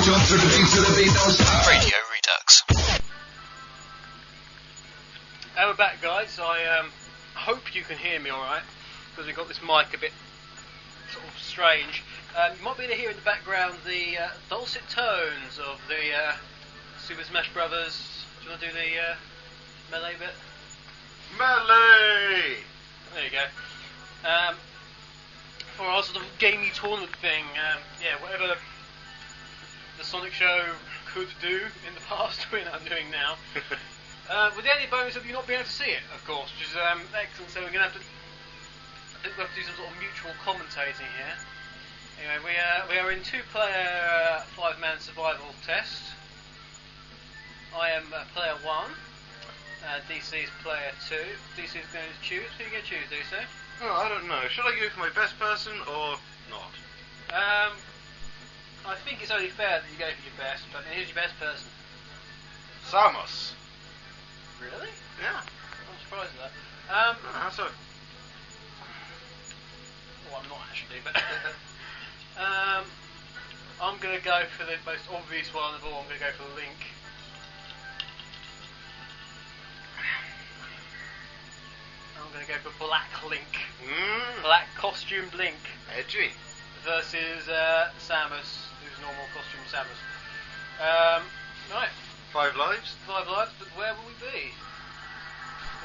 jump to the beat, don't stop. Radio Redux. And we're back, guys. I hope you can hear me alright, because we've got this mic a bit sort of strange. You might be able to hear in the background the dulcet tones of the Super Smash Brothers. Do you want to do the melee bit? Melee! There you go. For our sort of gamey tournament thing, whatever the Sonic Show could do in the past, we're not doing now. With the only bonus of you not being able to see it, of course, which is excellent. So we're going to have to, I think we'll have to do some sort of mutual commentating here. Anyway, we are in 2-player 5-man survival test. I am player 1. DC is player 2. DC is going to choose. Who are you going to choose, DC? Oh, I don't know. Should I go for my best person or not? I think it's only fair that you go for your best, but here's your best person. Samus. Really? Yeah. I'm surprised at that. How so? Well, I'm not actually, but I'm going to go for the most obvious one of all. I'm going to go for Link. I'm going to go for Black Link. Black costumed Link. Edgy. Versus Samus, who's normal costume Samus. Right. 5 lives? 5 lives, but where will we be?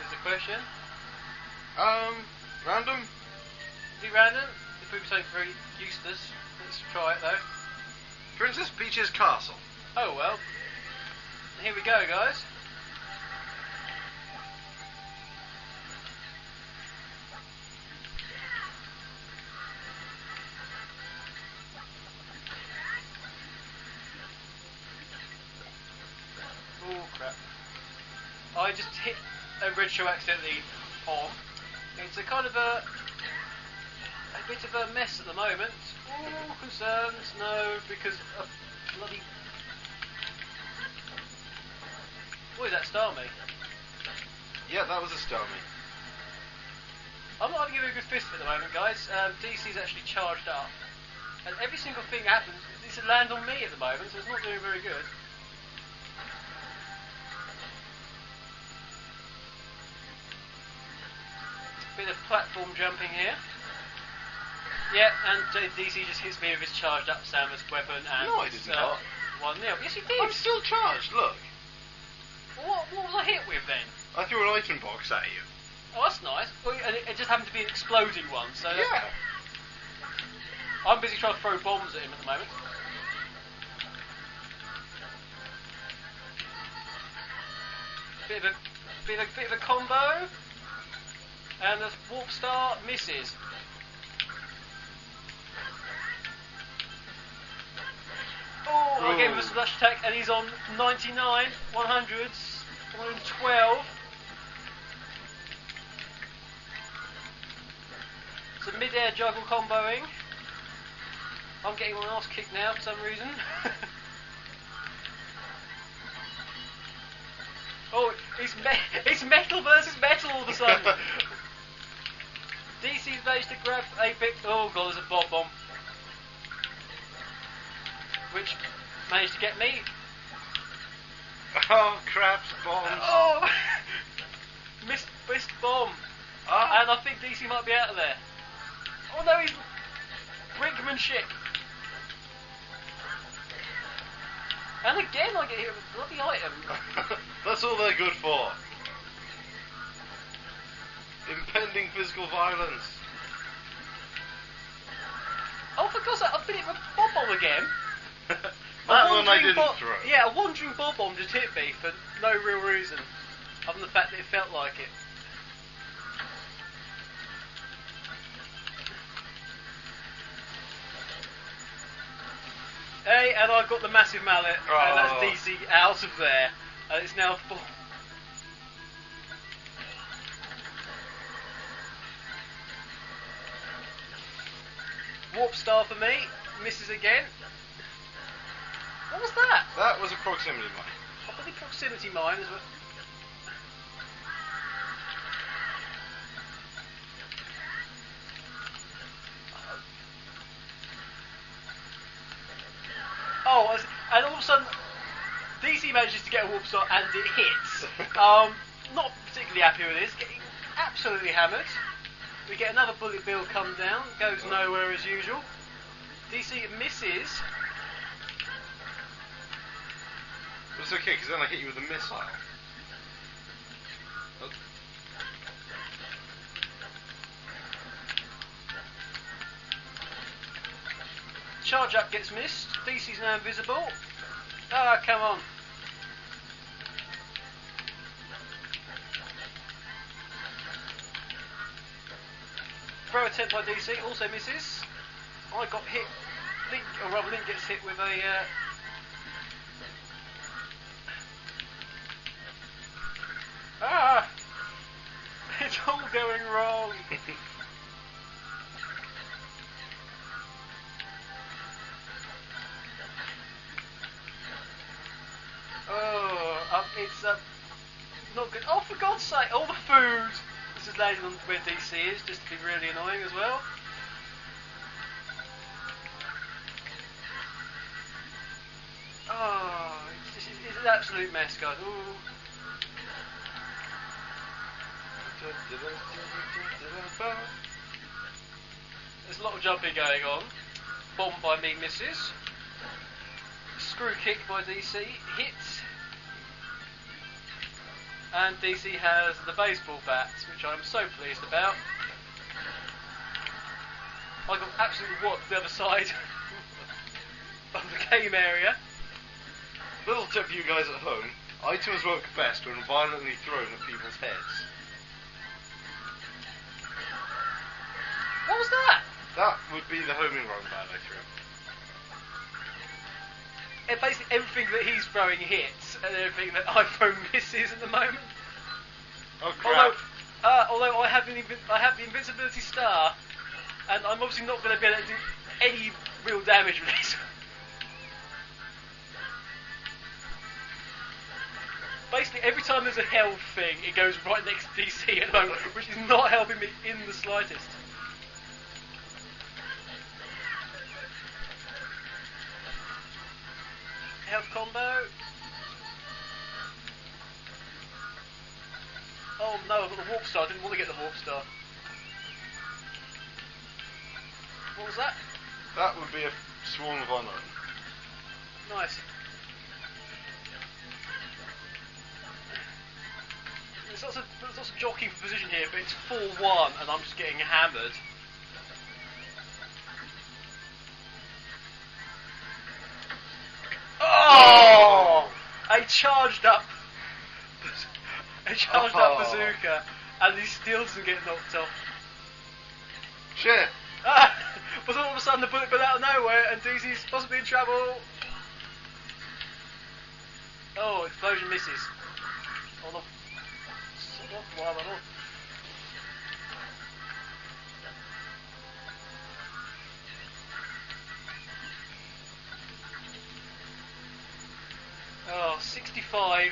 Is the question. Random? Be random? It would be something very useless. Let's try it though. Princess Peach's castle. Oh well. Here we go, guys. Oh crap. I just hit a red show accidentally on. It's a kind of a bit of a mess at the moment. Oh, concerns? No, because of bloody... What is that, Starmie? Yeah, that was a Starmie. I'm not having a very good fist at the moment, guys. DC's actually charged up. And every single thing happens, it's a land on me at the moment, so it's not doing very good. Bit of platform jumping here. Yeah, and DC just hits me with his charged up Samus weapon and... No, I did not. 1-0. Yes, you did. I'm still charged, look. What was I hit with then? I threw an item box at you. Oh, that's nice. Well, and it just happened to be an exploding one, so... Yeah. I'm busy trying to throw bombs at him at the moment. Bit of a combo. And the Warp Star misses. Oh, I gave him a splash attack and he's on 99, 100s, 112. Some mid-air juggle comboing. I'm getting my ass kicked now for some reason. Oh, it's metal versus metal all of a sudden. DC's managed to grab a bit... Oh god, there's a bob bomb. Which managed to get me. Oh, craps, bombs. Oh! missed bomb. Ah. And I think DC might be out of there. Oh no, he's... Brinkmanship. And again I get hit with a bloody item. That's all they're good for. Impending physical violence. Oh, for God's sake, I've been hit with a bomb again. That one I didn't throw. Yeah, a wandering bomb just hit me for no real reason, other than the fact that it felt like it. Hey, and I've got the massive mallet, and that's DC out of there, and it's now full. Warp Star for me, misses again. What was that? That was a proximity mine. I believe proximity mine is what... Oh, and all of a sudden, DC manages to get a warp star and it hits. Not particularly happy with this, getting absolutely hammered. We get another bullet bill come down, goes nowhere as usual. DC misses. But it's okay, because then I hit you with a missile. Oh. Charge up gets missed. DC's now invisible. Ah, come on. Throw attempt by DC, also misses. I got hit. Link gets hit with a. It's all going wrong. It's not good. Oh, for God's sake! All the food. This is landing on where DC is, just to be really annoying as well. Oh, it's an absolute mess, guys. Ooh. There's a lot of jumping going on. Bomb by me misses. Screw kick by DC hits. And DC has the baseball bats, which I'm so pleased about. I got absolutely whopped the other side of the game area. Little tip for you guys at home: items work best when violently thrown at people's heads. What was that? That would be the homing run bat I threw. Basically everything that he's throwing hits, and everything that I throw misses at the moment. Oh crap! Although I have the invincibility star, and I'm obviously not going to be able to do any real damage with this. Basically, every time there's a health thing, it goes right next to DC at the moment, which is not helping me in the slightest. Health combo. Oh no, I've got the warp star. I didn't want to get the warp star. What was that? That would be a swarm of unknown. Nice. There's lots of jockeying for position here, but it's 4-1 and I'm just getting hammered. Oh! I charged up bazooka, and he still doesn't get knocked off. Shit! But all of a sudden the bullet bill out of nowhere, and DC's possibly in trouble. Oh, explosion misses. Oh no. Oh, 65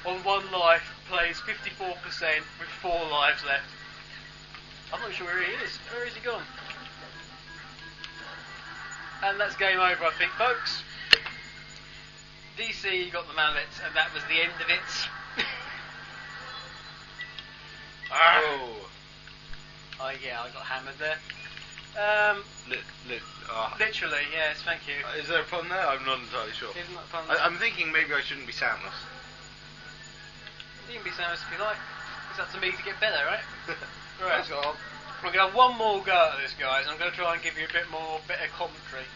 on 1 life, plays 54% with 4 lives left. I'm not sure where he is. Where is he gone? And that's game over, I think, folks. DC got the mallets, and that was the end of it. Oh yeah, I got hammered there. Literally, yes, thank you. Is there a pun there? I'm not entirely sure. Isn't that fun? I'm thinking maybe I shouldn't be soundless. You can be soundless if you like. It's up to me to get better, right? Right. Let's go. We're going to have one more go at this, guys. I'm going to try and give you a bit more better commentary.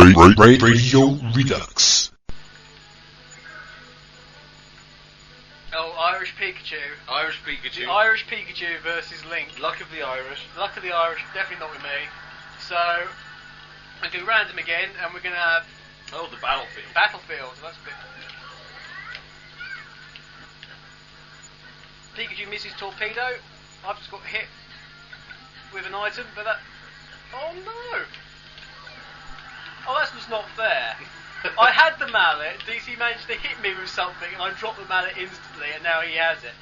Radio Redux. Oh, Irish Pikachu. Irish Pikachu. The Irish Pikachu versus Link. Luck of the Irish. Luck of the Irish, definitely not with me. So, I'm going to do random again, and we're going to have Oh, the battlefield. Battlefield. That's a bit. Pikachu misses Torpedo. I've just got hit with an item, but that. Oh no! Oh, that's just not fair. I had the mallet, DC managed to hit me with something, and I dropped the mallet instantly, and now he has it.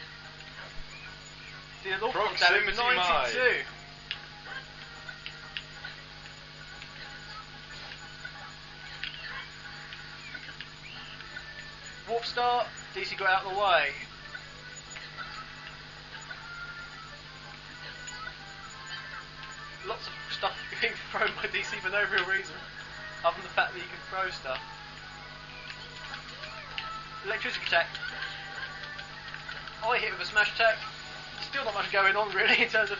Did an awful lot of damage, Proximity 92. mine. Warp Star, DC got out of the way. Lots of stuff being thrown by DC for no real reason, other than the fact that you can throw stuff. Electricity attack. I hit with a smash attack. Still not much going on really in terms of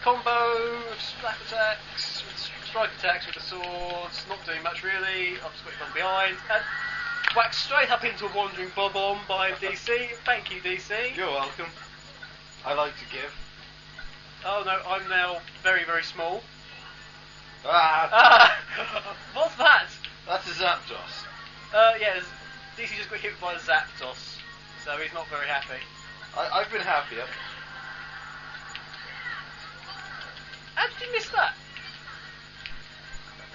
combo, slap attacks, strike attacks with the swords. Not doing much really. I've just got it from behind and whacked straight up into a wandering bob-omb by DC. Thank you, DC. You're welcome. I like to give. Oh no, I'm now very, very small. Ah! What's that? That's a Zapdos. Yeah, DC just got hit by the Zapdos, so he's not very happy. I've been happier. How did you miss that?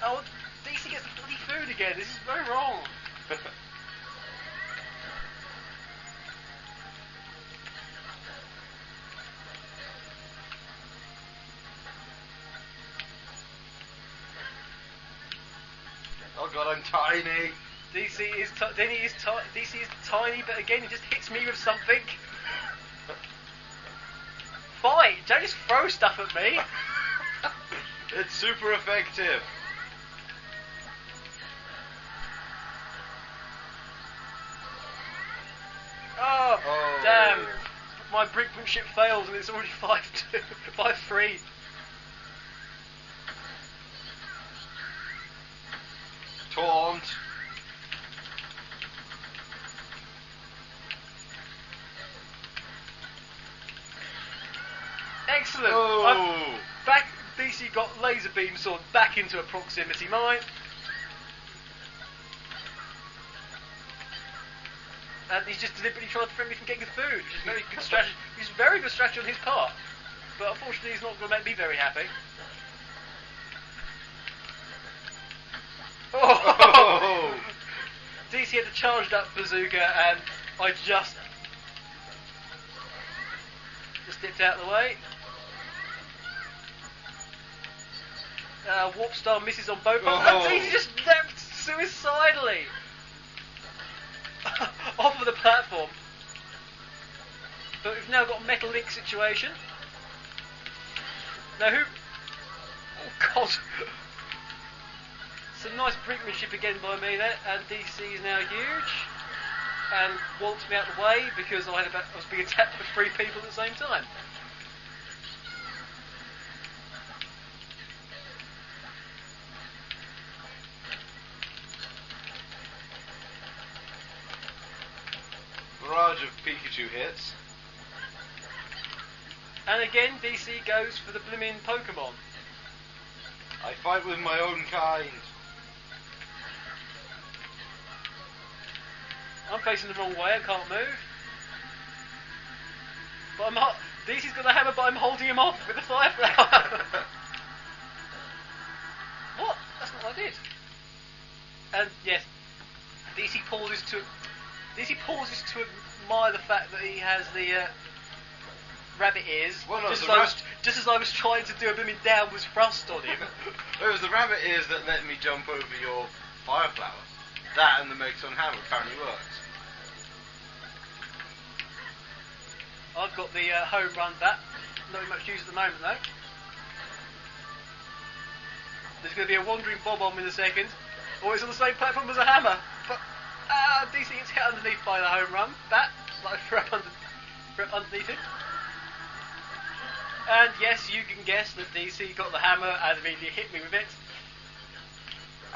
Oh, DC gets the bloody food again. This is very wrong. Oh god, I'm tiny. DC is tiny, but again, he just hits me with something. Fight! Don't just throw stuff at me. It's super effective. Oh, Oh. damn! My brinkmanship fails, and it's already 5-2, 5-3. Taunt. Excellent. Oh. Back. DC got laser beam sword back into a proximity mine. And he's just deliberately trying to prevent me from getting the food, which is very good strategy. It's very good strategy on his part. But unfortunately, he's not going to make me very happy. Oh! DC had a charged up bazooka, and I just dipped out of the way. Warp Star misses on both. Oh. And DC just leapt suicidally off of the platform. But we've now got a Metal Link situation. Now who? Oh God! Some nice brinkmanship again by me there, and DC is now huge, and waltzed me out of the way because I was being attacked by 3 people at the same time. Barrage of Pikachu hits. And again, DC goes for the blimmin' Pokemon. I fight with my own kind. I'm facing the wrong way, I can't move. But DC's got the hammer, but I'm holding him off with the fire flower. What? That's not what I did. And yes, DC pauses to admire the fact that he has the rabbit ears. Well, no, just as I was trying to do a blooming downwards thrust on him. It was the rabbit ears that let me jump over your fire flower. That and the Megaton hammer apparently works. I've got the home run bat. Not in much use at the moment though. There's going to be a wandering bob-omb in a second. Or it's on the same platform as a hammer. But DC gets hit underneath by the home run bat. Like threw up underneath him. And yes, you can guess that DC got the hammer and immediately hit me with it.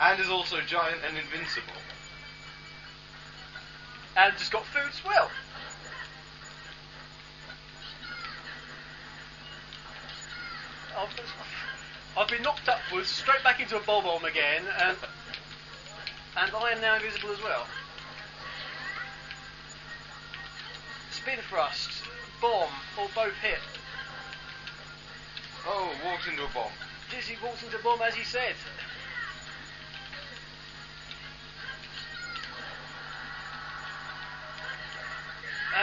And is also giant and invincible. And just got food as well. I've been knocked upwards, straight back into a bomb again, and I am now invisible as well. Spin thrust, bomb, or both hit. Oh, walked into a bomb. Dizzy walks into a bomb as he said.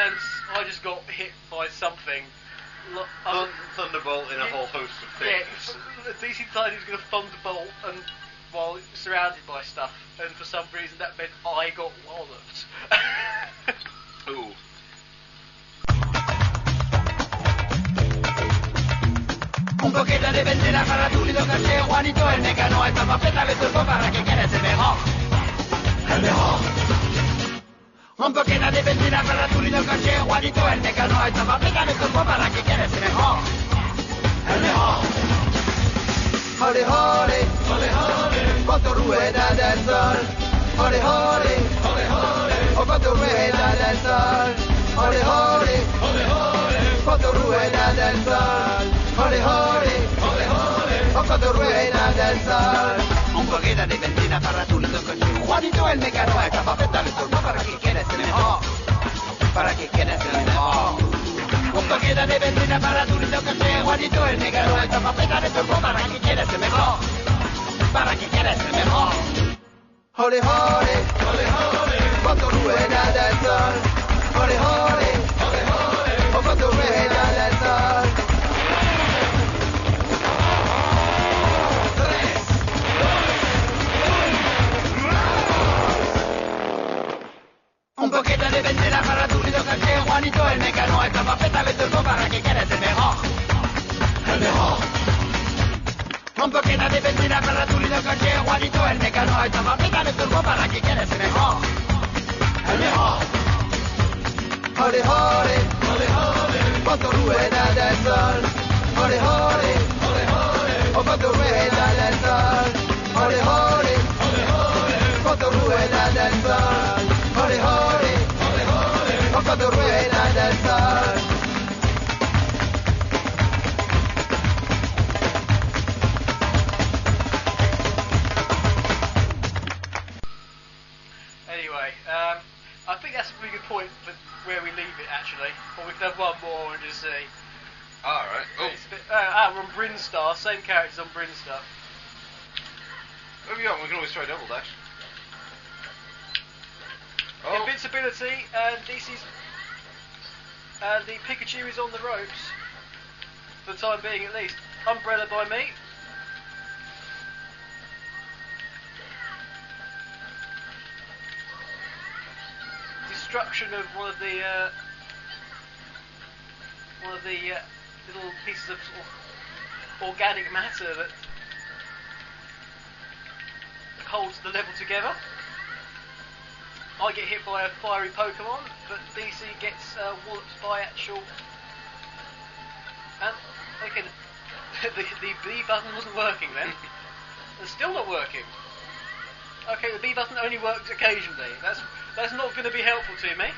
And I just got hit by something. Thunderbolt in a whole host of things. Yeah, DC decided he was going to thunderbolt and while surrounded by stuff, and for some reason that meant I got walloped. Ooh. Un poquito de benzina para tu lindo caché, Juanito el mecano, esta papeta le turbo para que quieres el mejor. El mejor. Un poquito de benzina para tu lindo caché, Juanito el mecano, esta papeta le turbo para que quieres el mejor. El mejor. Hole hole, hole hole, quanto rueda del sol. Hole hole, hole hole, oh quanto rueda del sol. Hole hole, hole hole, quanto rueda del sol. Hole hole, hole hole, oh quanto rueda del sol. Un poquito de benzina para tu lindo coche, Juanito el mecano, esta papeta le turbo para que quieres el mejor. Para que quieres el mejor. Un poquito de benzina para tu lindo coche, Juanito el mecano, esta papeta le turbo para que quieres el mejor. Para que quieres el mejor. Hole hole, hole hole, quanto rueda del sol. Hole hole, hole hole, oh quanto rueda del sol. Un poquito de benzina para tu lindo caché, Juanito el mecano, esta papeta le turbo para que quieres el mejor. El mejor. Un poquito de benzina para tu lindo caché, Juanito el mecano, esta papeta le turbo para que quieres el mejor. El mejor. Hole hole, hole hole, quanto rueda del sol. Hole hole, hole hole, oh quanto rueda del sol. Hole hole, hole hole, quanto rueda del sol. Hole hole, hole hole, oh quanto rueda del sol. Anyway, I think that's a pretty good point for where we leave it actually. Or we can have one more and just see. Alright. Oh. We're on Brinstar, same characters on Brinstar. Where we going? We can always try double dash. Oh. Invincibility, DC's. The Pikachu is on the ropes. For the time being at least. Umbrella by me. Destruction of one of the little pieces of sort of organic matter that holds the level together. I get hit by a fiery Pokemon, but DC gets walloped by actual. And okay, the B button wasn't working then. It's still not working. Okay, the B button only works occasionally. That's not going to be helpful to me.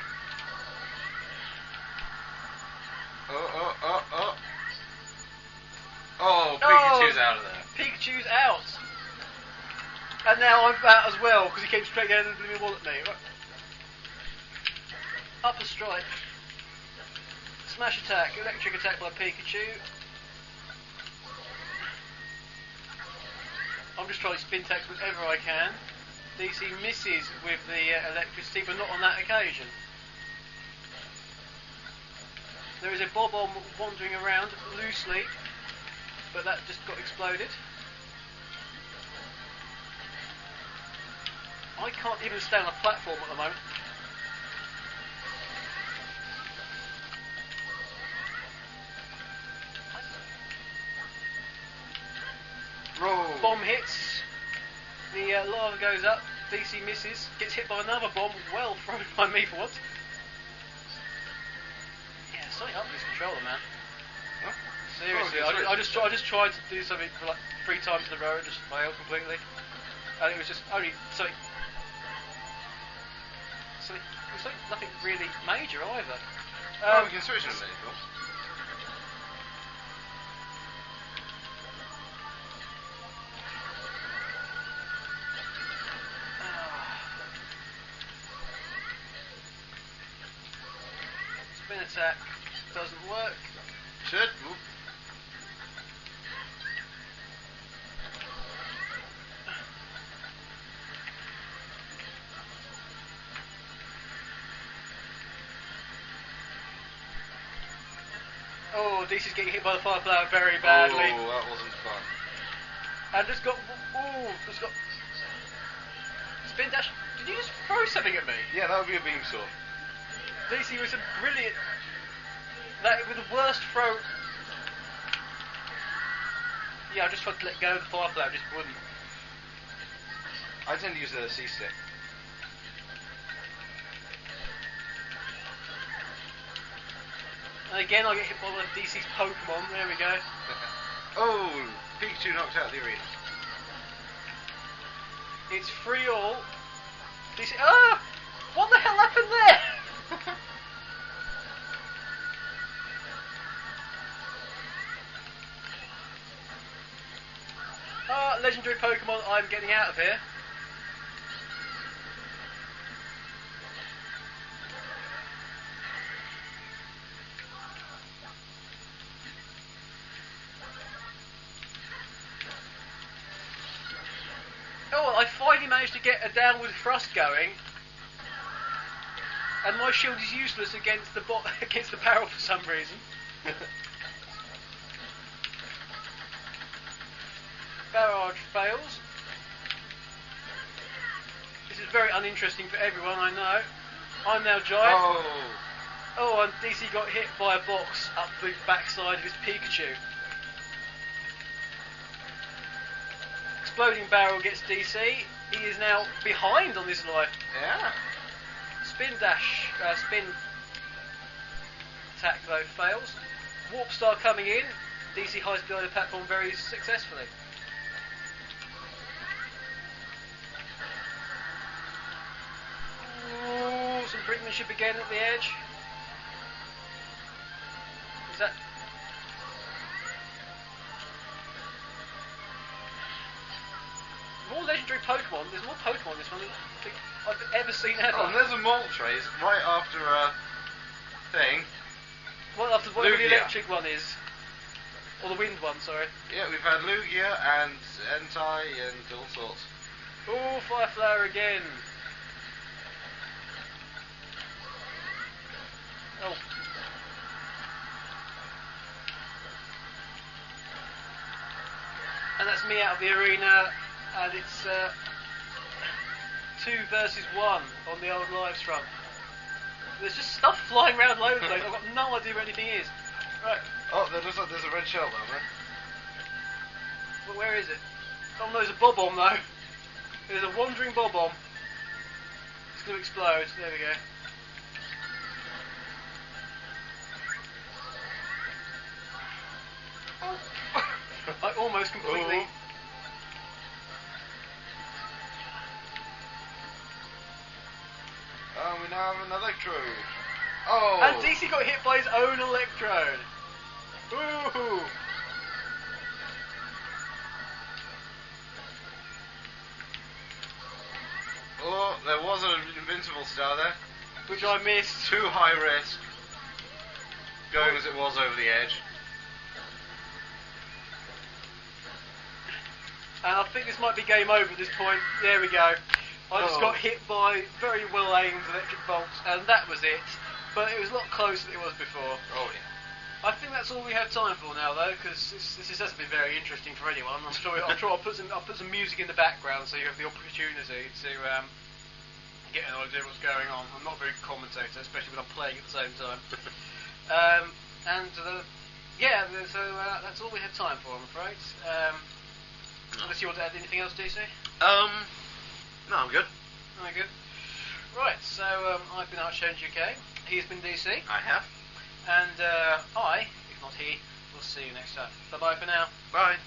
Oh, Pikachu's out of there. Pikachu's out. And now I'm out as well, because he came straight down and blew me wallop me. Right. Upper strike. Smash attack. Electric attack by Pikachu. I'm just trying to spin tax whenever I can. DC misses with the electricity, but not on that occasion. There is a Bob-omb wandering around loosely, but that just got exploded. I can't even stay on a platform at the moment. Roll. Bomb hits. The lava goes up. DC misses. Gets hit by another bomb. Well thrown by me for once. Yeah, something up with this controller, man. Huh? Seriously, I just tried to do something for like 3 times in a row and just failed completely. And it was just only something. It was like nothing really major either. We can switch in a minute, Phil. Spin attack doesn't work. Should. Oop. Oh, DC's getting hit by the fire flower very badly. Oh, that wasn't fun. And just got. Spin dash. Did you just throw something at me? Yeah, that would be a beam sword. DC was a brilliant. That with the worst throw. Yeah, I just tried to let go of the fire flower, just wouldn't. I tend to use the C-stick. And again, I get hit by one of DC's Pokemon. There we go. Oh, Pikachu knocked out the arena. It's 3-all. DC. Ah! What the hell happened there? Legendary Pokemon, I'm getting out of here. Oh, I finally managed to get a downward thrust going, and my shield is useless against the against the barrel for some reason. Barrage fails. This is very uninteresting for everyone, I know. I'm now giant. Oh, and DC got hit by a box up the backside of his Pikachu. Exploding barrel gets DC. He is now behind on this life. Yeah. Spin dash, spin attack though fails. Warp Star coming in. DC hides behind the platform very successfully. Ooh, some brinkmanship again at the edge. Is that? More legendary Pokemon. There's more Pokemon in this one than I think I've ever seen ever. Oh, and there's a Moltres right after a thing. Well, after whatever the Lugia. electric one is. Or the wind one, sorry. Yeah, we've had Lugia and Entei and all sorts. Ooh, Fire Flower again. Oh. And that's me out of the arena, and it's 2 versus 1 on the old lives front. There's just stuff flying around all over the place. I've got no idea where anything is. Right. Oh, there looks like there's a red shell down there. Well, where is it? Oh no, there's a Bob-omb though. There's a wandering Bob-omb. It's going to explode. There we go. I almost completely... Ooh. We now have an electrode. Oh! And DC got hit by his own electrode. Ooh! Oh, there was an invincible star there. Which I missed. Too high risk. Going as it was over the edge. And I think this might be game over at this point. There we go. I just got hit by very well aimed electric bolts, and that was it. But it was a lot closer than it was before. Oh yeah. I think that's all we have time for now, though, because this hasn't been very interesting for anyone. I'm sure I'll put some music in the background so you have the opportunity to get an idea of what's going on. I'm not a very good commentator, especially when I'm playing at the same time. So that's all we have time for, I'm afraid. Unless you want to add anything else, DC? No, I'm good. Very good. Right, so I've been Archangel UK. He's been DC. I have. And I, if not he, will see you next time. Bye-bye for now. Bye.